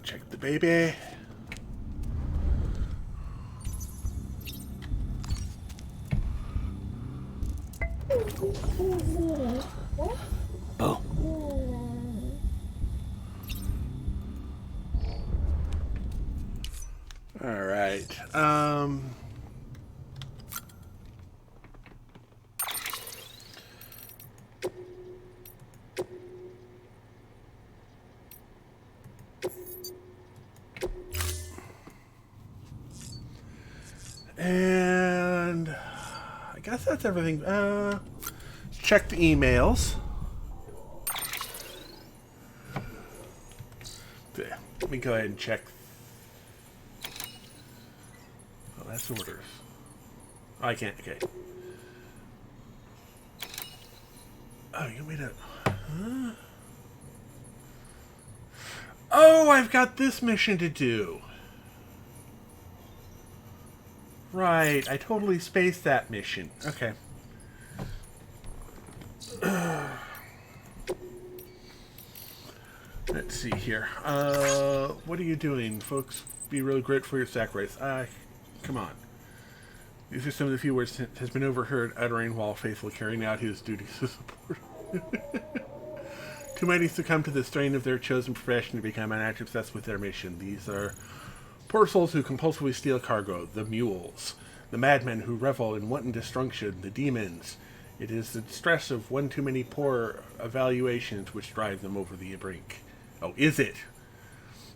Check the baby. Oh. All right. And I guess that's everything. Check the emails. There. Let me go ahead and check. Oh, that's orders. Oh, I can't. Okay. Oh, you made a... Huh? Oh, I've got this mission to do. Right, I totally spaced that mission. Okay. Let's see here. What are you doing? Folks, be really grateful for your sacrifice. Come on. These are some of the few words that has been overheard uttering while faithfully carrying out his duties to support. Too many succumb to the strain of their chosen profession to become unactively obsessed with their mission. These are poor souls who compulsively steal cargo, the mules, the madmen who revel in wanton destruction, the demons. It is the stress of one too many poor evaluations which drive them over the brink. Oh, is it?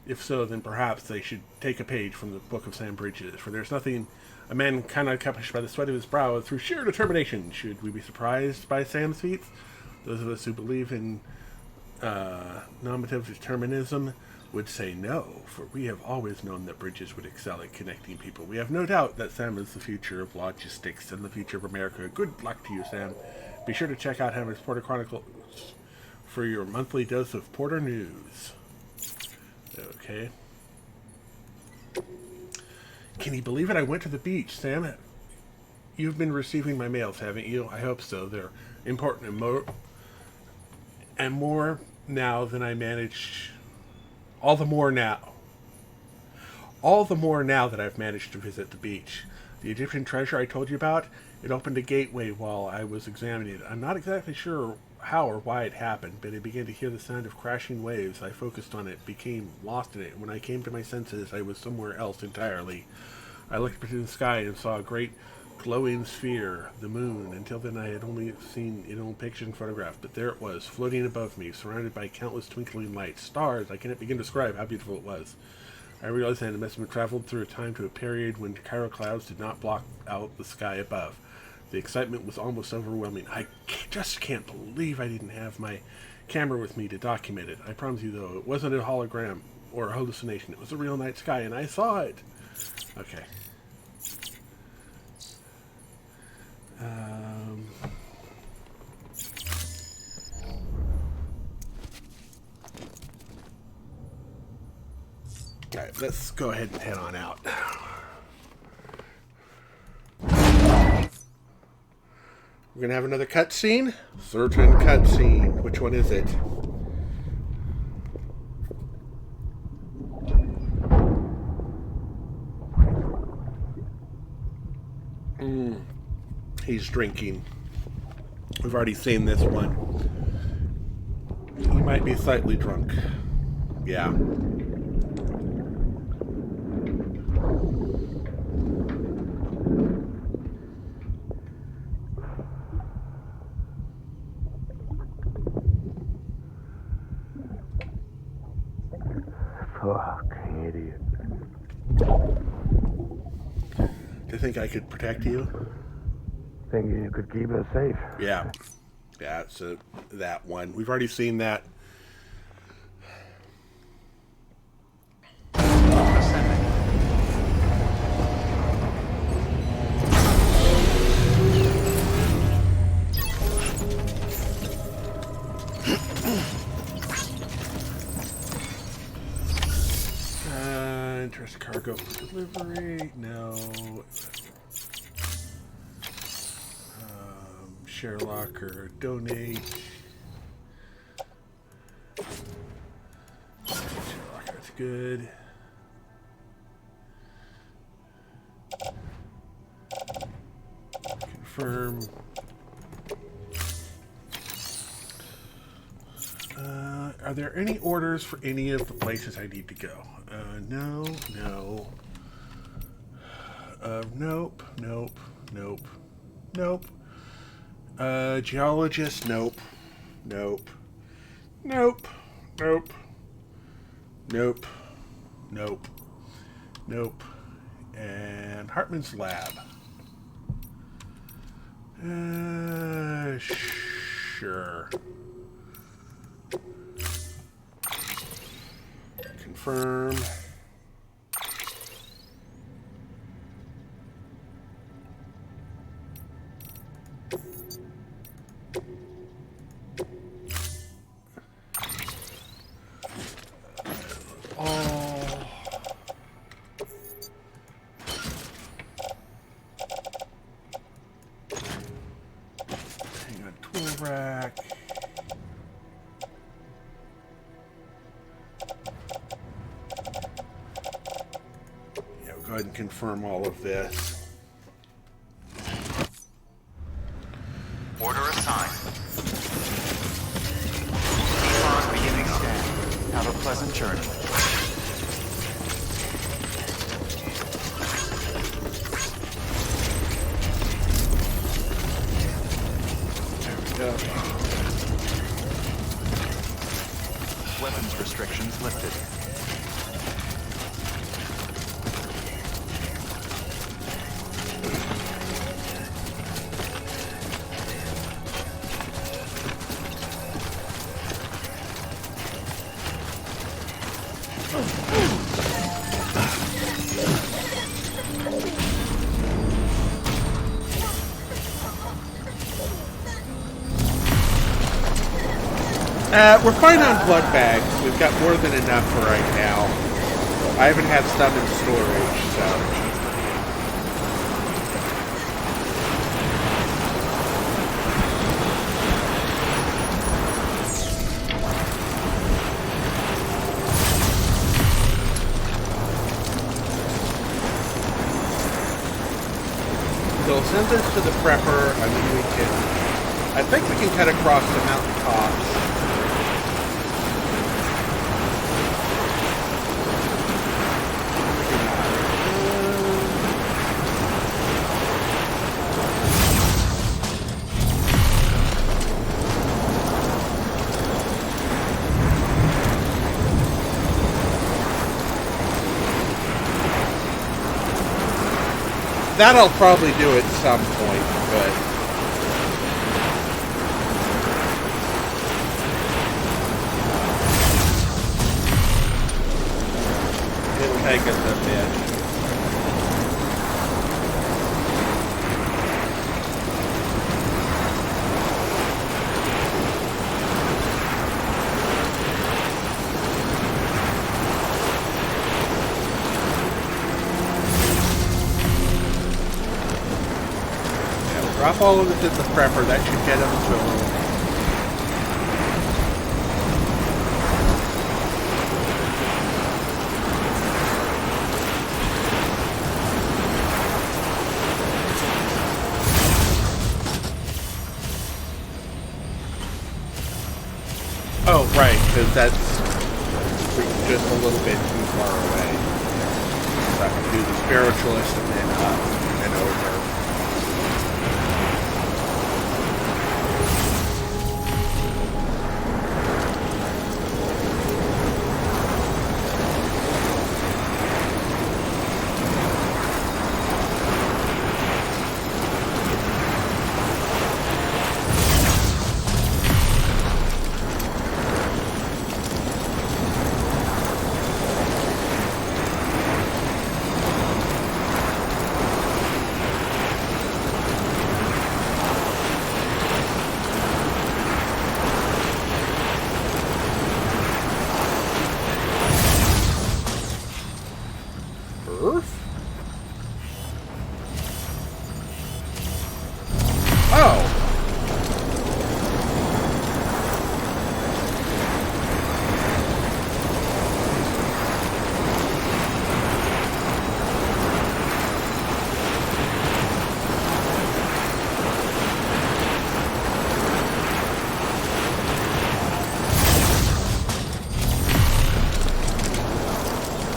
If so, then perhaps they should take a page from the Book of Sam Bridges, for there's nothing a man cannot accomplish by the sweat of his brow through sheer determination. Should we be surprised by Sam's feats? Those of us who believe in normative determinism would say no, for we have always known that Bridges would excel at connecting people. We have no doubt that Sam is the future of logistics and the future of America. Good luck to you, Sam. Be sure to check out Hammer's Porter Chronicles for your monthly dose of Porter news. Okay. Can you believe it? I went to the beach, Sam. You've been receiving my mails, haven't you? I hope so. They're important and more now than I manage. All the more now that I've managed to visit the beach. The Egyptian treasure I told you about, it opened a gateway while I was examining it. I'm not exactly sure how or why it happened, but I began to hear the sound of crashing waves. I focused on it, became lost in it. When I came to my senses, I was somewhere else entirely. I looked up into the sky and saw a great glowing sphere, the moon. Until then I had only seen it on pictures and photographs, but there it was, floating above me, surrounded by countless twinkling lights, stars. I cannot begin to describe how beautiful it was. I realized that it must have traveled through a time to a period when Cairo clouds did not block out the sky above. The excitement was almost overwhelming. I just can't believe I didn't have my camera with me to document it. I promise you, though, it wasn't a hologram or a hallucination. It was a real night sky, and I saw it. Okay. Alright, let's go ahead and head on out. We're gonna have another cutscene. Certain cutscene. Which one is it? He's drinking. We've already seen this one. He might be slightly drunk. Yeah. Fuck, idiot. Do you think I could protect you? Think you could keep us safe? Yeah. Yeah, so that one. We've already seen that. Interest cargo for delivery. No. Share locker, donate. Share locker, that's good. Confirm. Are there any orders for any of the places I need to go? No, no. Nope, nope, nope, nope. Geologist, nope, nope, nope, nope, nope, nope, nope, And Hartman's lab. Sure. Confirm. Rack. Yeah, we'll go ahead and confirm all of this. Order assigned. T-Pod beginning scan. Have a pleasant journey. Weapons restrictions lifted. We're fine on blood bags. We've got more than enough for right now. I haven't had some in storage, so... They'll send us to the prepper. I mean, we can... I think we can cut across the mountain tops. That I'll probably do at some point, but... it'll take us a bit. Drop all of this in the prepper. That should get them to... Oh, right, because that's just a little bit too far away. So I can do the spiritualist and then up and over.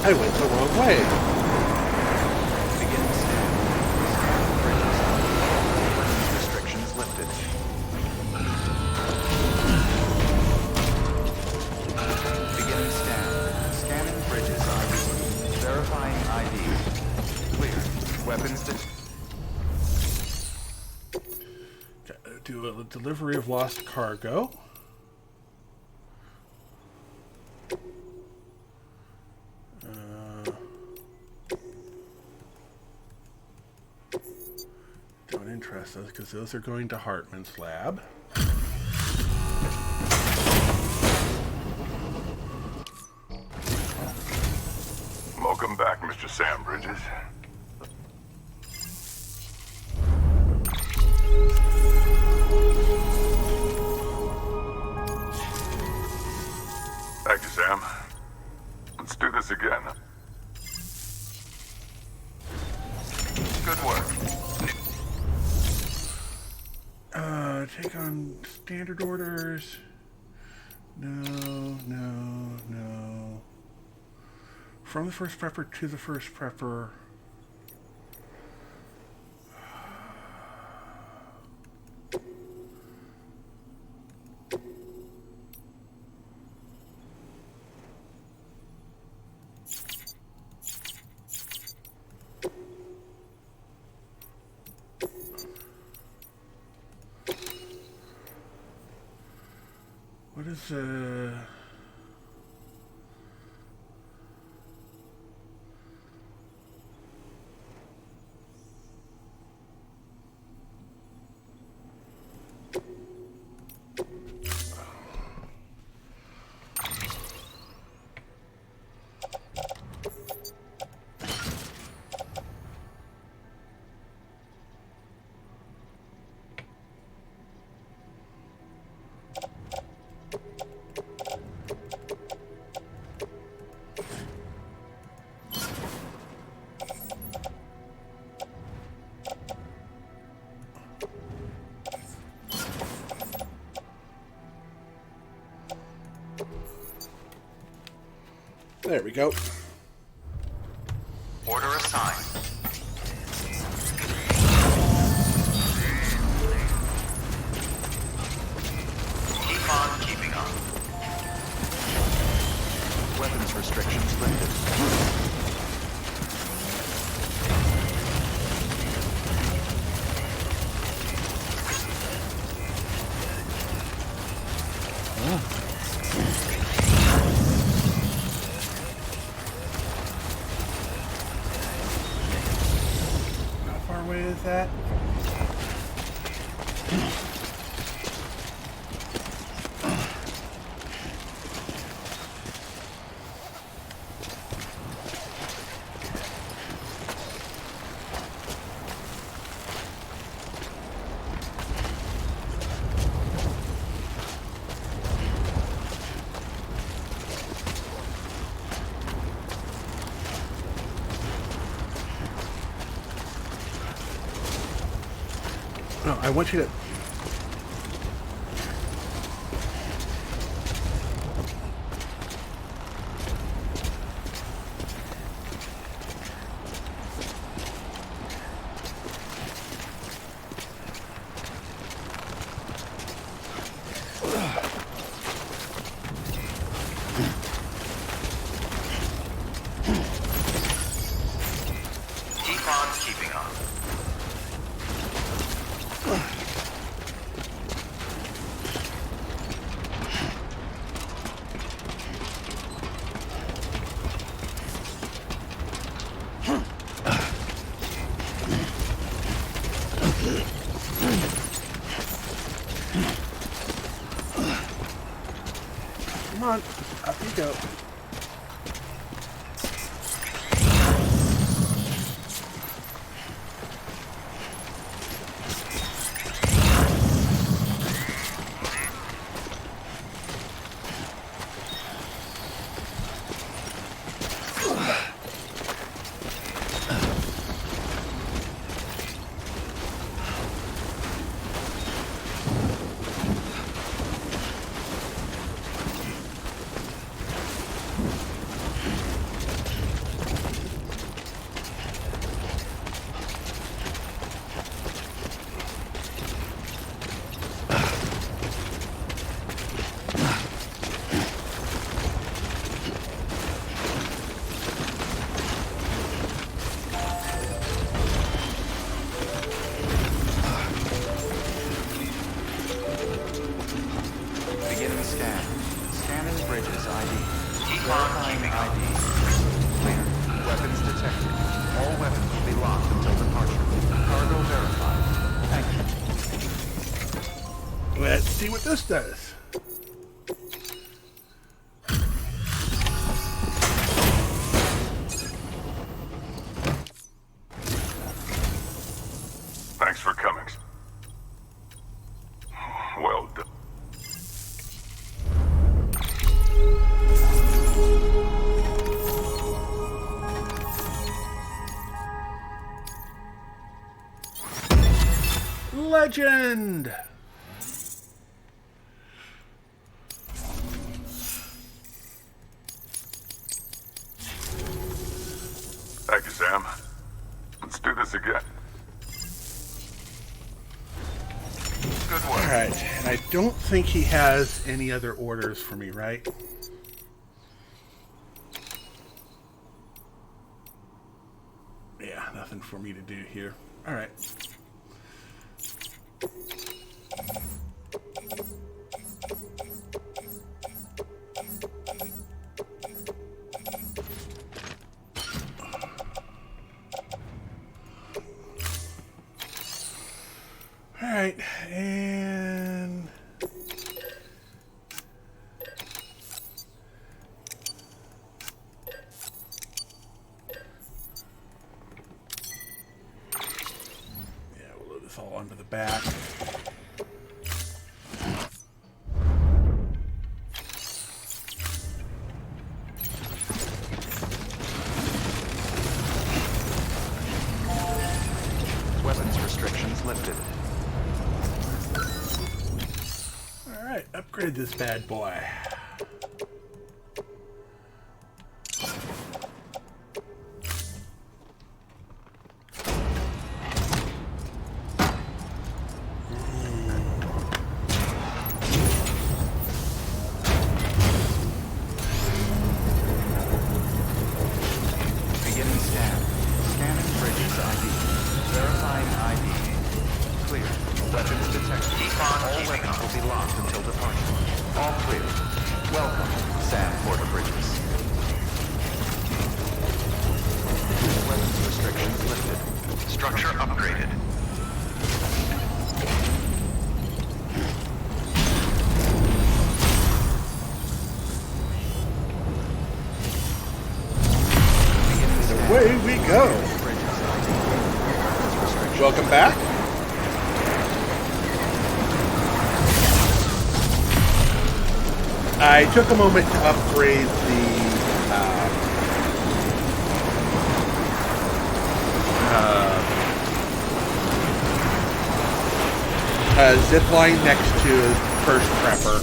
I went the wrong way. Begin scan. Restrictions lifted. Beginning scan. Scanning bridges ID. Verifying ID. Clear. Weapons do a delivery of lost cargo. Don't interest us because those are going to Hartman's lab. Welcome back, Mr. Sam Bridges. Thank you, Sam. Let's do this again. Good work. Take on standard orders. No. From the first prepper to the first prepper. What is There we go. Order assigned. Keep on keeping on. Weapons restrictions lifted. That no, I want you to. Keep on keeping on. Come on, up you go. see what this does. Thanks for coming. Well done. Legend! Thank you, Sam. Let's do this again. Good work. Alright, and I don't think he has any other orders for me, right? Yeah, nothing for me to do here. Alright. Alright, and... yeah, we'll load this all onto the back. Weapons restrictions lifted. Alright, upgrade this bad boy. Beginning scan. Scanning bridges ID. Verifying ID. Clear. Weapons detected. All weapons will be locked until departure. All clear. Welcome, Sam Porter Bridges. Weapons restrictions lifted. Structure upgraded. Away we go! Welcome back. I took a moment to upgrade the zip line next to First Prepper.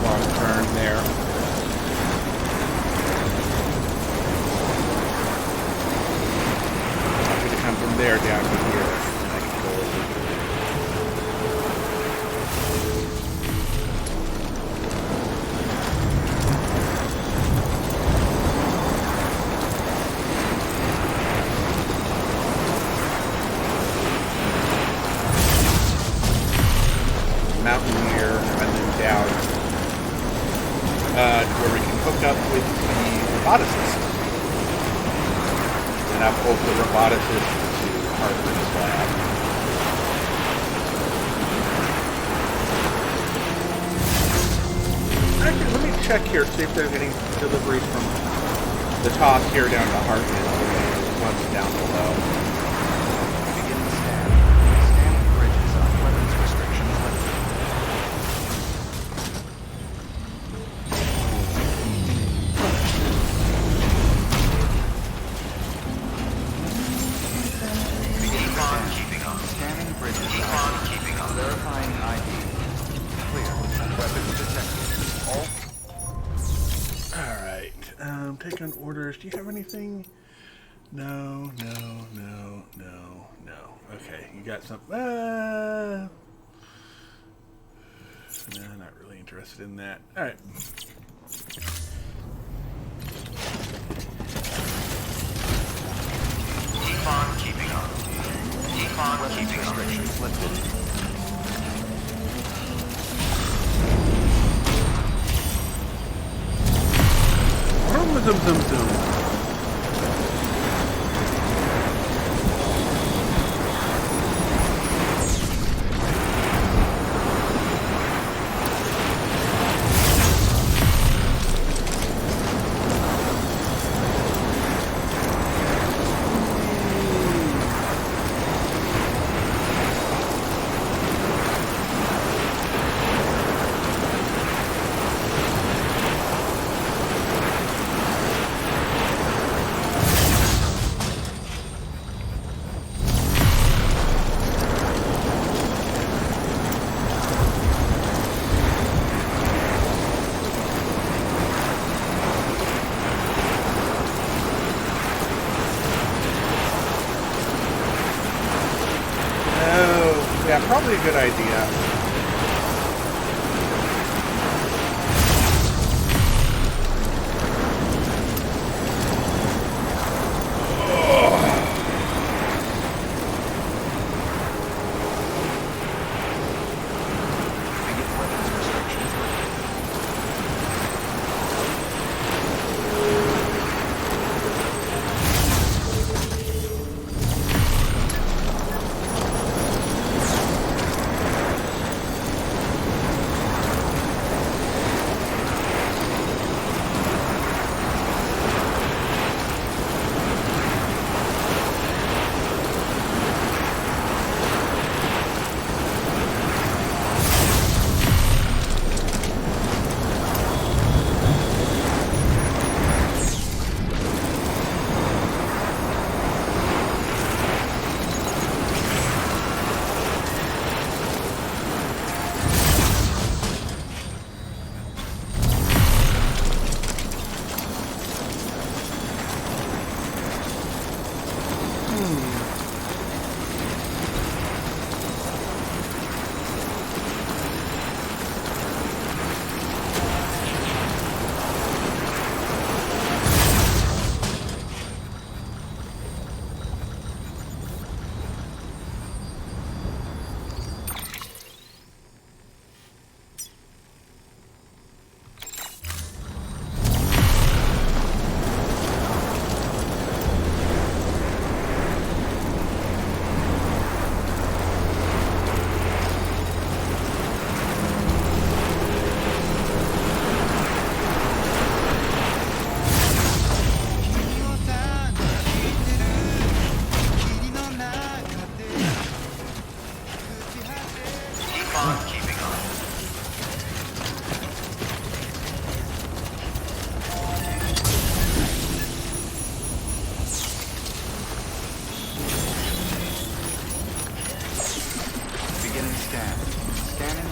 Long turn there. I'm going to come from there down to here. And I can go over. Mountaineer and then down to where we can hook up with the roboticist. And I'll pull the roboticist to Harper's lab. Actually, let me check here, see if there's any deliveries from the top here down to Hartman or ones down below. Beginning scan. Scanning bridges on weapons restrictions lifted. Scanning bridges. Verifying ID. Clear. Weapons detected. All. Alright. Take on orders. Do you have anything? No. Okay, you got some. No, not really interested in that. Alright. Keep on keeping on. Keep on keeping on. Restrictions lifted. One of them was zoom, zoom, zoom. Yeah, probably a good idea.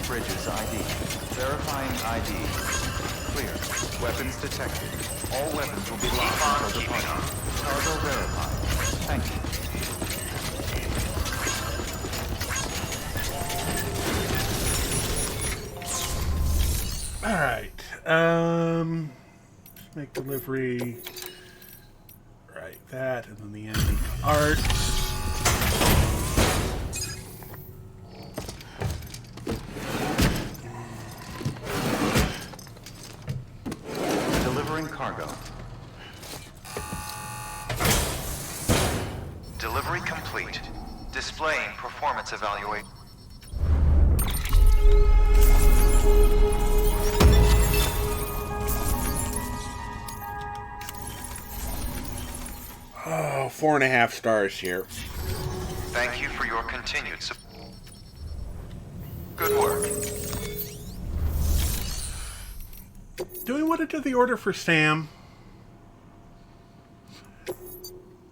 Bridges ID. Verifying ID. Clear. Weapons detected. All weapons will be locked until departure. Cargo verified. Thank you. Alright. Let's make delivery. Right, that, and then the ending art. Cargo. Delivery complete. Displaying performance evaluation. Oh, 4.5 stars here. Thank you for your continued support. Good work. Do we want to do the order for Sam?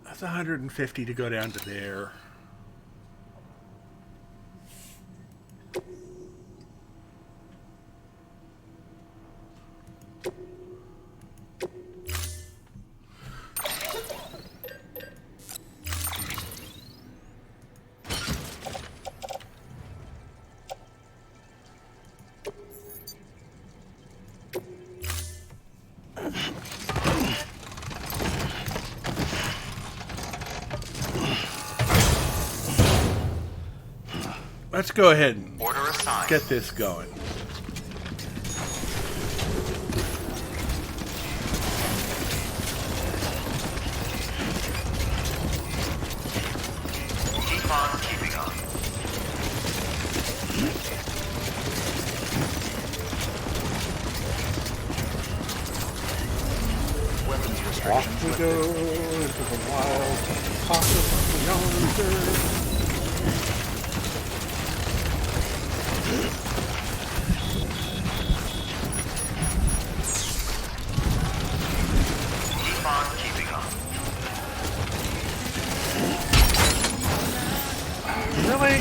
That's 150 to go down to there. Let's go ahead and get this going. go into the wild, possibly yonder. Keep on keeping on. Really?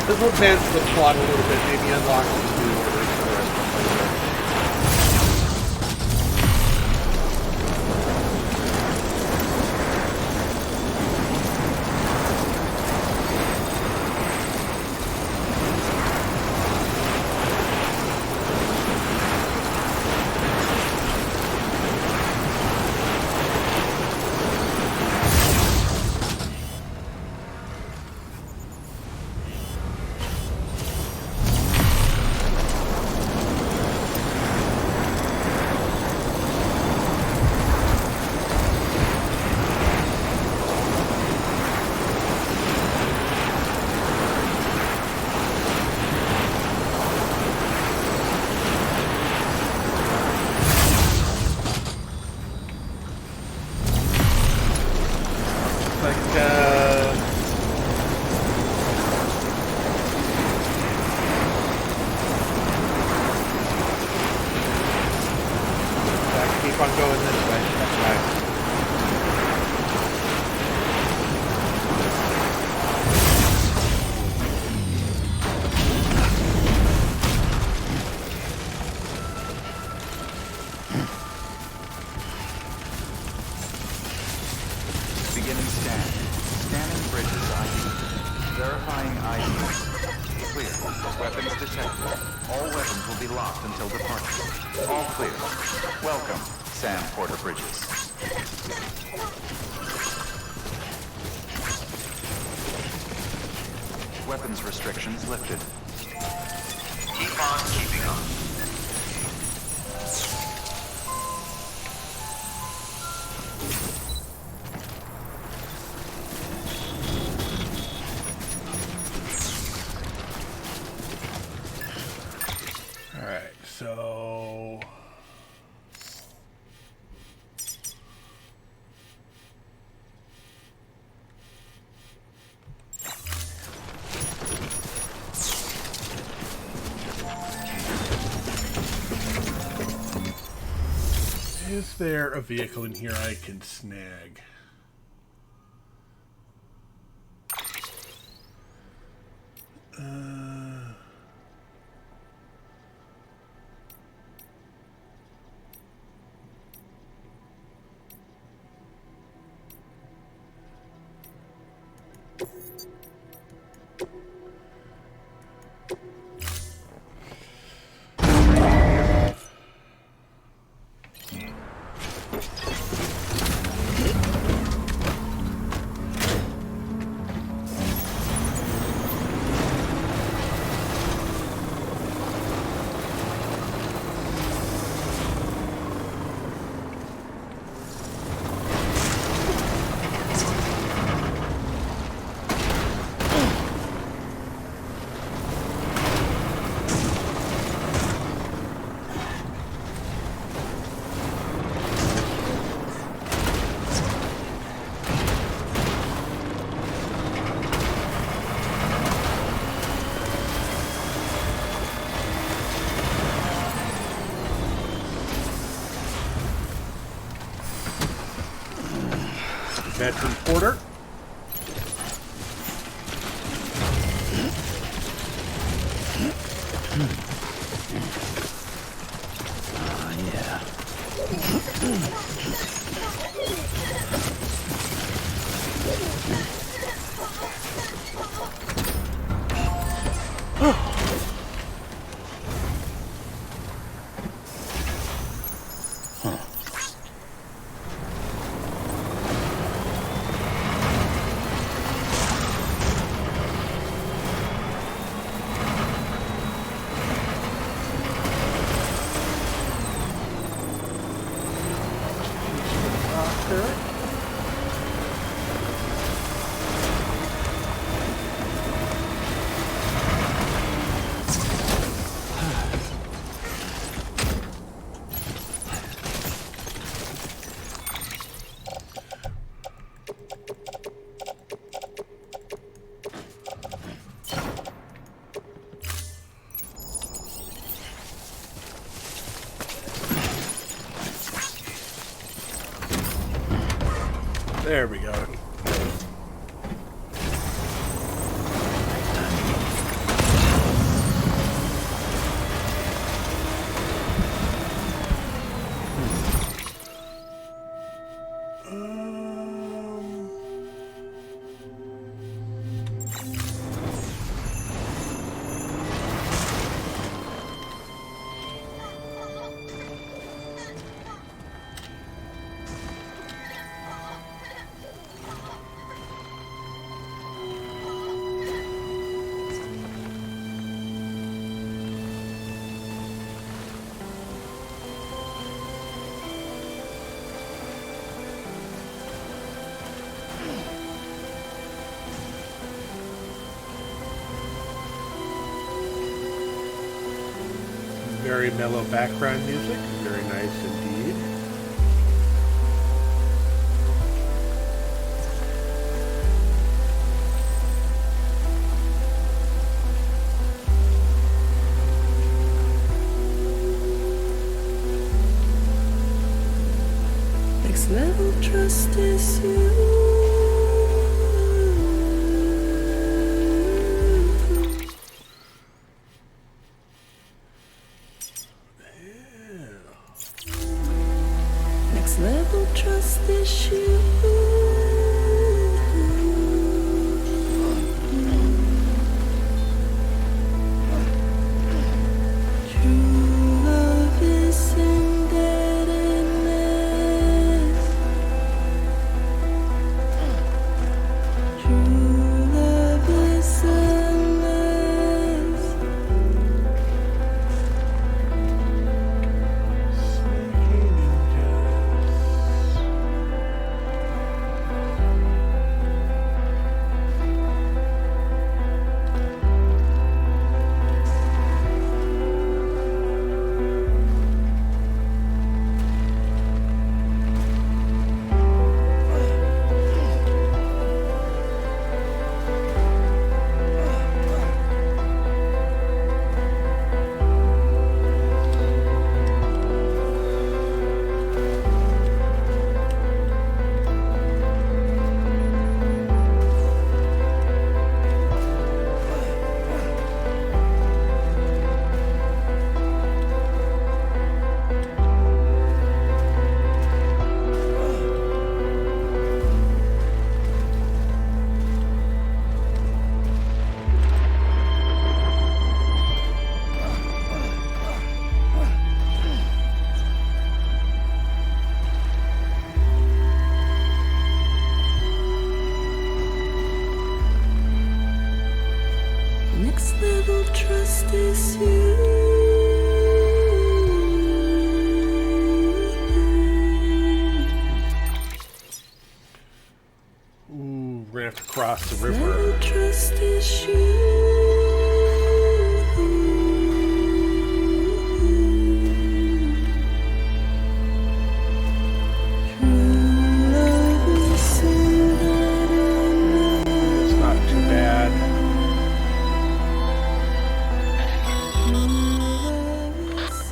This will advance the plot a little bit, maybe unlock some new orders for the rest of the playthrough. Keep on going this way. That's right. Beginning scan. Scanning bridges ID. Verifying ID. Clear. Weapons detected. All weapons will be locked until departure. All clear. Welcome, Sam Porter Bridges. Weapons restrictions lifted. Keep on keeping on. Alright, so... Is there a vehicle in here I can snag? veteran porter. Yeah. There we go. Very mellow background music, very nice indeed. Next level trust is you. Next level trust issue. True love is indebtedness. True love is endless. Next level trust is you. Ooh, we're gonna have to cross the river. Level trust is you. It's not too bad.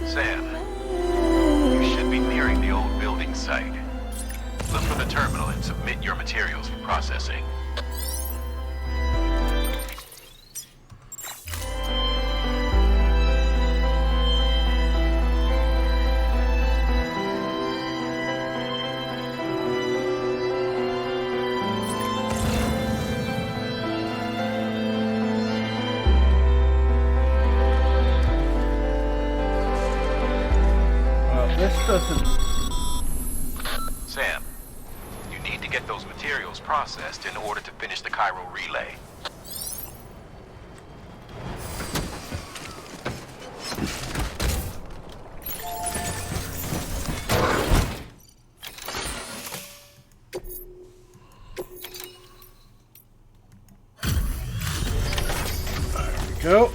Sam, you should be nearing the old building site. Look for the terminal and submit your materials. doesn't... Sam, you need to get those materials processed in order to finish the Cairo relay. Go.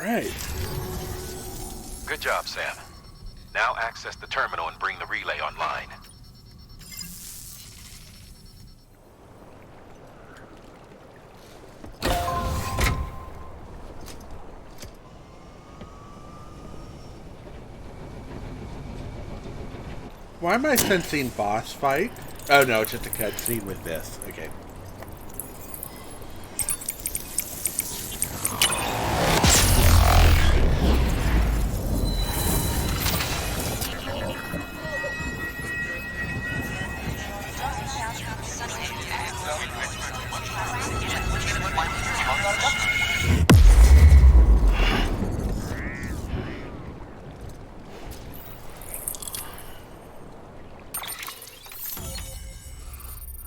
Right. Good job, Sam. Now access the terminal and bring the relay online. Why am I sensing boss fight? Oh no, it's just a cutscene with this. Okay.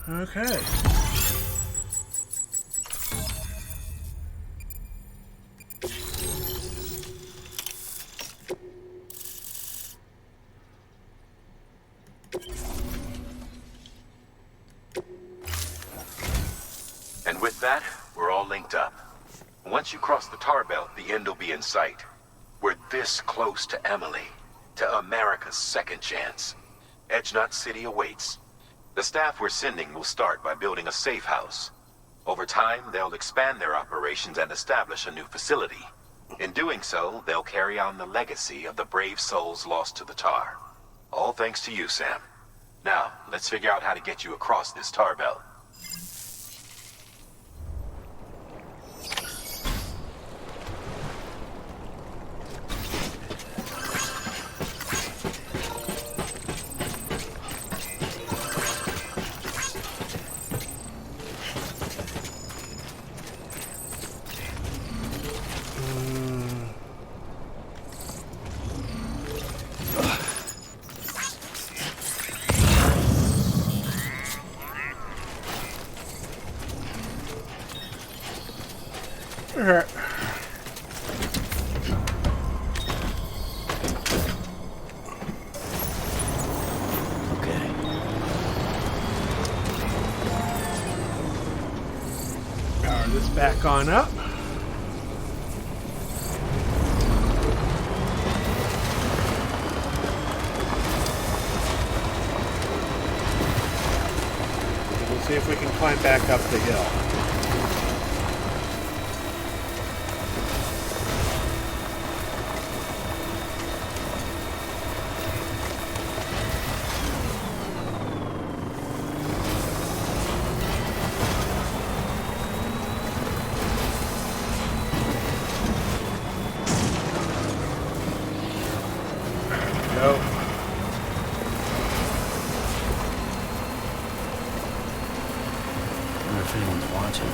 Okay. And with that, we're all linked up. Once you cross the tar belt, the end will be in sight. We're this close to Emily, to America's second chance. Edgenut City awaits. The staff we're sending will start by building a safe house. Over time, they'll expand their operations and establish a new facility. In doing so, they'll carry on the legacy of the brave souls lost to the tar. All thanks to you, Sam. Now, let's figure out how to get you across this tar belt. Alright. Okay. Power this back on up. We'll see if we can climb back up the hill. Nope. I wonder if anyone's watching.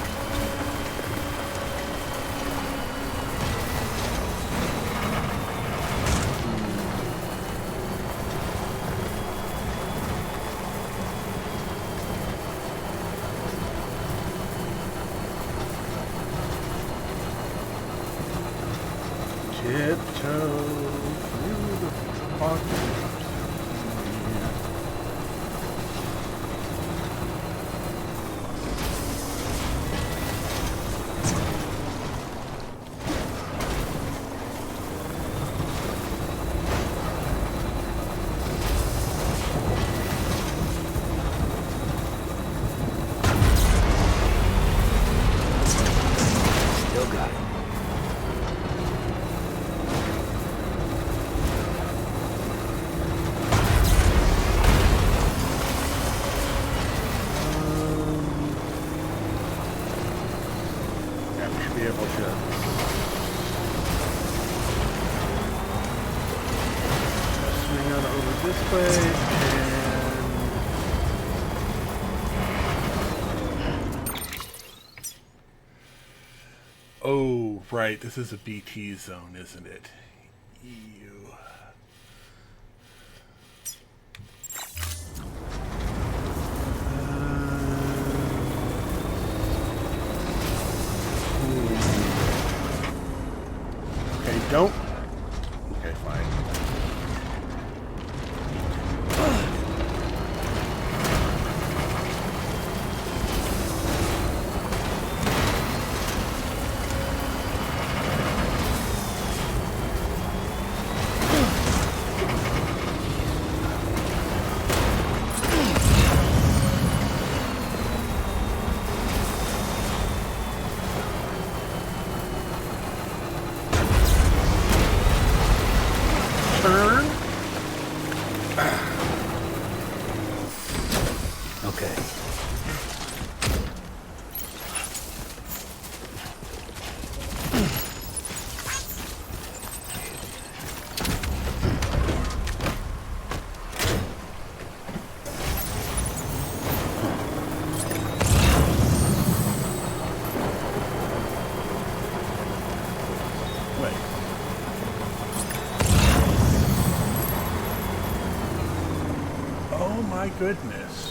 Tiptoe through the pocket. Still got it. be able to swing on over this way and... Oh, right, this is a BT zone, isn't it? Ew. Okay, don't. Okay, fine. Turn. Okay. Wait. Oh my goodness.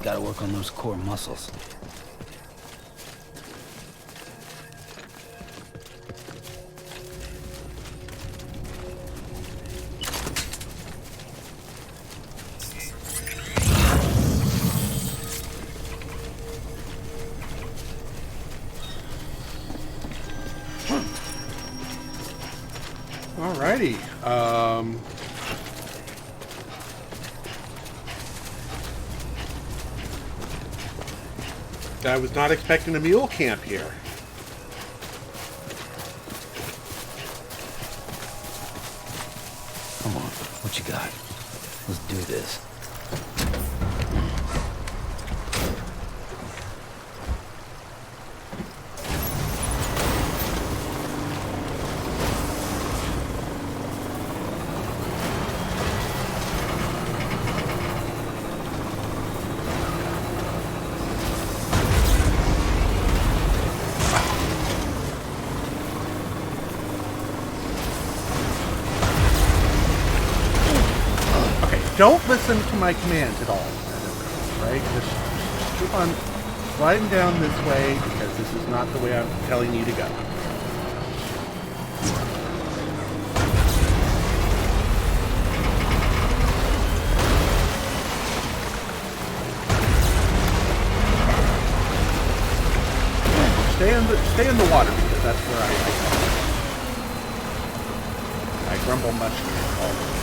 Gotta work on those core muscles. Alrighty. I was not expecting a mule camp here. Come on, what you got? Let's do this. Don't listen to my commands at all, right? Just keep on sliding down this way because this is not the way I'm telling you to go. Stay in the water because that's where I grumble much with all of this.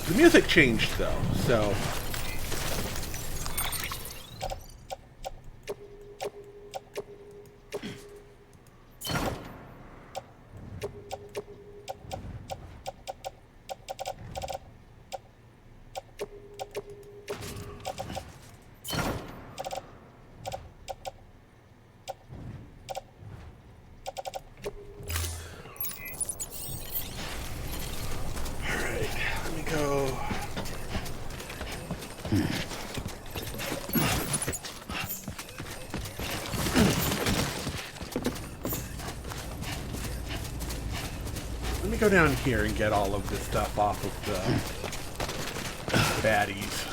The music changed though, so go down here and get all of this stuff off of the baddies.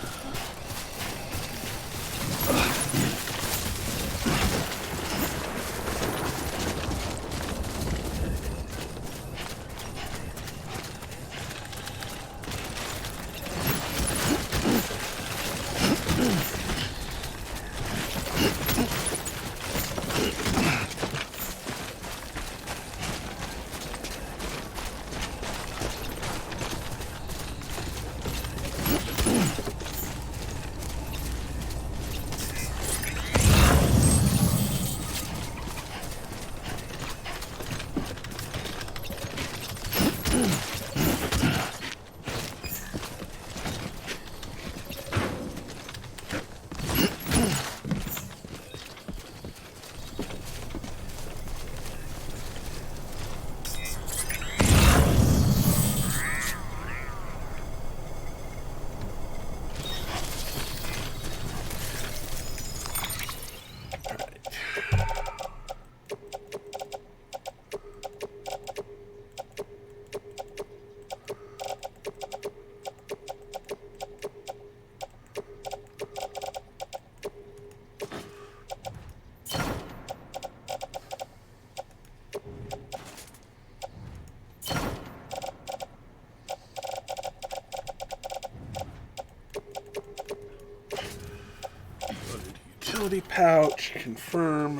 Utility pouch, confirm.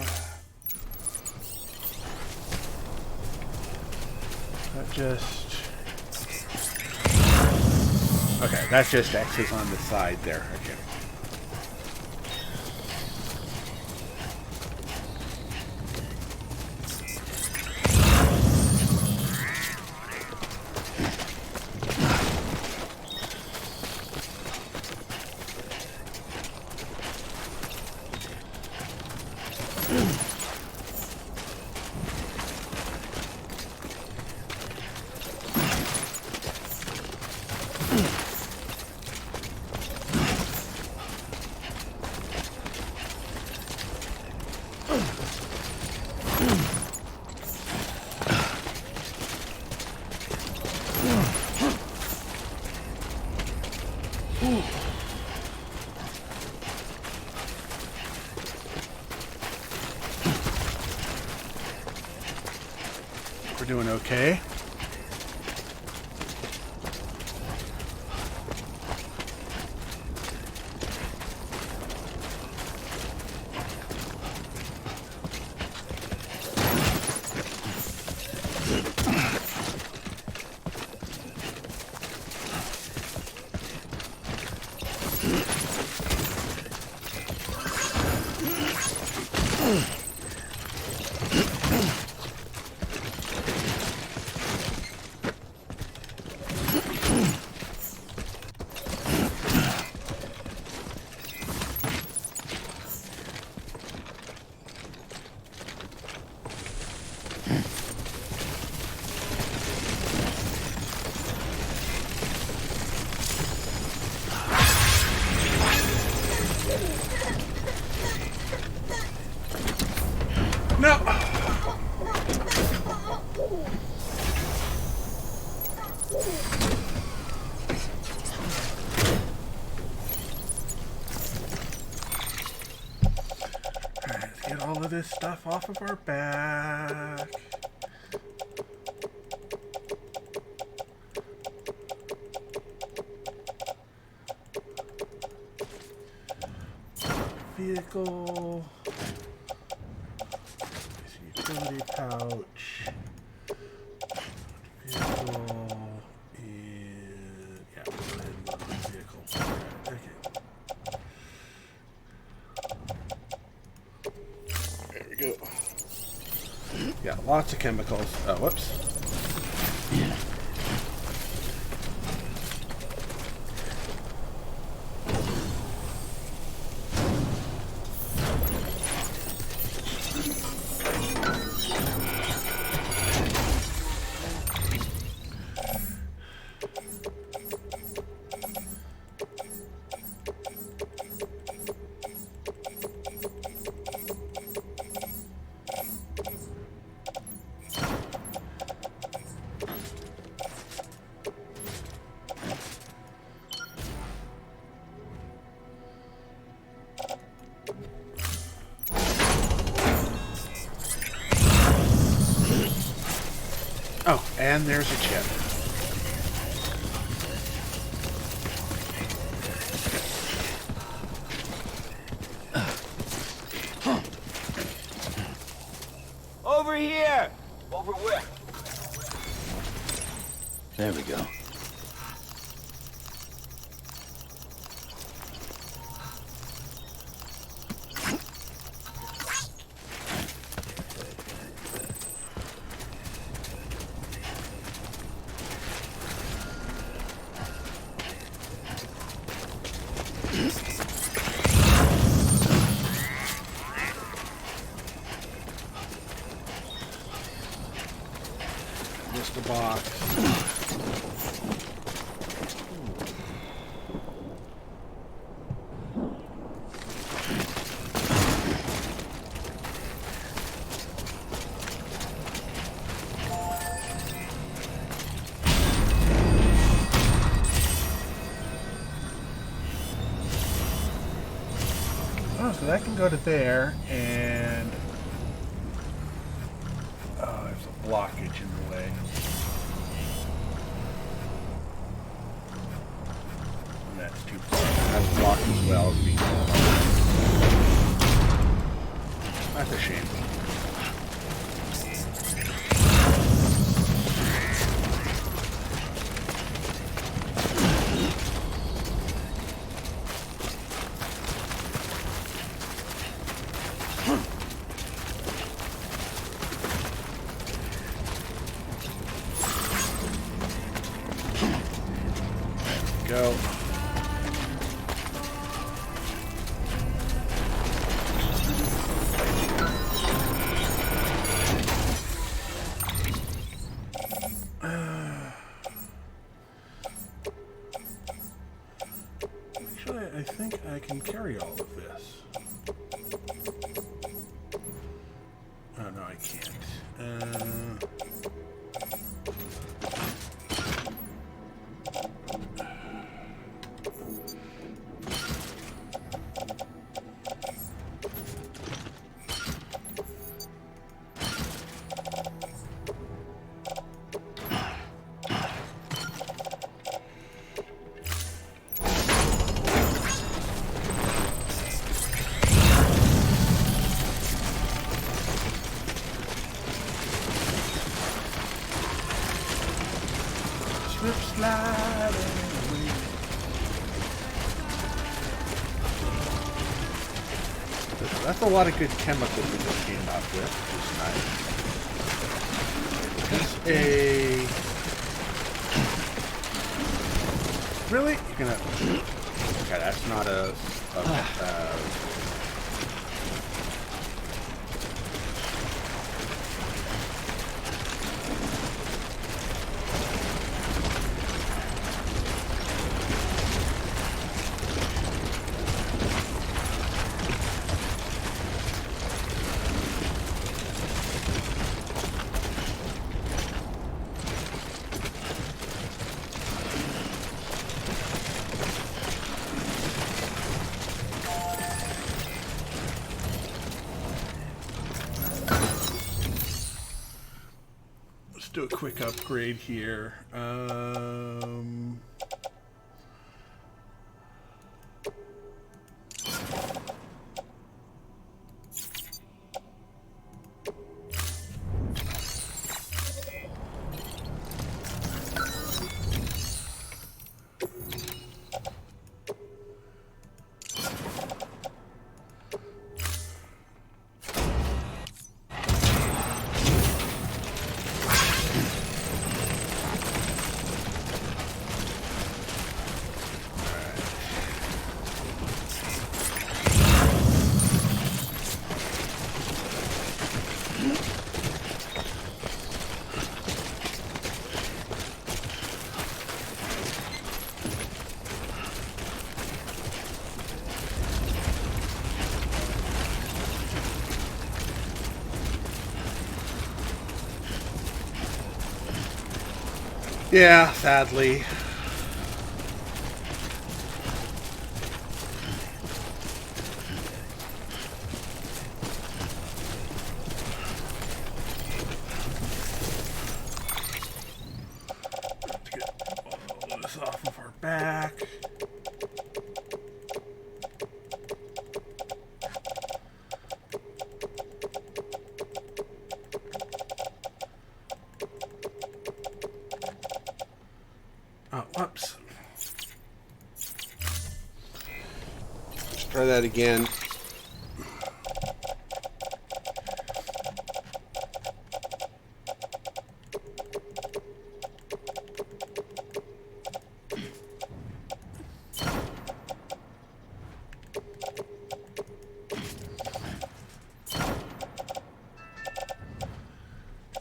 That just... Okay, that's just X's on the side there. Okay. Ooh. We're doing okay. No. Let's get all of this stuff off of our back. Vehicle. Utility pouch. Vehicle. And yeah, we'll go ahead and load the vehicle. Okay. There we go. Yeah, lots of chemicals. Oh, whoops. Yeah. Oh, and there's a chip. Over here! Over where? There we go. Just a box. Oh, so that can go to there, and oh, there's a blockage in the way. And that's too far. That's blocked as well as being that's a shame. Go. Actually, I think I can carry all of this. Oh, no, I can't. slip sliding away. That's a lot of good chemicals we just came up with, which is nice. That's a... Really? You're gonna... Okay, that's not a do a quick upgrade here. Yeah, sadly. Let's get all this off of our back. Whoops. Let's try that again.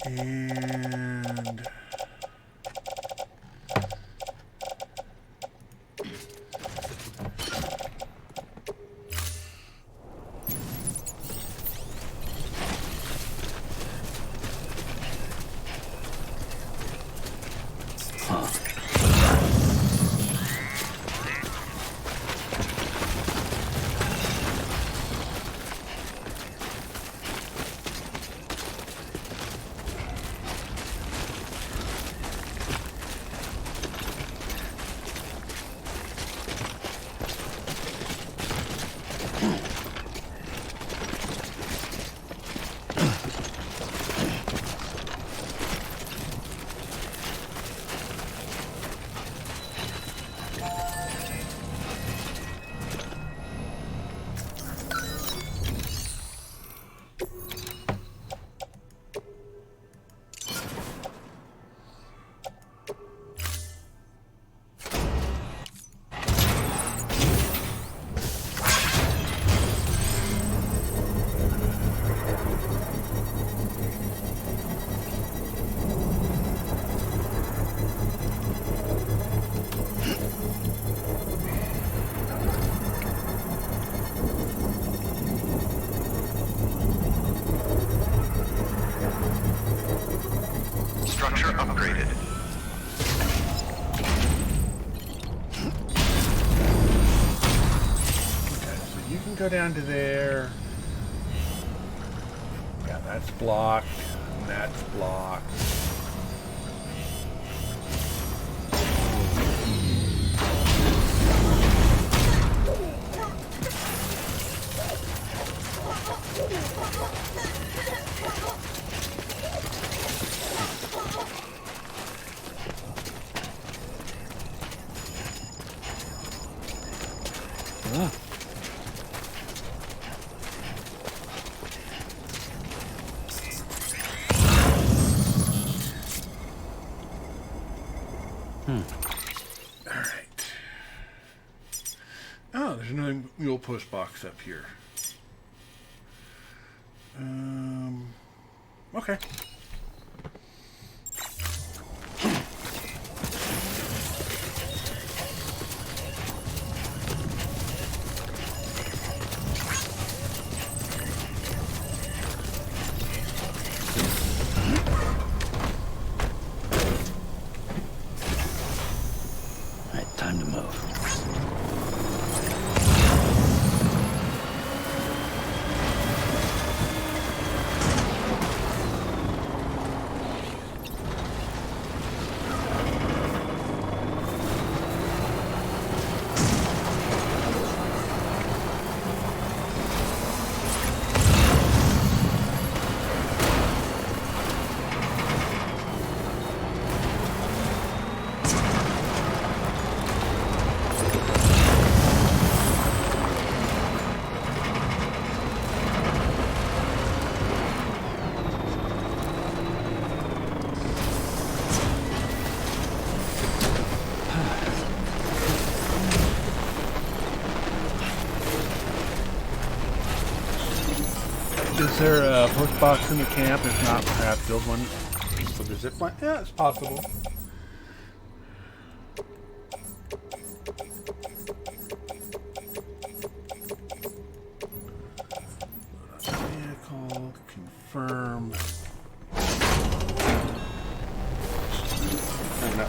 And Structure upgraded. okay, so you can go down to there. Yeah, that's blocked. And that's blocked. Alright. Oh, there's another mule post box up here. Okay. Alright, time to move. Is there a post box in the camp? If not, perhaps build one for the zip line. Yeah, it's possible. Vehicle, confirm. No.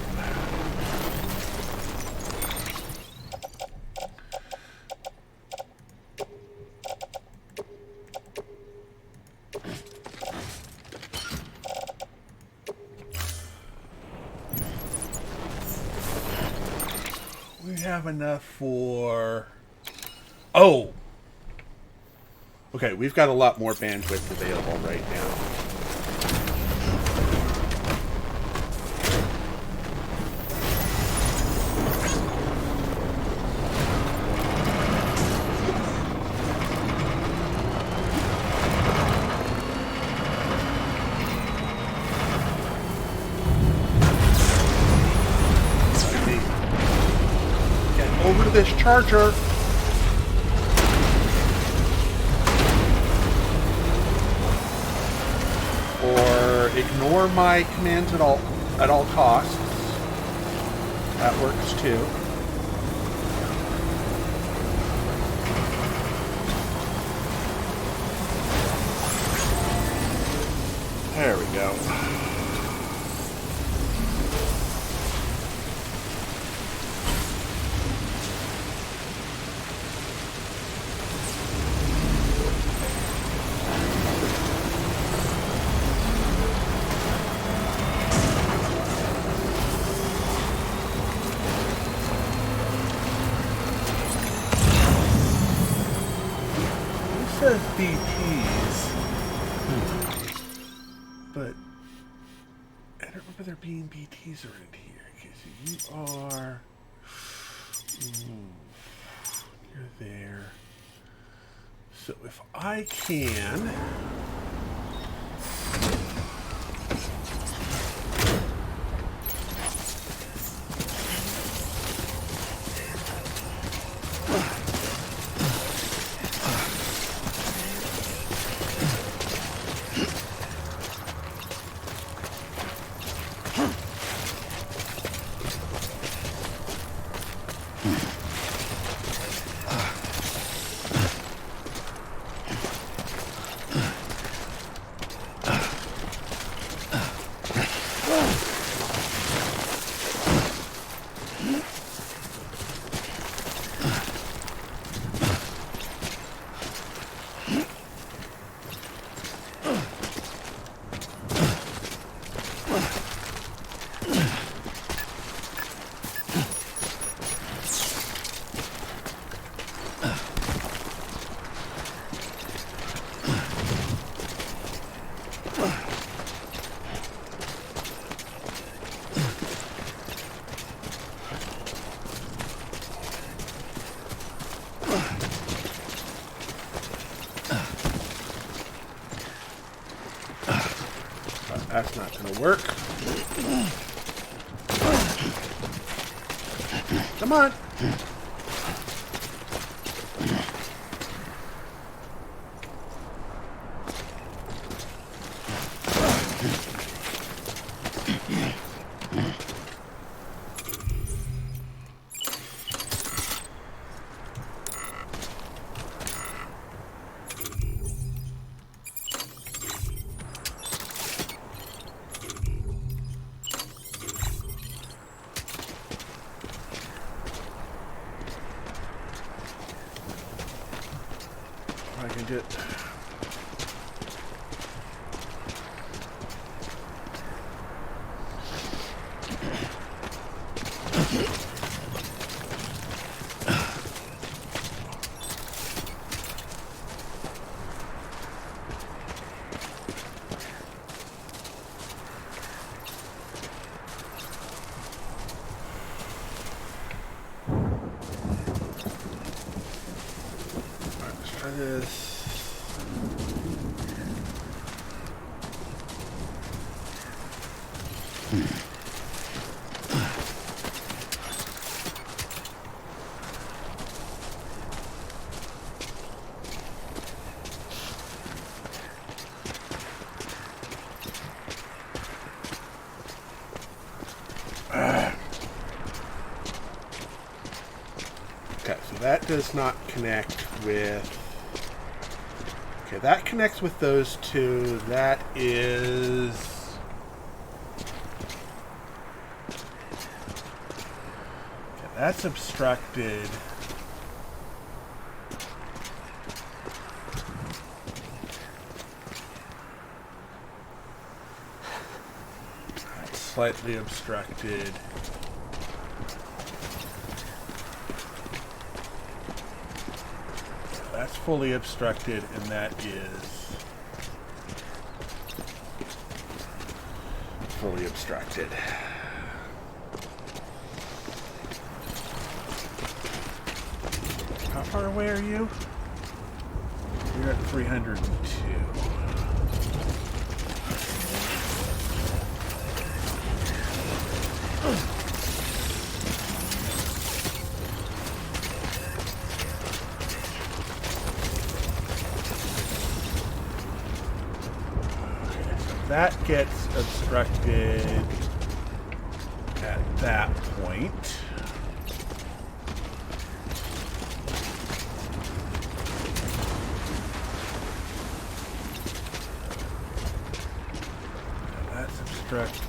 We have enough for... Oh! Okay, we've got a lot more bandwidth available right now. Get over to this charger. Or ignore my commands at all costs. That works too. There we go. Says BTs, but I don't remember there being BTs around here. Okay, so you are, you're there. So if I can, That's not going to work. Come on. I can get... this. Okay, so that does not connect with... Okay, that connects with those two. That is... Okay, that's obstructed. That's slightly obstructed. That's fully obstructed, and that is fully obstructed. How far away are you? You're at 302. That gets obstructed at that point. That's obstructed.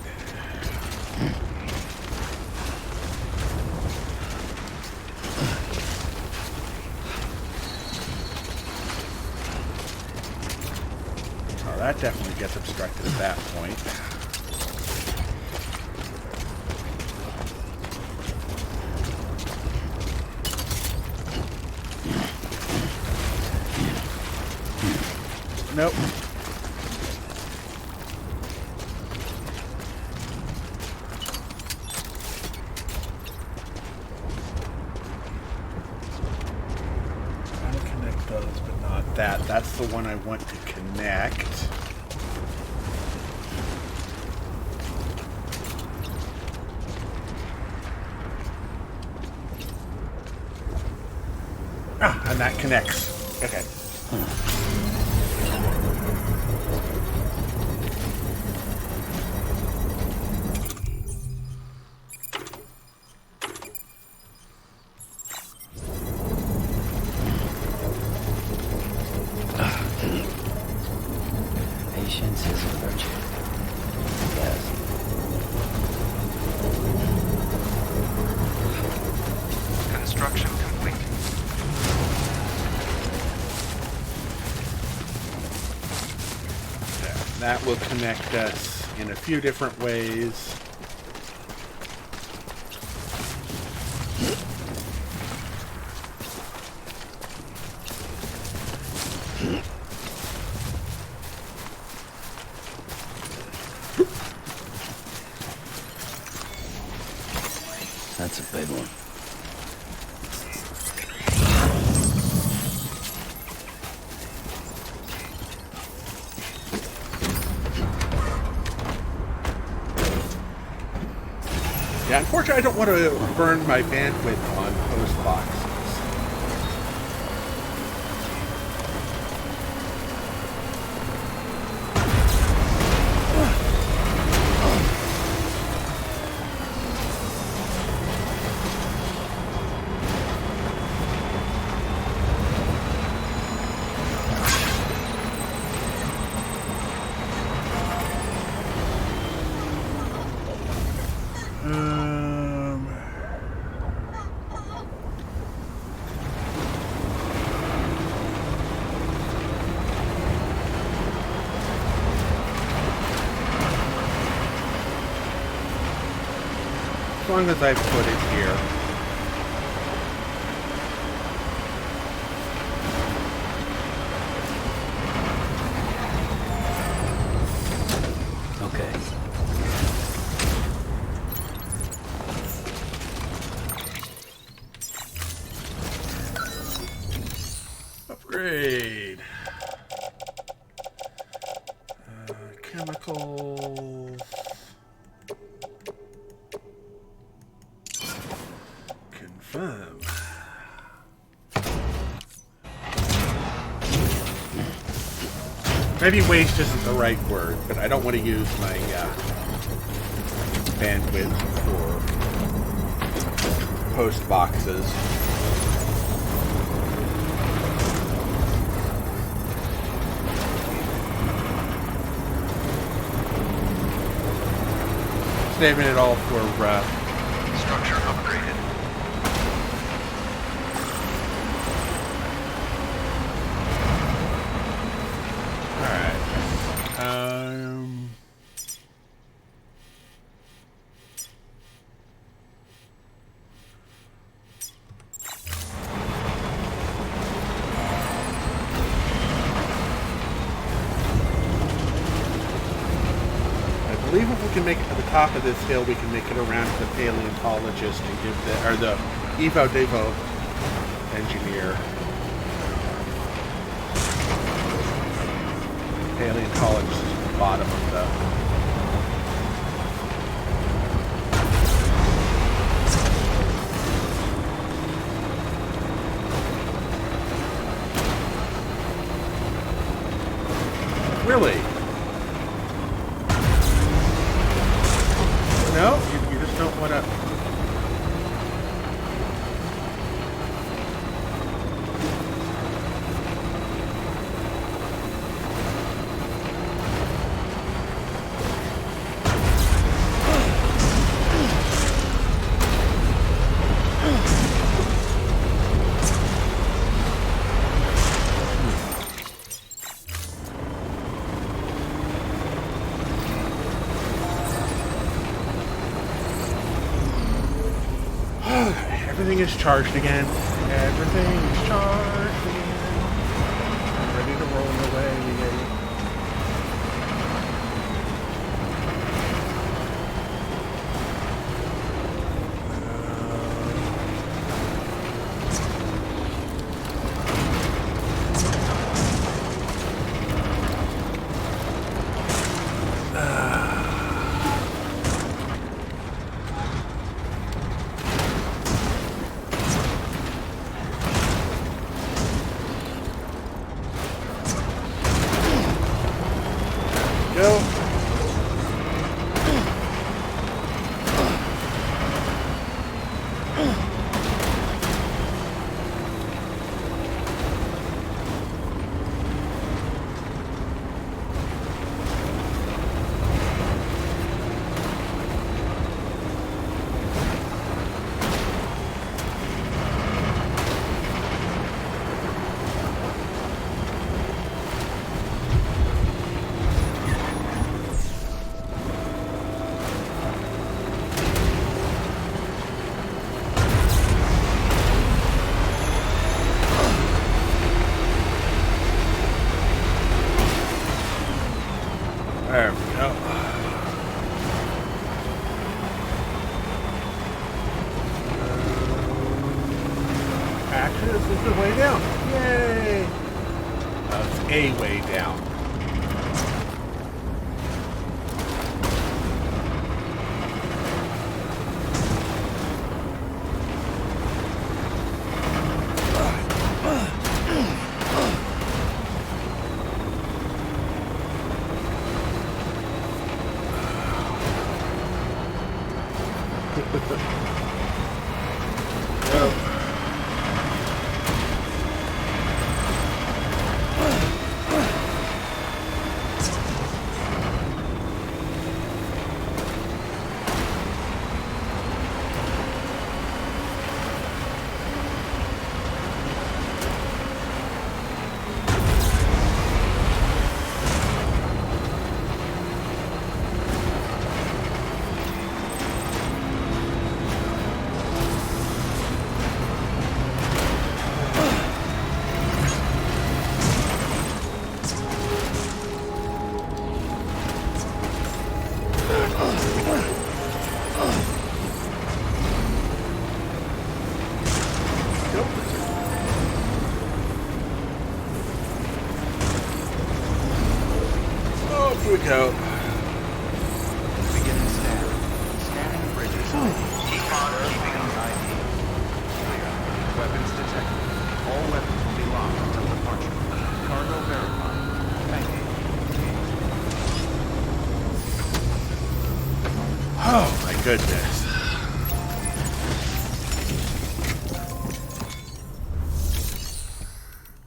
That definitely gets obstructed at that point. Nope. I'll connect those, but not that. That's the one I want to connect. And that connects. Okay. Patience is a virtue. Yes. Construction complete. That will connect us in a few different ways. That's a big one. Yeah, unfortunately, I don't want to burn my bandwidth on post boxes. As long as I put it here. Okay. Upgrade. Chemicals. Confirm. Maybe waste isn't the right word, but I don't want to use my bandwidth for post boxes. Saving it all for Structure upgraded. Alright. I believe if we can make it to the top of this hill, we can make it around to the paleontologist and give the Evo Devo engineer. Paleontologist is at the bottom of the really? No? You just don't want to... Everything is charged again. Everything is charged again. Ready to roll away. Go. There we go. Actually, this is the way down. Yay! That's a way down. Here we go. Beginning scan. Scanning bridges. Keep on keeping ID. Clear. Weapons detected. All weapons will be locked until departure. Cargo verified. Thank you. Oh my goodness.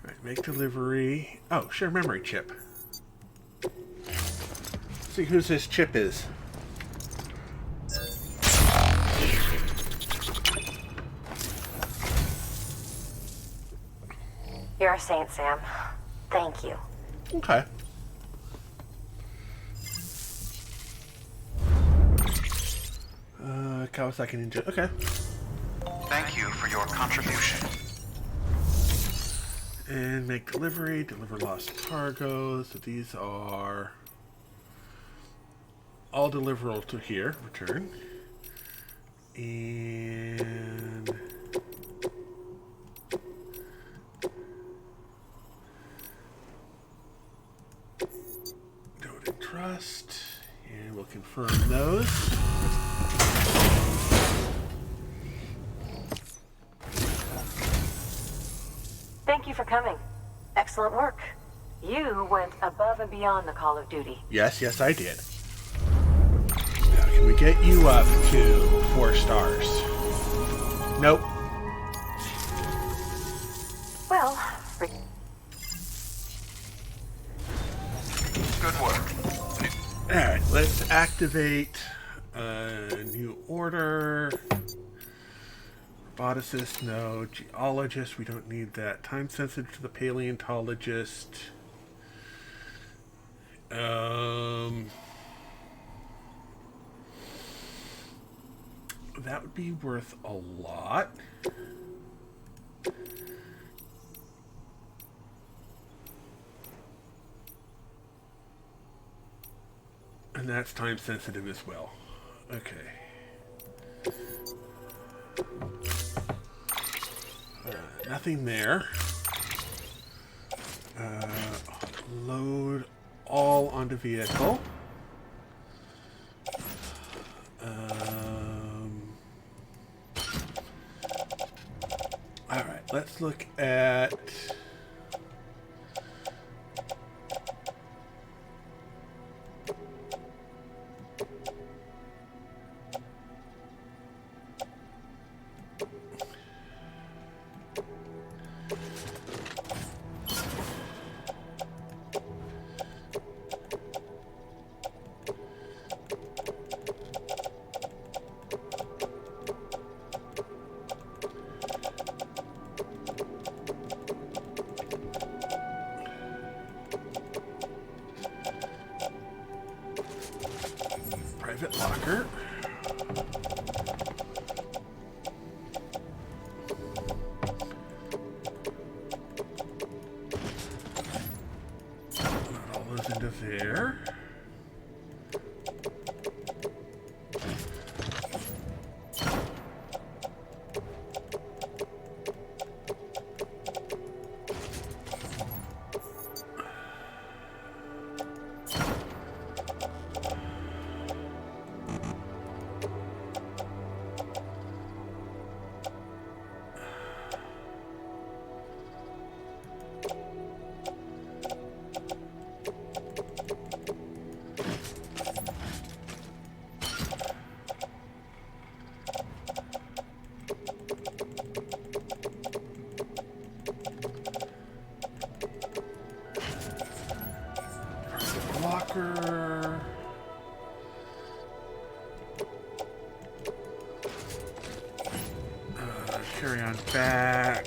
Right, make delivery. Oh, share memory chip. See whose this chip is. You're a saint, Sam. Thank you. Okay. Kawasaki Ninja. Okay. Thank you for your contribution. And make delivery. Deliver lost cargo. So these are all deliverable to here. Return. And don't entrust. And we'll confirm those. Thank you for coming. Excellent work. You went above and beyond the call of duty. Yes, yes, I did. Now, can we get you up to 4 stars? Nope. Well, Good work. Alright, let's activate a new order. Roboticist, no. Geologist, we don't need that. Time sensitive to the paleontologist. That would be worth a lot. And that's time sensitive as well. Okay. Nothing there. Load all onto vehicle. Alright, let's look at... carry on back.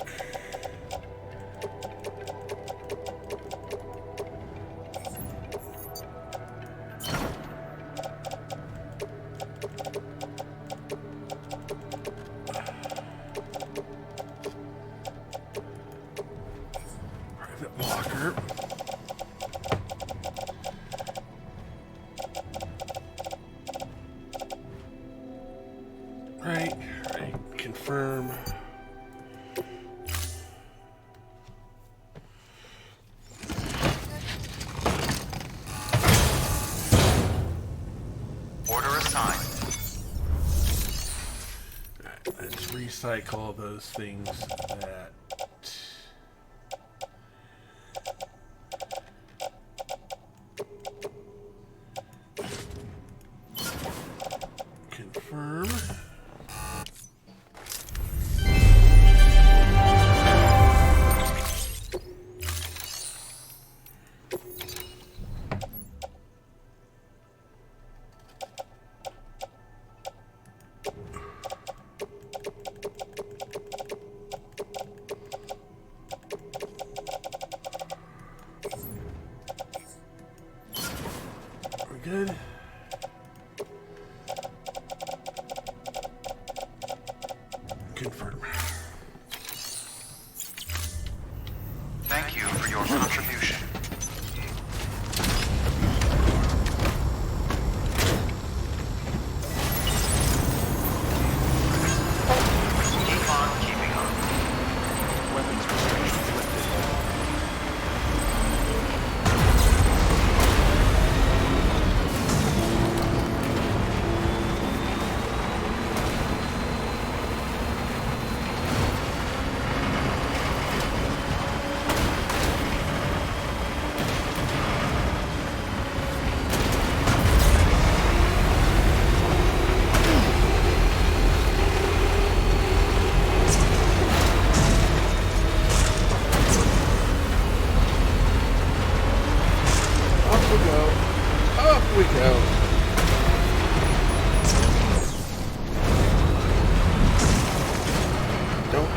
Private locker. Right, confirm. Order assigned. Right, let's recycle those things that confirm. We're good. Confirm. Thank you for your contribution. Keep on keeping up. Weapons restrictions lifted. Up we go. Up we go. Don't.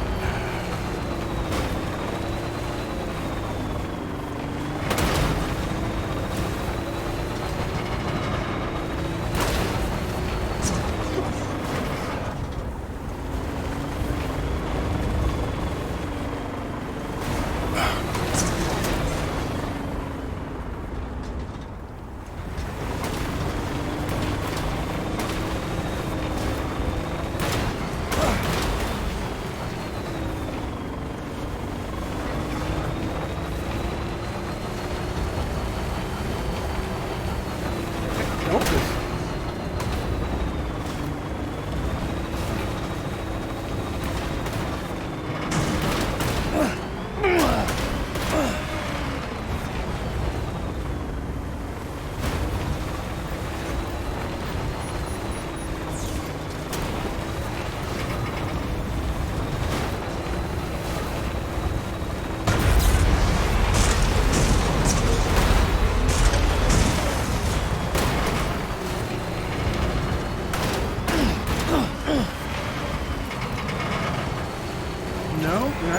No, you're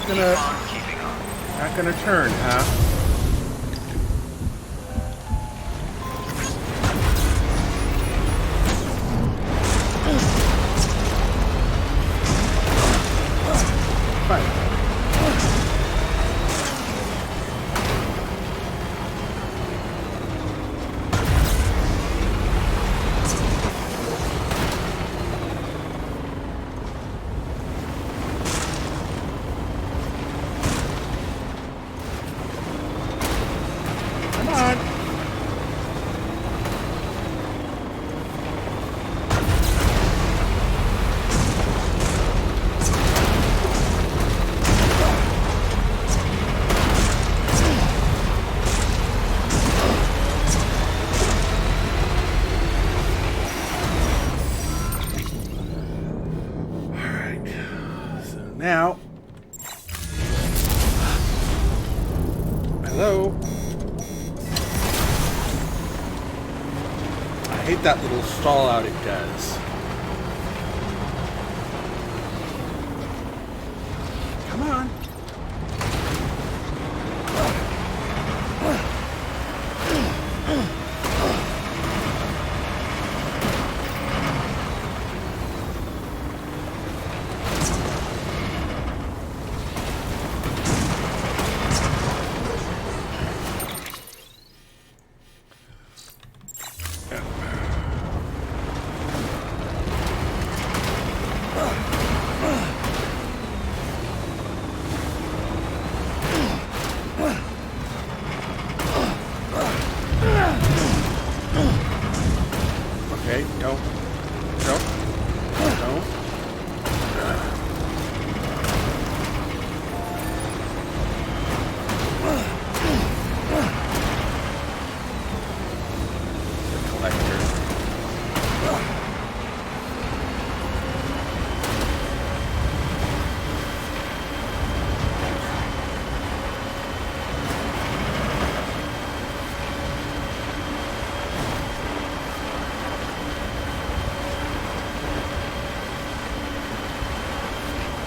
not gonna turn, huh? Fine. Come on. Now, hello. I hate that little stall out it does.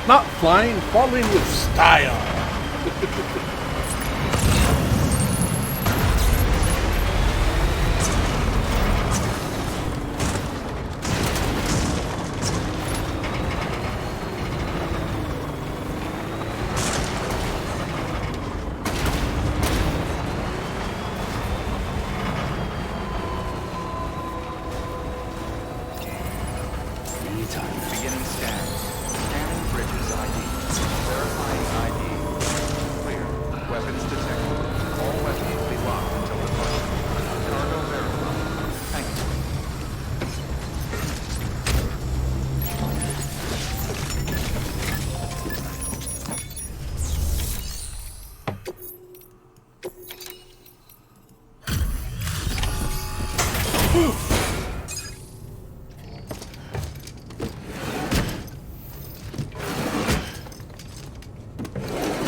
Not flying, falling with style. Beginning scan. Scanning bridges ID. Verifying ID. Clear. Weapons detected. All weapons will be locked until departure. Cargo verified. Thank you.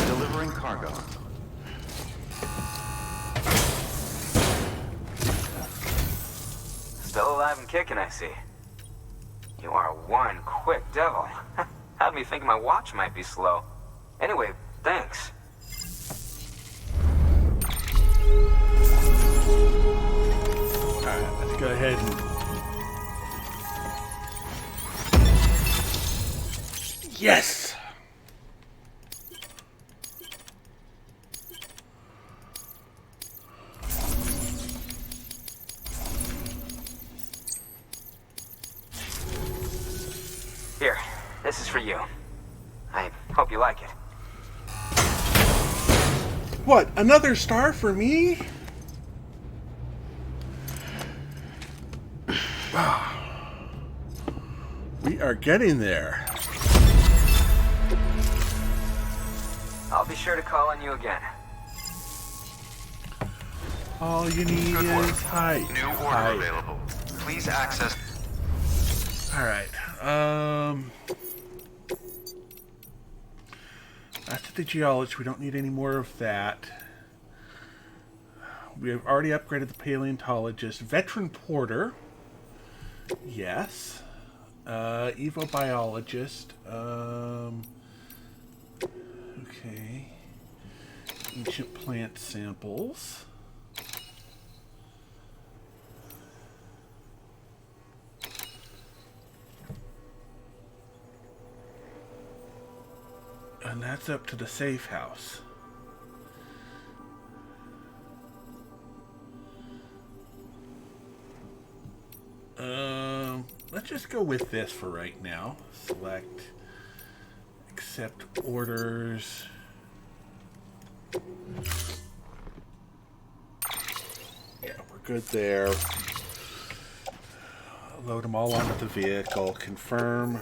Delivering cargo. Still alive and kicking, I see. You are one quick devil. Had me thinking my watch might be slow. Anyway, thanks. Alright, let's go ahead and... Yes! Here, this is for you. I hope you like it. What, another star for me? We are getting there. I'll be sure to call on you again. All you need is height. New order available. Please access. Alright, that's the geologist. We don't need any more of that. We have already upgraded the paleontologist. Veteran porter. Yes. Evo biologist. Okay. Ancient plant samples. And that's up to the safe house. Let's just go with this for right now. Select, accept orders. Yeah, we're good there. Load them all onto the vehicle. Confirm.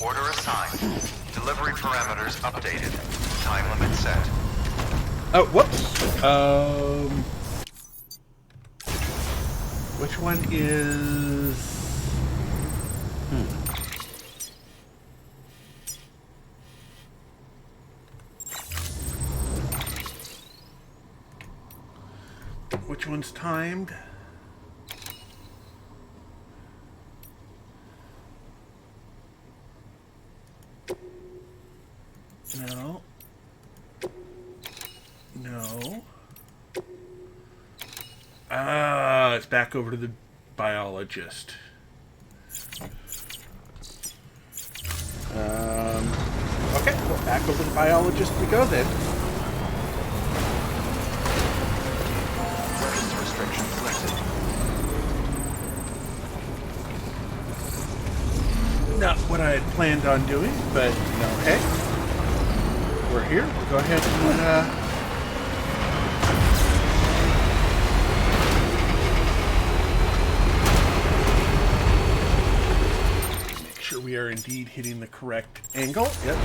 Order assigned. Delivery parameters updated. Time limit set. Oh, whoops. Which one is... Which one's timed? No. No. Ah, it's back over to the biologist. Okay, well, back over to the biologist we go then. Weapons restrictions lifted. Not what I had planned on doing, but hey, we're here. We'll go ahead and make sure we are indeed hitting the correct angle. Yep.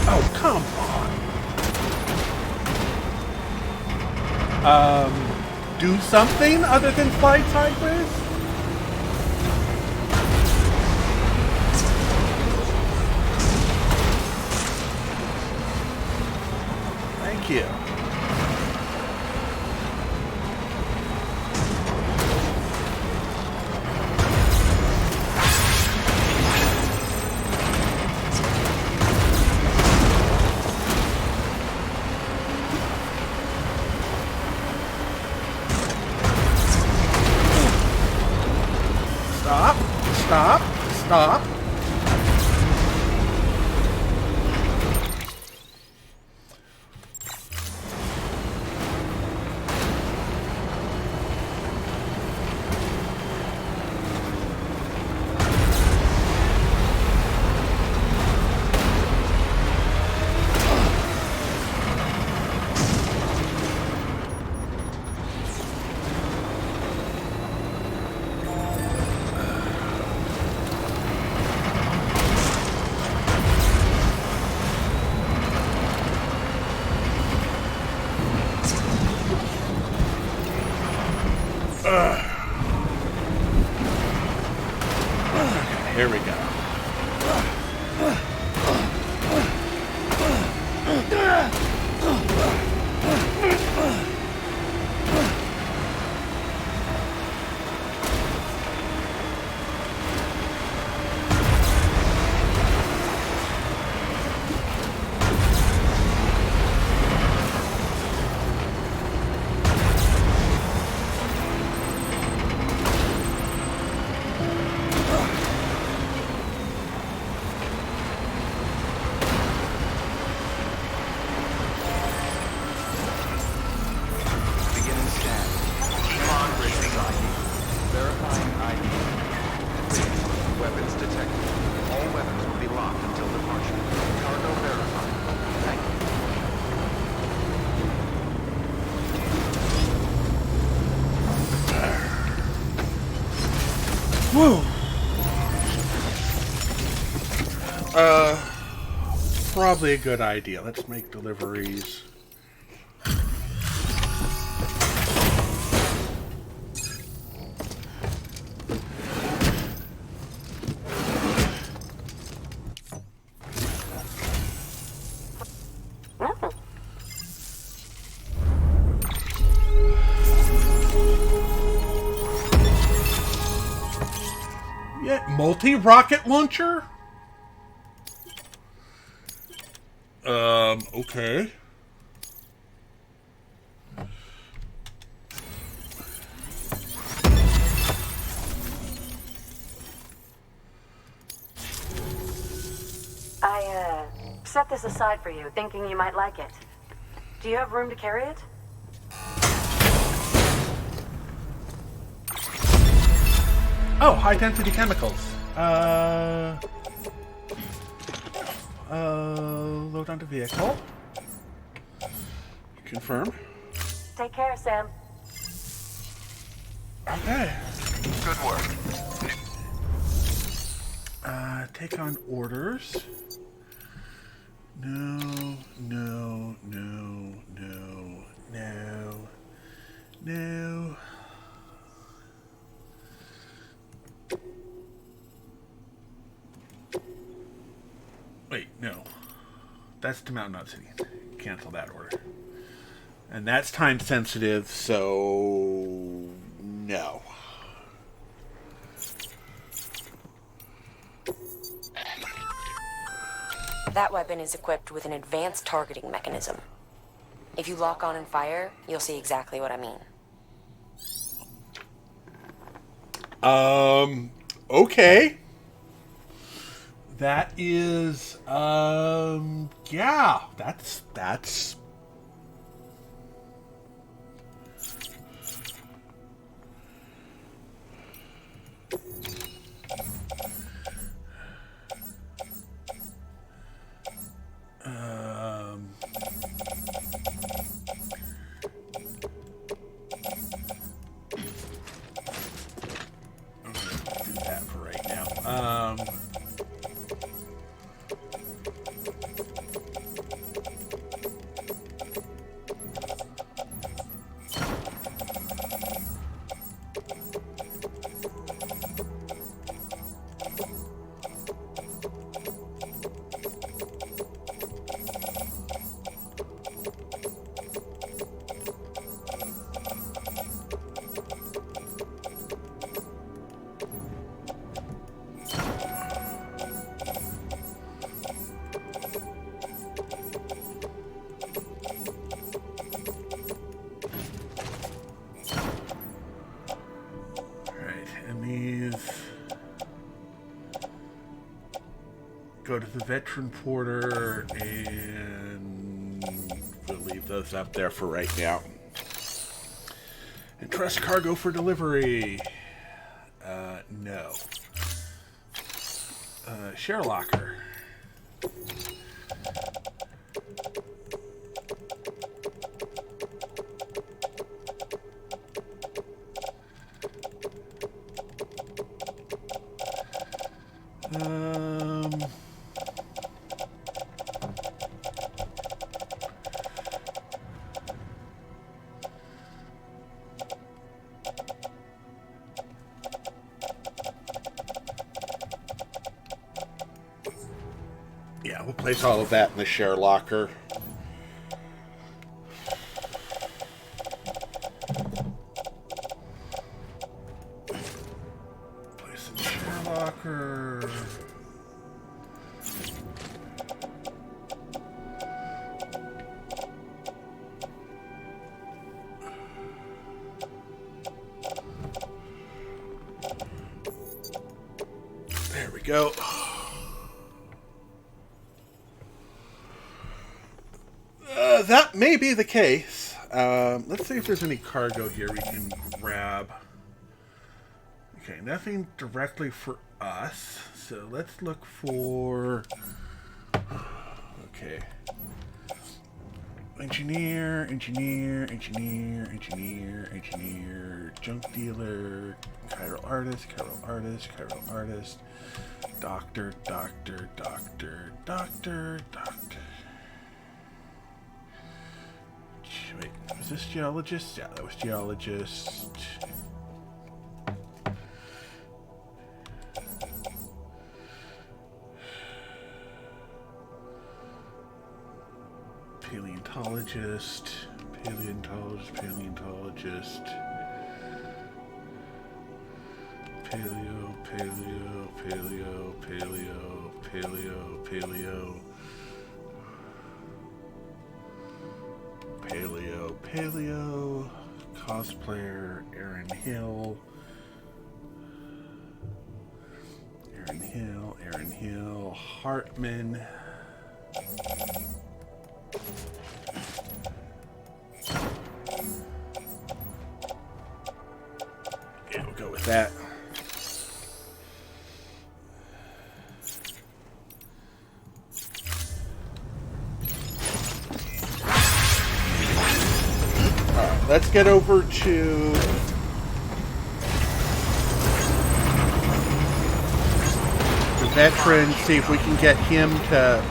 Oh, Come on. Do something other than slide sideways? Thank you. Stop. Stop. Stop. Here we go. Beginning scan. Command bridges ID. Verifying ID. Clear. Weapons detected. All weapons will be locked until departure. Cargo verified. Thank Woo. Probably a good idea. Let's make deliveries. Yeah, multi-rocket launcher? Okay. I, set this aside for you, thinking you might like it. Do you have room to carry it? Oh, high-density chemicals. Load onto vehicle. Confirm. Take care, Sam. Okay. Good work. Take on orders. No, no, no, no, no, no. Wait, no. That's to Mountain Knot City. Cancel that order. And that's time sensitive, so no. That weapon is equipped with an advanced targeting mechanism. If you lock on and fire, you'll see exactly what I mean. Okay. That is, yeah, that's, do that for right now. go to the veteran porter, and we'll leave those up there for right now. And trust cargo for delivery. No. Share locker. Yeah, we'll place all of that in the share locker. Place in the share locker. There we go. That may be the case. Let's see if there's any cargo here we can grab. Okay, nothing directly for us. So let's look for... Okay. Engineer, junk dealer, chiral artist, doctor. Wait, was this geologist? Yeah, that was geologist. Paleontologist. Paleo, cosplayer, Aaron Hill, Hartman, yeah, we'll go with that. Let's get over to the veteran, see if we can get him to...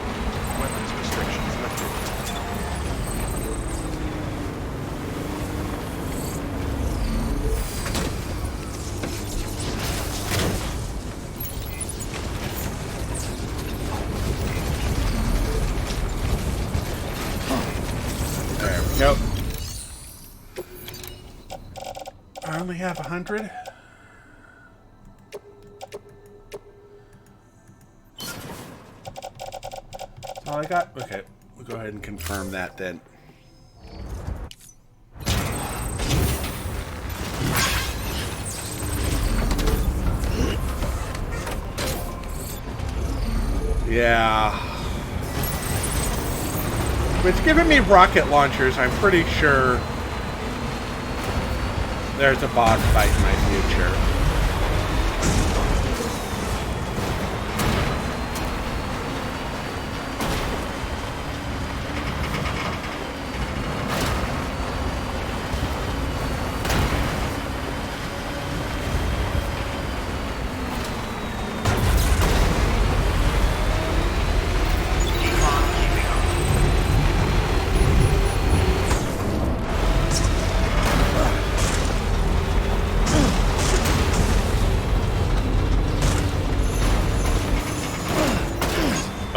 Weapons restrictions lifted. There we go. I only have 100. That's all I got? Okay, we'll go ahead and confirm that then. Yeah. If it's giving me rocket launchers, I'm pretty sure there's a boss fight in my future.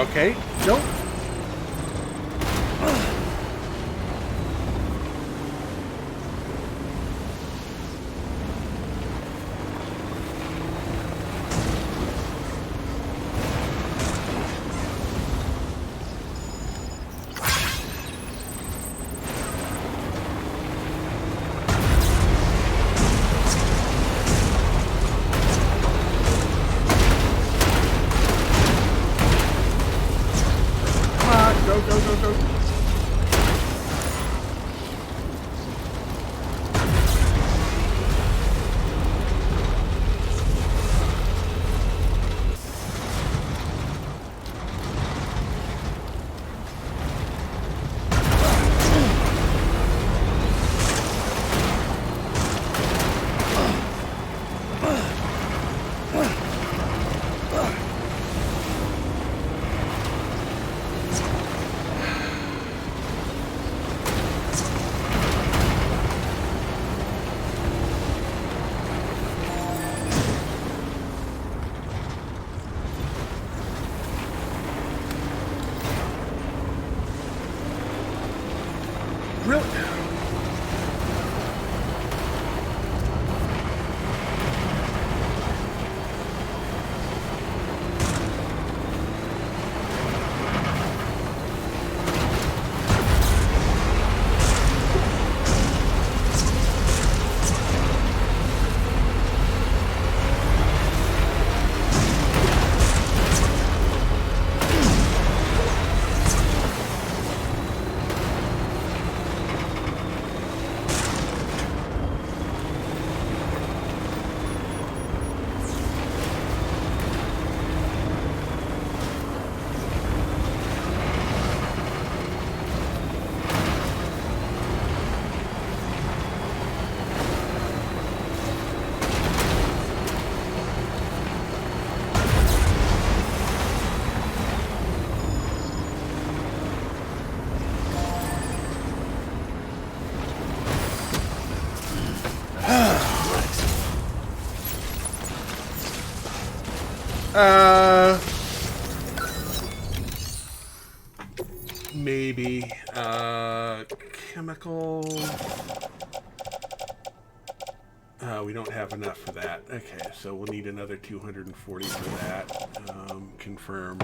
Okay, nope. go, go, go, go. Really? Maybe, chemical. We don't have enough for that. Okay, so we'll need another 240 for that. Confirm.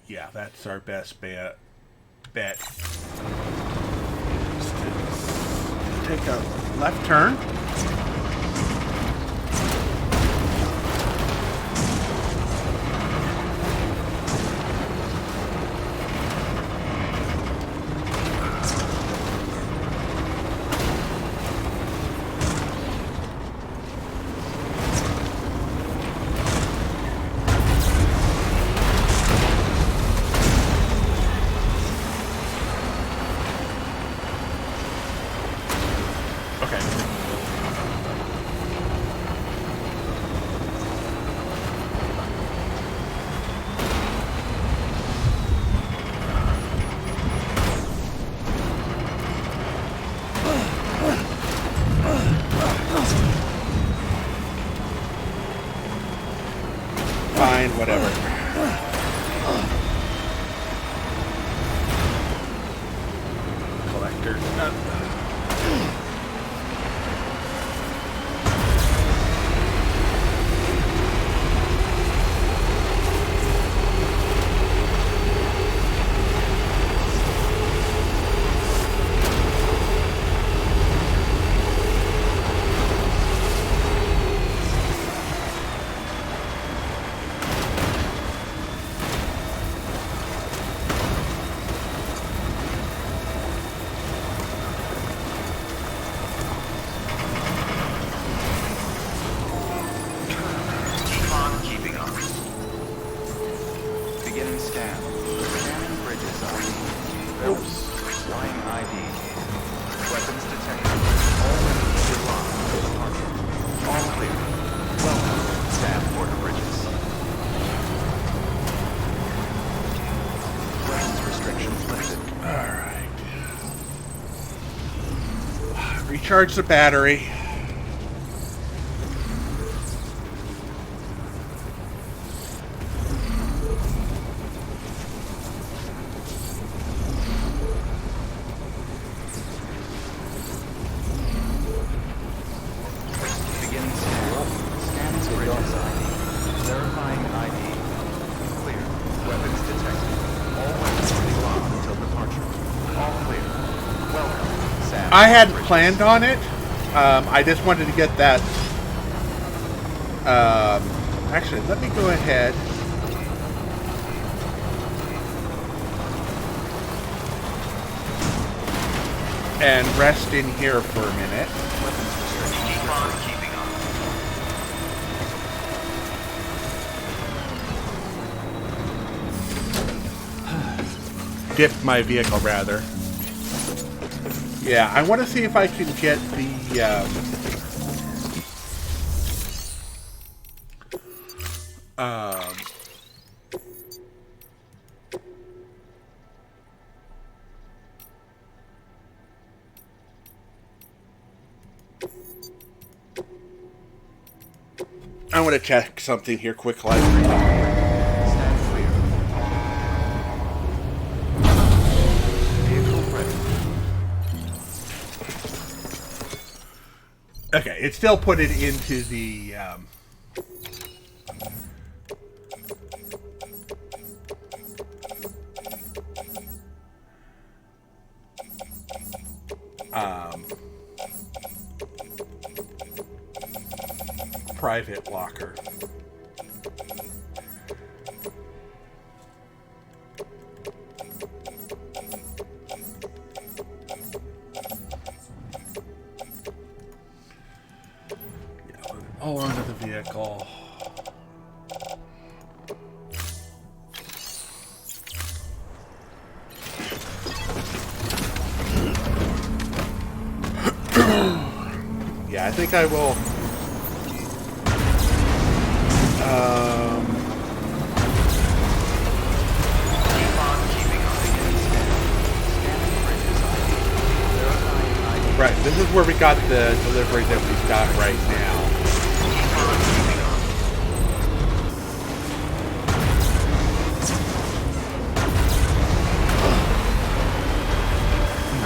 Yeah, that's our best bet. Take a left turn. Fine, whatever. Collector. recharge the battery. Beginning scan. Scans bridges ID. Verifying ID. Clear. Weapons detected. All weapons will be locked until departure. All clear. Welcome, Sam. I hadn't planned on it. I just wanted to get that. Actually, let me go ahead. And rest in here for a minute. Keep on keeping on. Dip my vehicle, rather. Yeah, I want to see if I can get the. I want to check something here quickly. Stand clear. Vehicle ready. Okay, it still put it into the. Private locker. Yeah, all onto the vehicle. Yeah, I think I will. Right, this is where we got the delivery that we've got right now.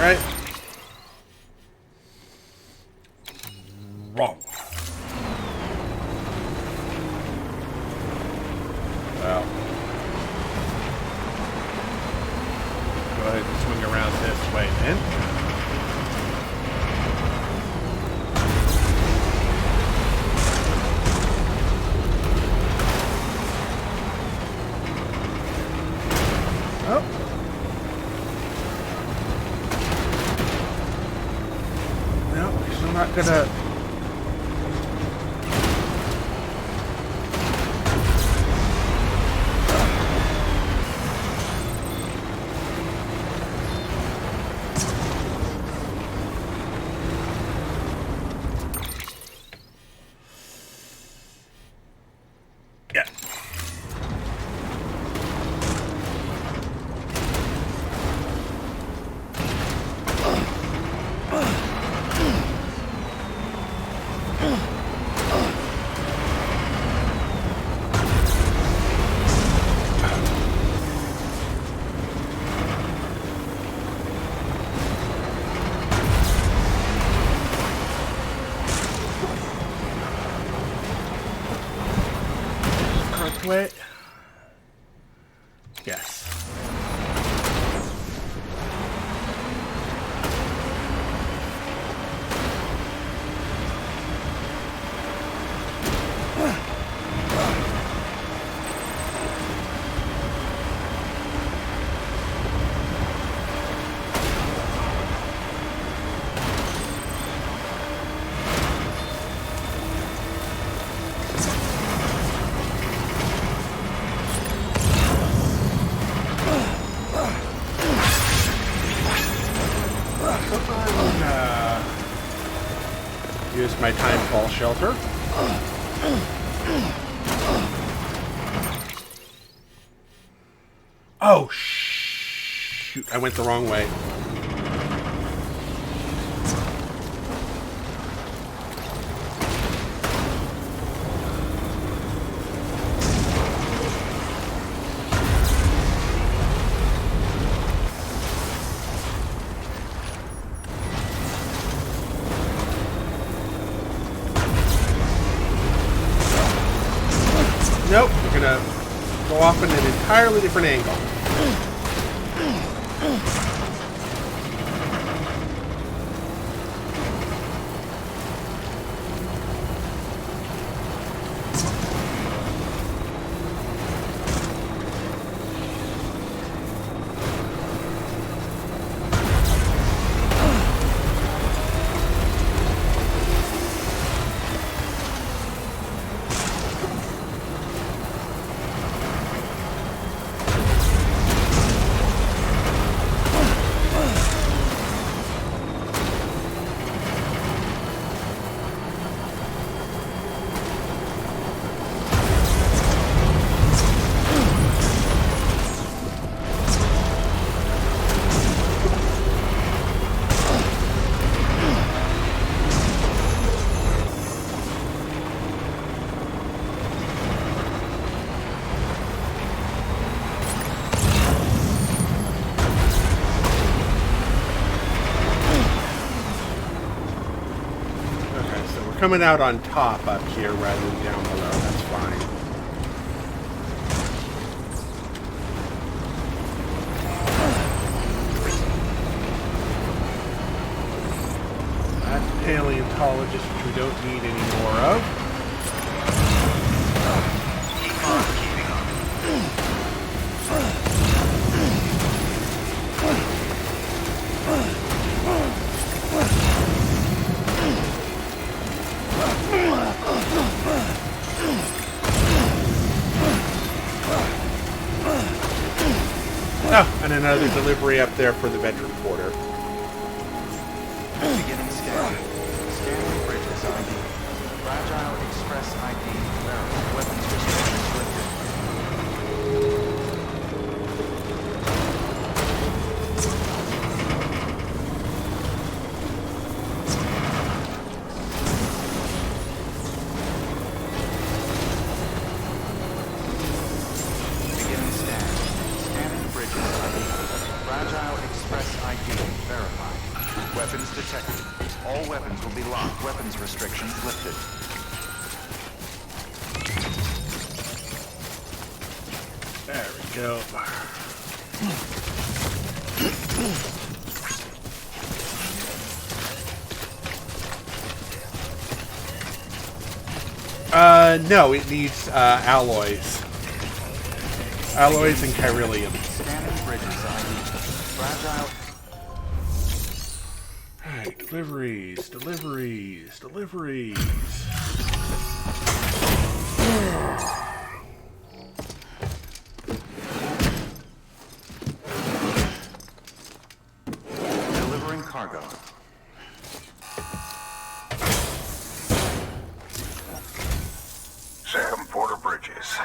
Right? Wrong. Well. Go ahead and swing around this way then. Oh. No, still not gonna. Yeah. Correct way. Yes. Use my time fall shelter. Oh, shoot. I went the wrong way. go off in an entirely different angle. Coming out on top up here rather than down below. That's fine. That's paleontologist, which we don't need any more of. Keep on keeping on. Oh, and another delivery up there for the veteran porter. Beginning scan. Scanning bridges ID. Fragile Express ID. Verified. Weapons restrictions lifted. Beginning scan. Scanning bridges ID. Fragile Express ID. Verified. Weapons detected. All weapons will be locked. Weapons restrictions lifted. There we go. No, it needs alloys. Alloys and chiralium. Scanning bridges ID. Fragile. Alright, deliveries. Delivering cargo. Sam Porter Bridges.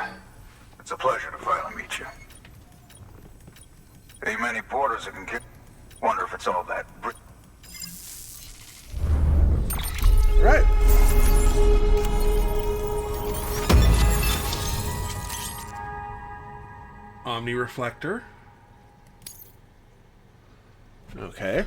It's a pleasure to finally meet you. Ain't many porters that can get. Wonder if it's all that. Right. Omni reflector. Okay.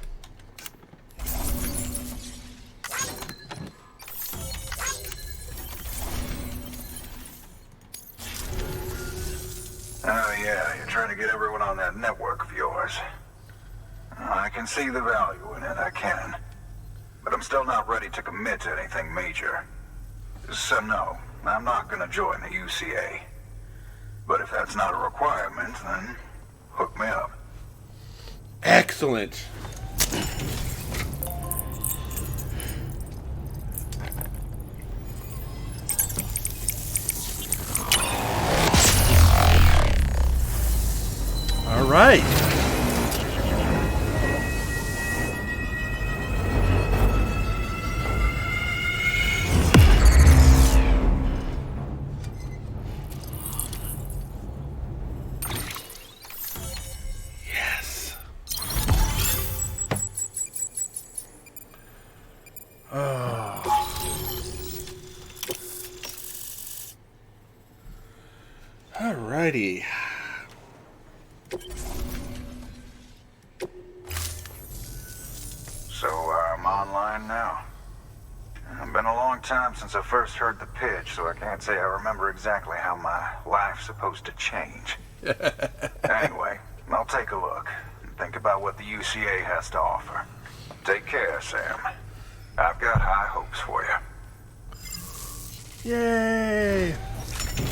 Oh yeah, you're trying to get everyone on that network of yours. I can see the value in it, I can. But I'm still not ready to commit to anything major. So no, I'm not gonna join the UCA. But if that's not a requirement, then hook me up. Excellent. All right. Yes. Oh. Alrighty. So I'm online now. It's been a long time since I first heard the pitch, so I can't say I remember exactly how my life's supposed to change. Anyway, I'll take a look and think about what the UCA has to offer. Take care, Sam. I've got high hopes for you. Yay!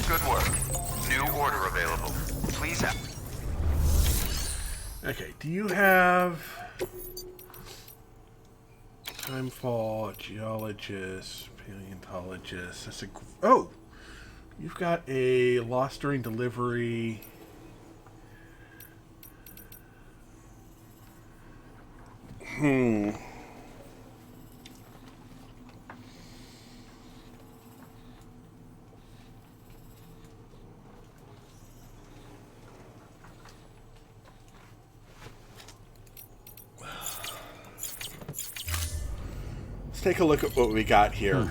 Good work. New order available. Please have... Okay, do you have timefall, geologist, paleontologist? That's a... Oh! You've got a lost during delivery... Let's take a look at what we got here.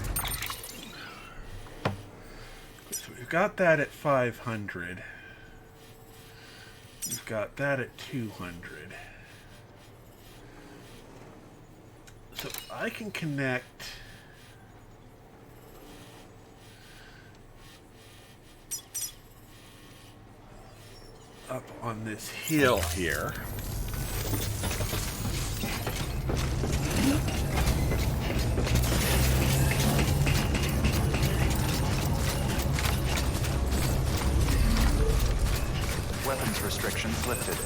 So we've got that at 500. We've got that at 200. So I can connect up on this hill here. Weapons restrictions lifted.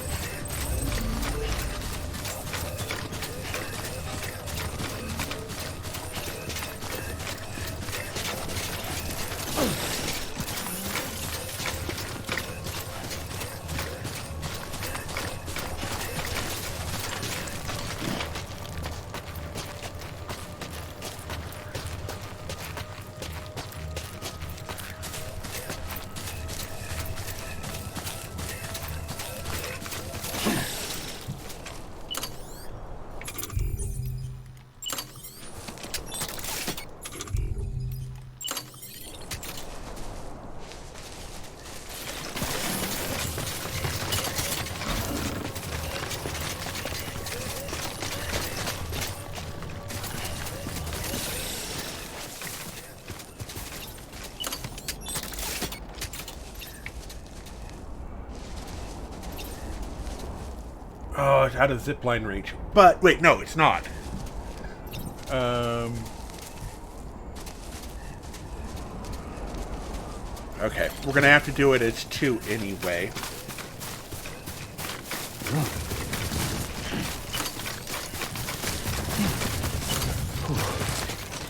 Oh, it's out of zipline range. But, wait, no, it's not. Okay, we're going to have to do it as 2 anyway.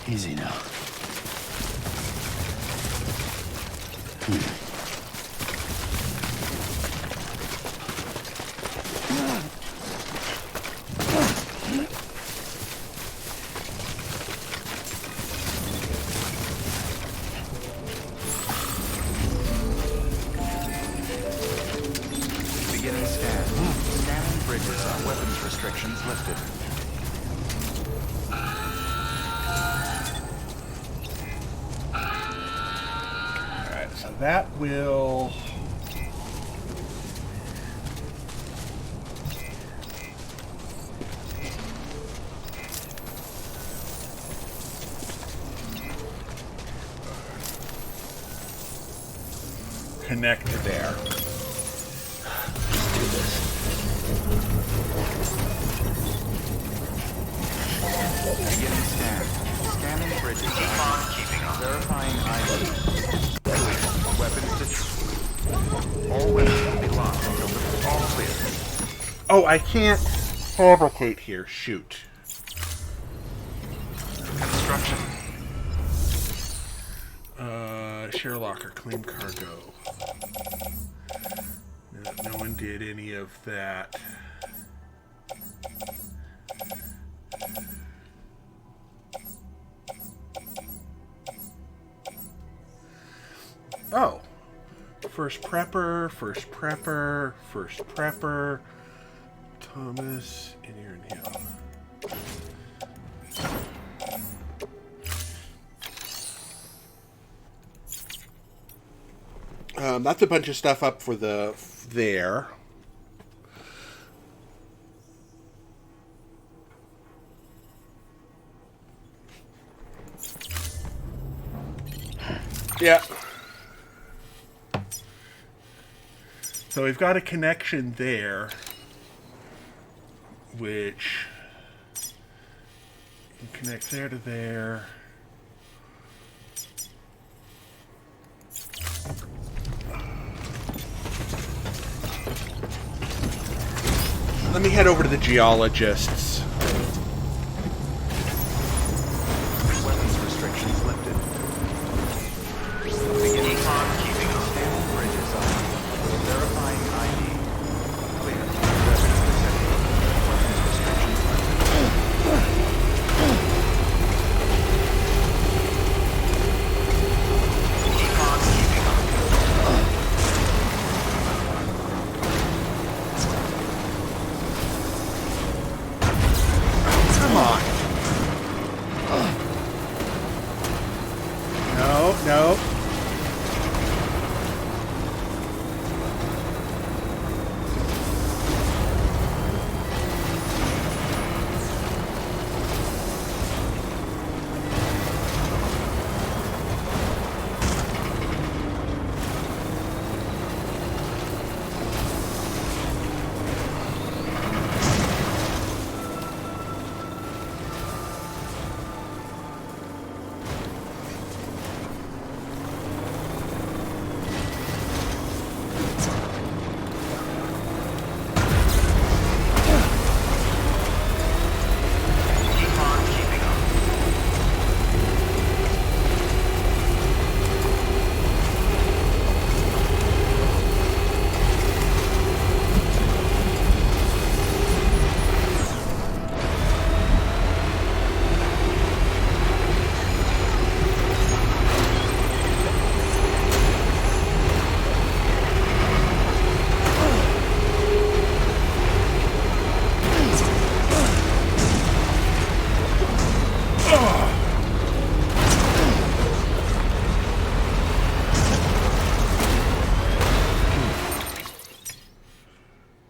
Easy now. Beginning scan. Scanning bridges on weapons restrictions lifted. Alright, so that will... connect to there. Let's do this. Beginning scan. Scanning bridges. Keep on keeping on. Verifying ID. Weapons to... All weapons will be locked until the... All clear. Oh, I can't fabricate here. Shoot. Construction. Share locker, claim cargo. No one did any of that. Oh. First prepper, first prepper, first prepper. Thomas and Aaron Hill. That's a bunch of stuff up for the there. Yeah. So we've got a connection there, which you can connect there to there. Let me head over to the geologists. Weapons restrictions lifted. Beginning on keeping up. Scanning bridges up. Verifying ID. Clear. Weapons detected. Weapons restrictions lifted. Keep on keeping up. Come on. No, no.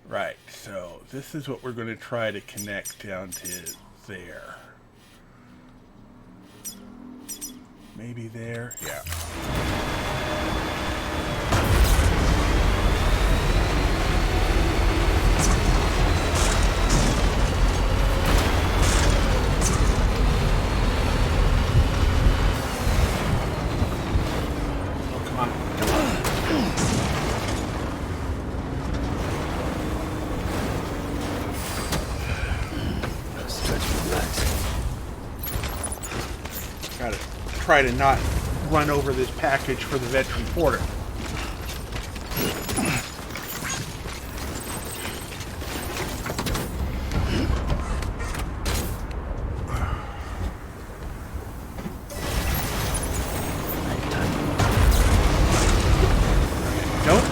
Right, so this is what we're going to try to connect down to there. Maybe there? Yeah. Oh, come on. Come on. Gotta try to not run over this package for the veteran porter. Nope.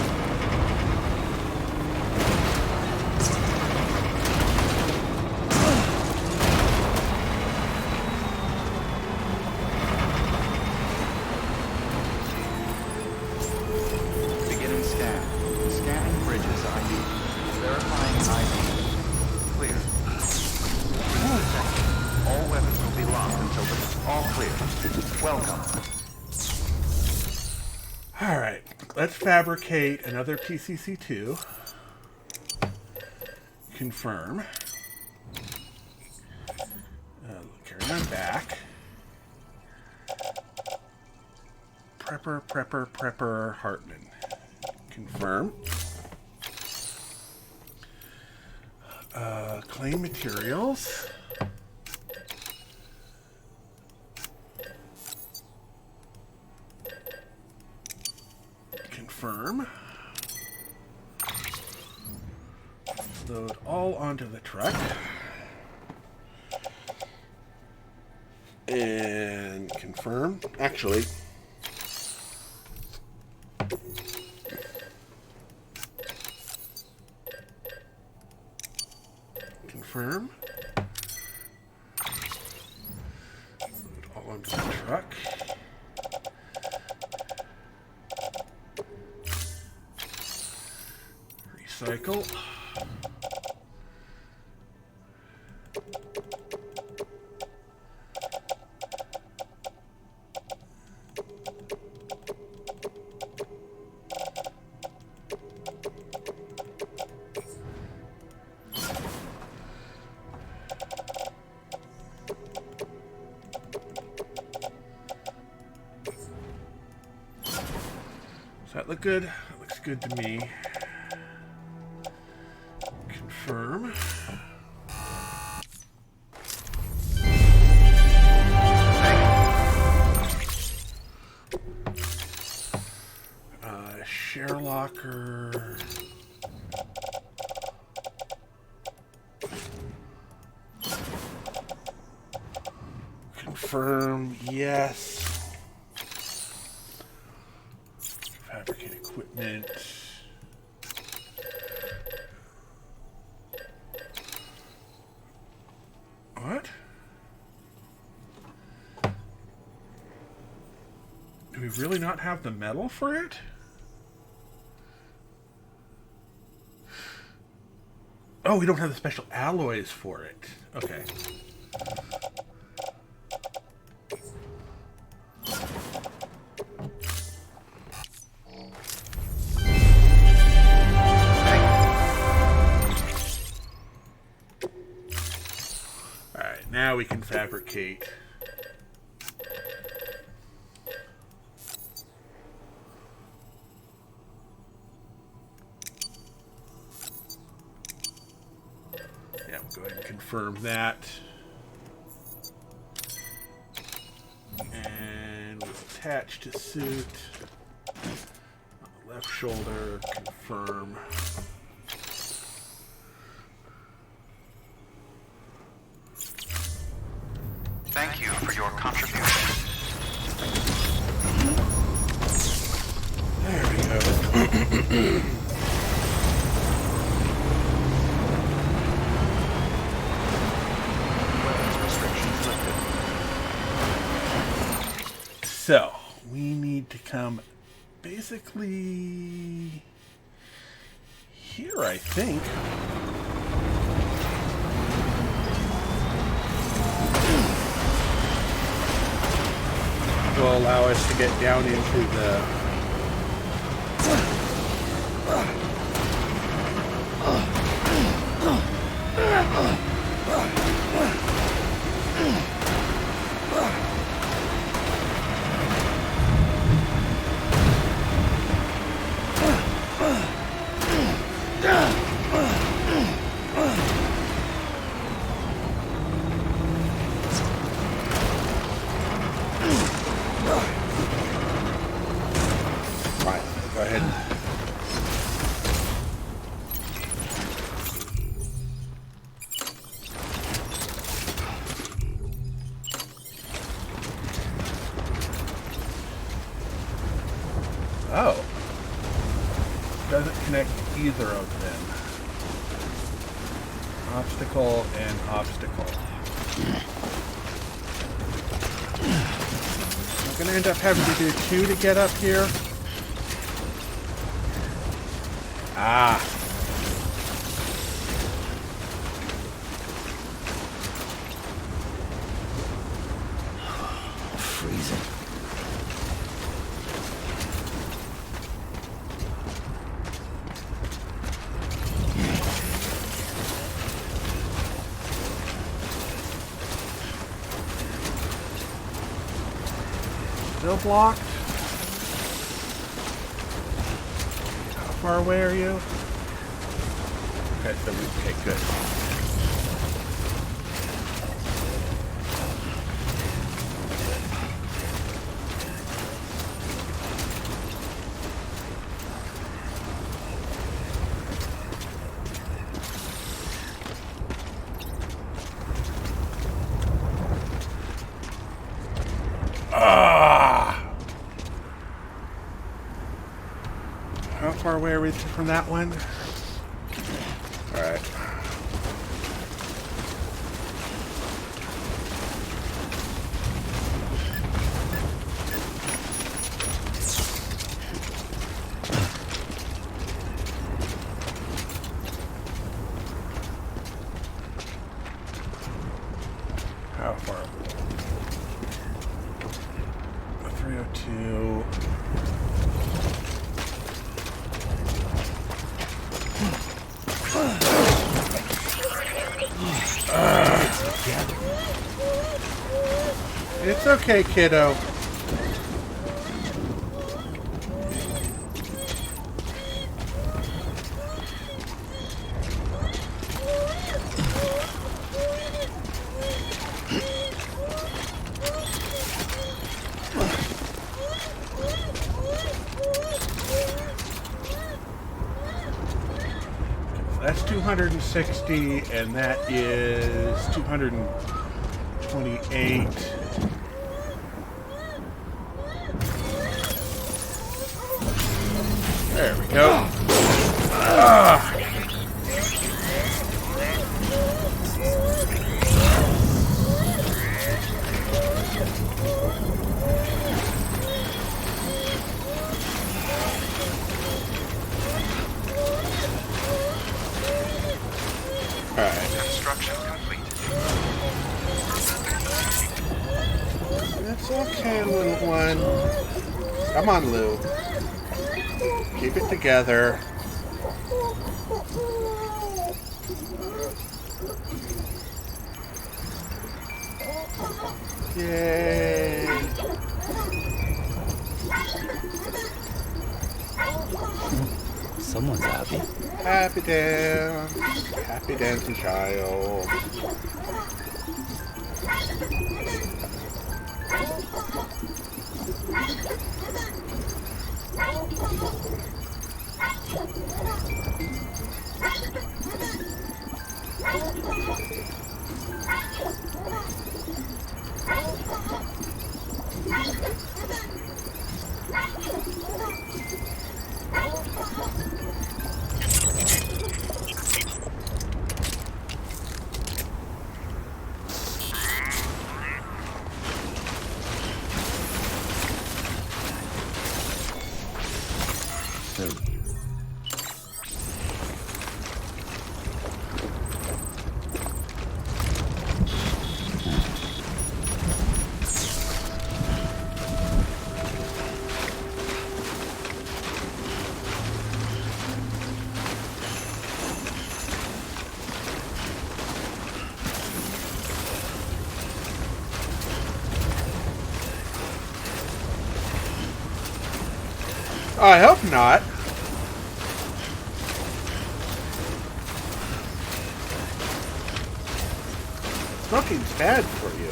Beginning scan. Scanning bridges ID. Verifying ID. Clear. All weapons will be locked until the... All clear. Welcome. Alright, let's fabricate another PCC-2. Confirm. Carry on back. Prepper, Hartman. Confirm. Claim materials. Confirm. Load all onto the truck. And confirm. Actually, confirm. Load all onto the truck. Recycle. good. That looks good to me. Confirm. Share locker. Confirm, yes. Fabricate equipment. What? Do we really not have the metal for it? Oh, we don't have the special alloys for it. Okay. Alright, now we can fabricate. Yeah, we'll go ahead and confirm that. And we'll attach to suit. On the left shoulder, confirm. Thank you for your contribution. There we go. So, we need to come basically here, I think. Will allow us to get down into the go ahead. Oh. Doesn't connect either of them. Obstacle and obstacle. I'm going to end up having to do 2 to get up here. Ah. Freezing. Still blocked? How far away are you? Okay, so okay, good. How far away are we from that one? Alright. How far? 302. It's okay, kiddo. That's 260, and that is 228. There we go. Alright. Construction complete. That's okay, little one. Come on, Lou. Keep it together. Yay! Someone's happy. Happy dance. Happy dancing child. I hope not. Smoking's bad for you.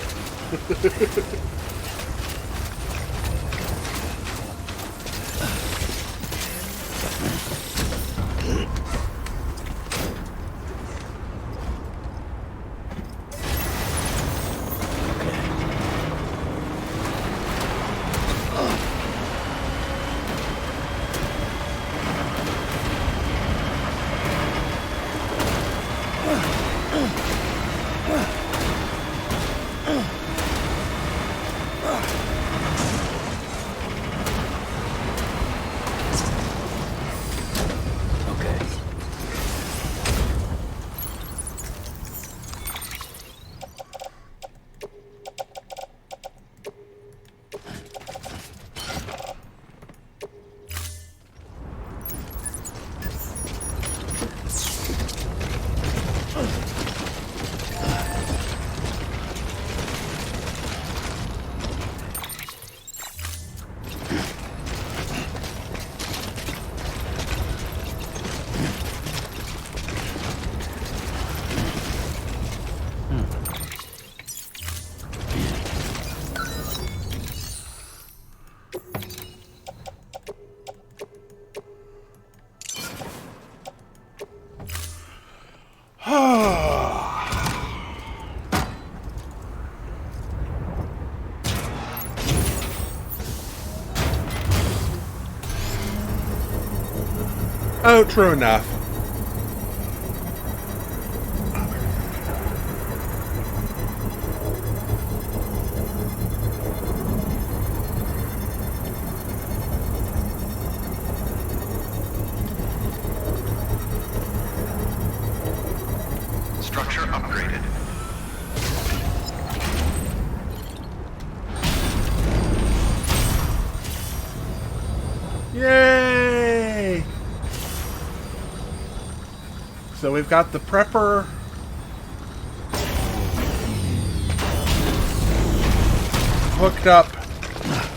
Oh, true enough. Structure upgraded. Yay! So we've got the prepper hooked up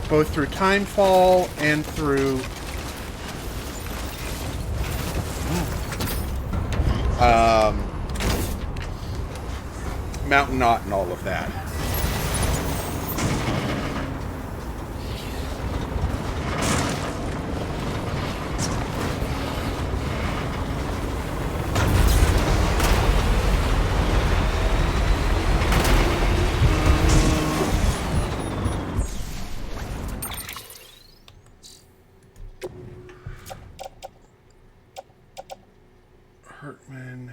both through Timefall and through Mountain Knot and all of that. Hartman.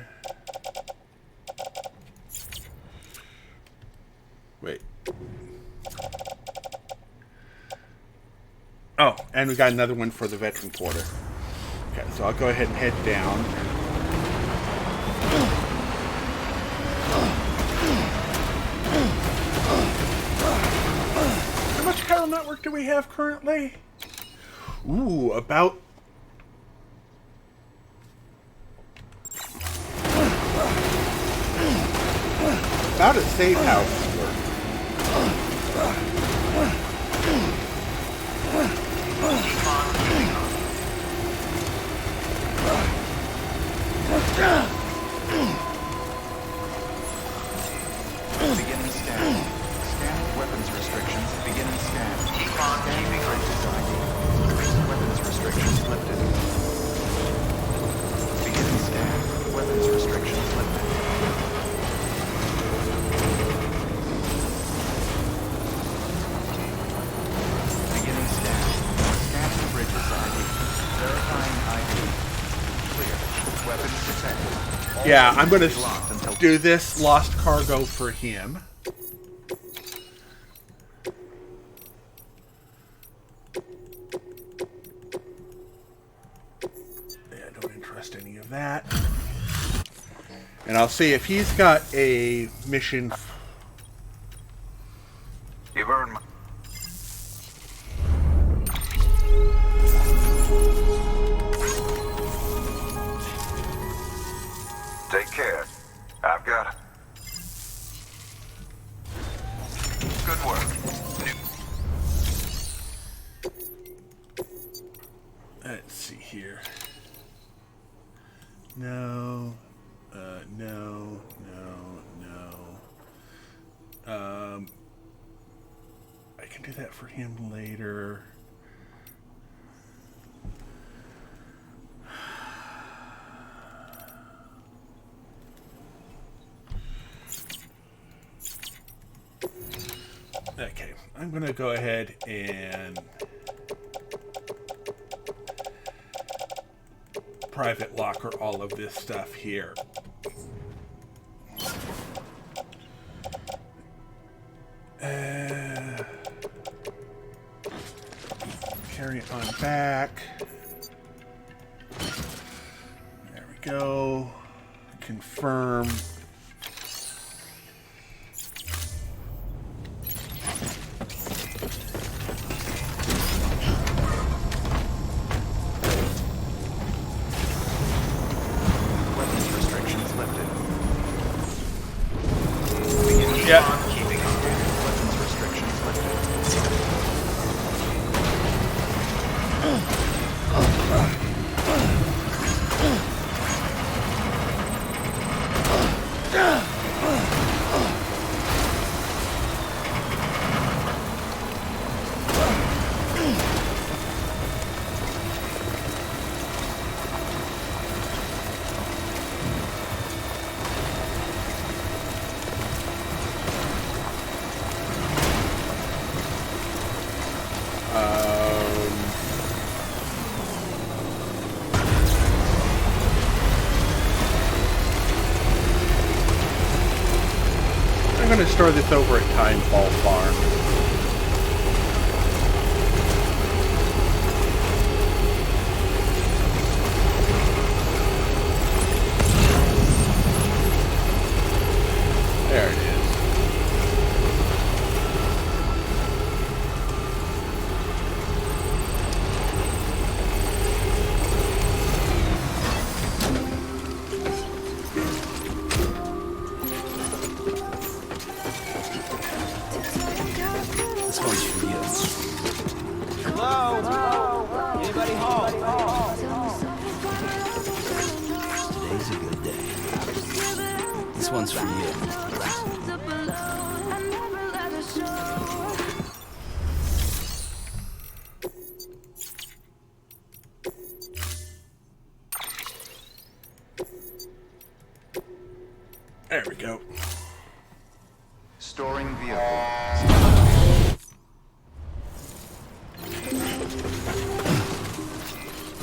Wait. Oh, and we got another one for the veteran porter. Okay, so I'll go ahead and head down. How much chiral network do we have currently? Ooh, about a safe house worth. Beginning scan. Scan weapons restrictions. Beginning scan. Keep on keeping on. Weapons restrictions lifted. Beginning scan. Weapons restrictions lifted. Beginning scan. Scanning bridges ID. Verifying ID. Clear. Weapons detected. Yeah, I'm going to do this lost cargo for him. Yeah, don't interest any of that. And I'll see if he's got a mission. You've earned my... Take care. I've got it. Good work. Let's see here. No. No. I can do that for him later. Okay, I'm going to go ahead and private locker all of this stuff here. Carry it on back. There we go. Confirm. I'm going to store this over at Timefall Farm. There it is. This one's for you. Hello? Anybody home? Today's a good day. This one's for you. There we go. Storing vehicle.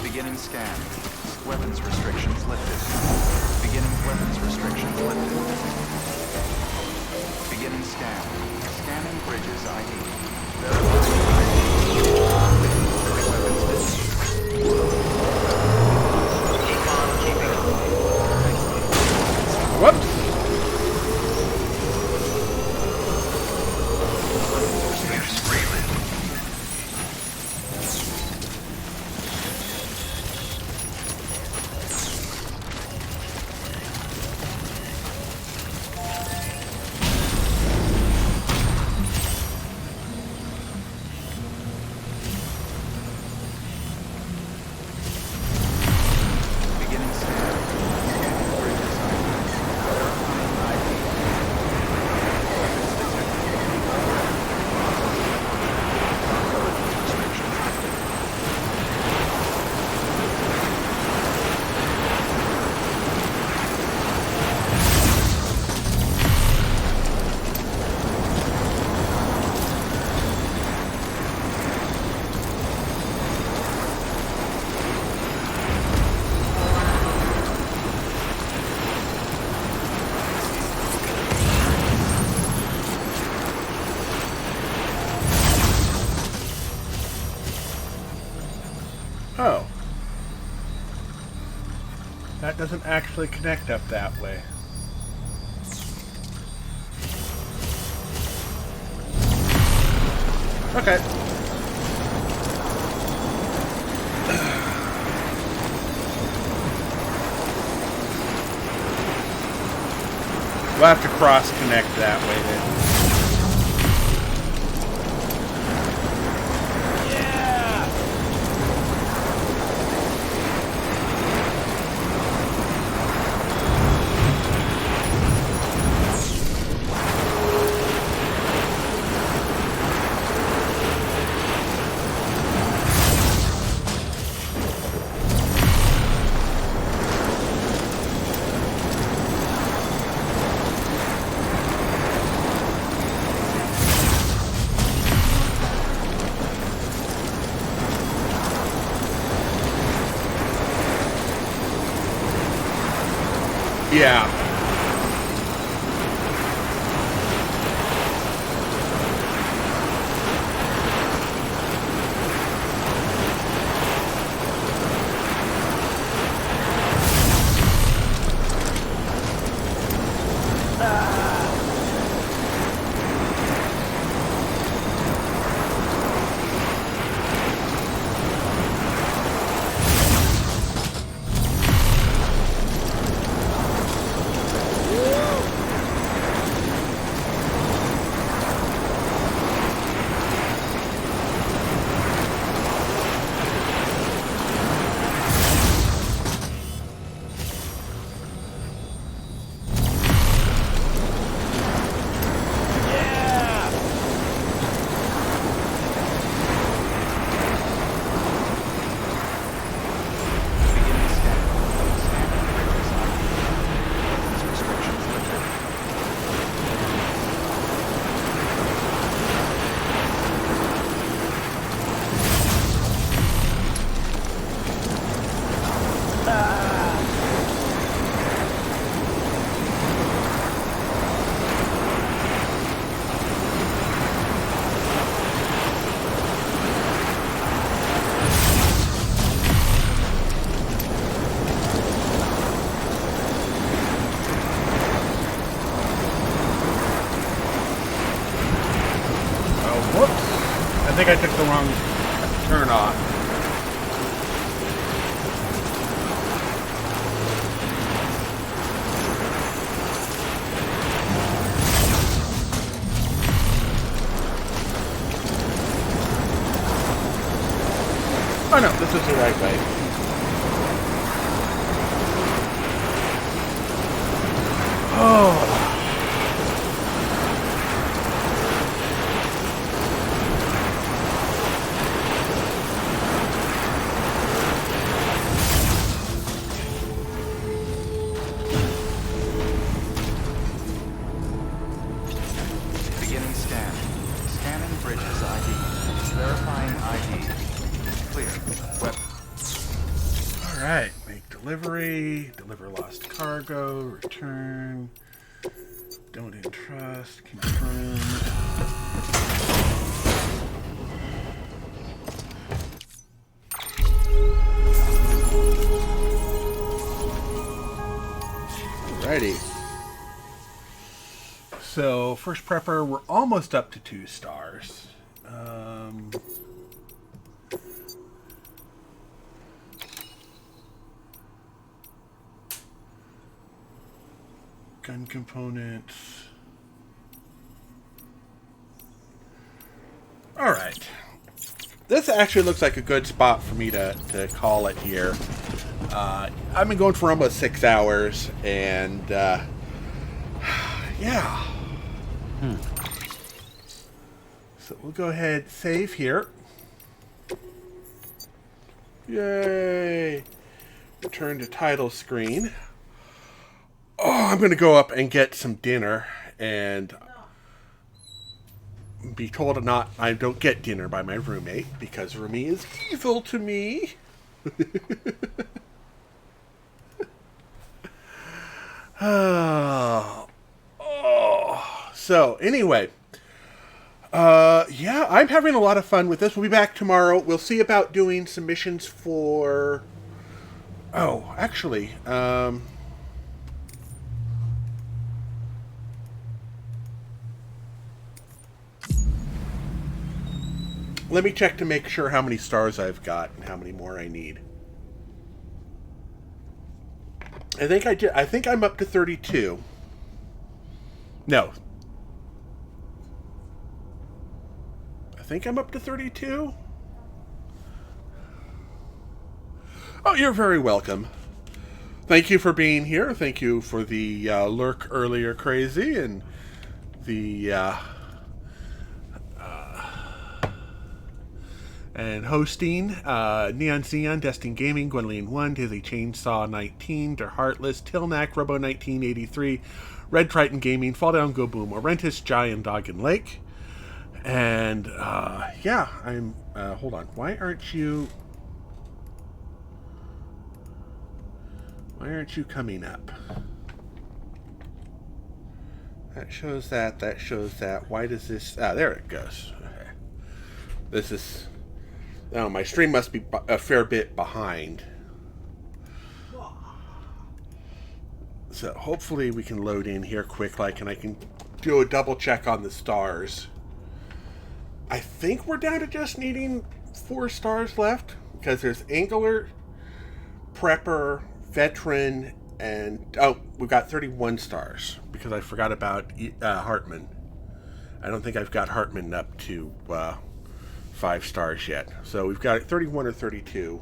Beginning scan. Weapons restrictions lifted. Beginning weapons restrictions lifted. Beginning scan. Scanning bridges ID. Verifying ID. Weapons detected. Keep on keeping on. Whoops. Beginning scan. Scanning bridges ID. Verifying ID. Weapons detected. Weapons restrictions lifted. Oh. That doesn't actually connect up that way. Okay. We'll have to cross-connect that way then. Yeah. I think I took the wrong turn off. Oh no, this is the right way. Oh. Beginning scan. Scanning bridges ID. Verifying ID. Clear. Weapon. delivery, deliver lost cargo, return, don't entrust, confirm. Alrighty. So, first prepper, we're almost up to 2 stars. Gun components. Alright. This actually looks like a good spot for me to call it here. I've been going for almost 6 hours, and yeah. So we'll go ahead, save here. Yay! Return to title screen. Oh, I'm going to go up and get some dinner and be told I don't get dinner by my roommate because Rumi is evil to me. So anyway, yeah, I'm having a lot of fun with this. We'll be back tomorrow. We'll see about doing submissions for, actually, let me check to make sure how many stars I've got and how many more I need. I think I did. I think I'm up to 32. No. I think I'm up to 32. Oh, you're very welcome. Thank you for being here. Thank you for the lurk earlier, Crazy, and the and hosting, Neon Xeon, Destin Gaming, Gwendolyn 1, Dizzy Chainsaw 19, Der Heartless, Tilnak, Robo 1983, Red Triton Gaming, Fall Down Go Boom, Orentis, Giant Dog and Lake. And, yeah, I'm, hold on, why aren't you coming up? That shows that, why does this, there it goes. Okay. This is, oh, my stream must be a fair bit behind. So hopefully we can load in here quick, and I can do a double check on the stars. I think we're down to just needing 4 stars left, because there's Angler, Prepper, Veteran, and, we've got 31 stars, because I forgot about Hartman. I don't think I've got Hartman up to 5 stars yet. So we've got 31 or 32.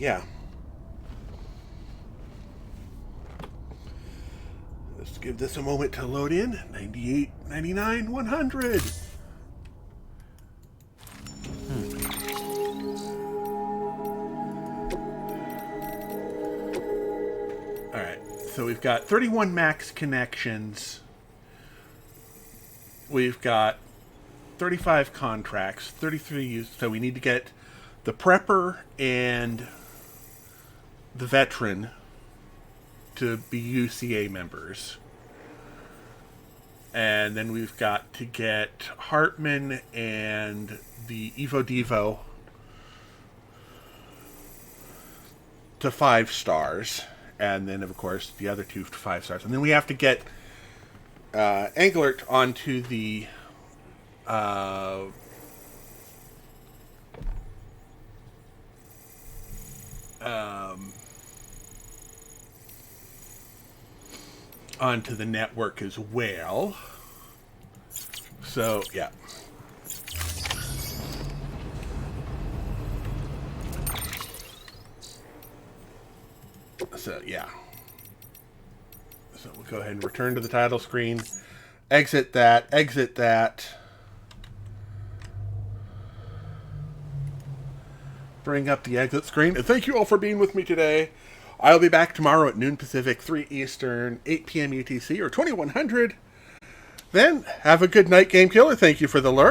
Yeah. Let's give this a moment to load in. 98, 99, 100. Alright, so we've got 31 max connections. We've got 35 contracts, 33 use. So we need to get the Prepper and the Veteran to be UCA members. And then we've got to get Hartman and the Evo Devo to 5 stars. And then, of course, the other 2 to 5 stars. And then we have to get Englert onto the onto the network as well. So, yeah. So, yeah. So we'll go ahead and return to the title screen. Exit that. Exit that. Bring up the exit screen. And thank you all for being with me today. I'll be back tomorrow at noon Pacific, 3 Eastern, 8 p.m. UTC, or 2100. Then, have a good night, Game Killer. Thank you for the lurk.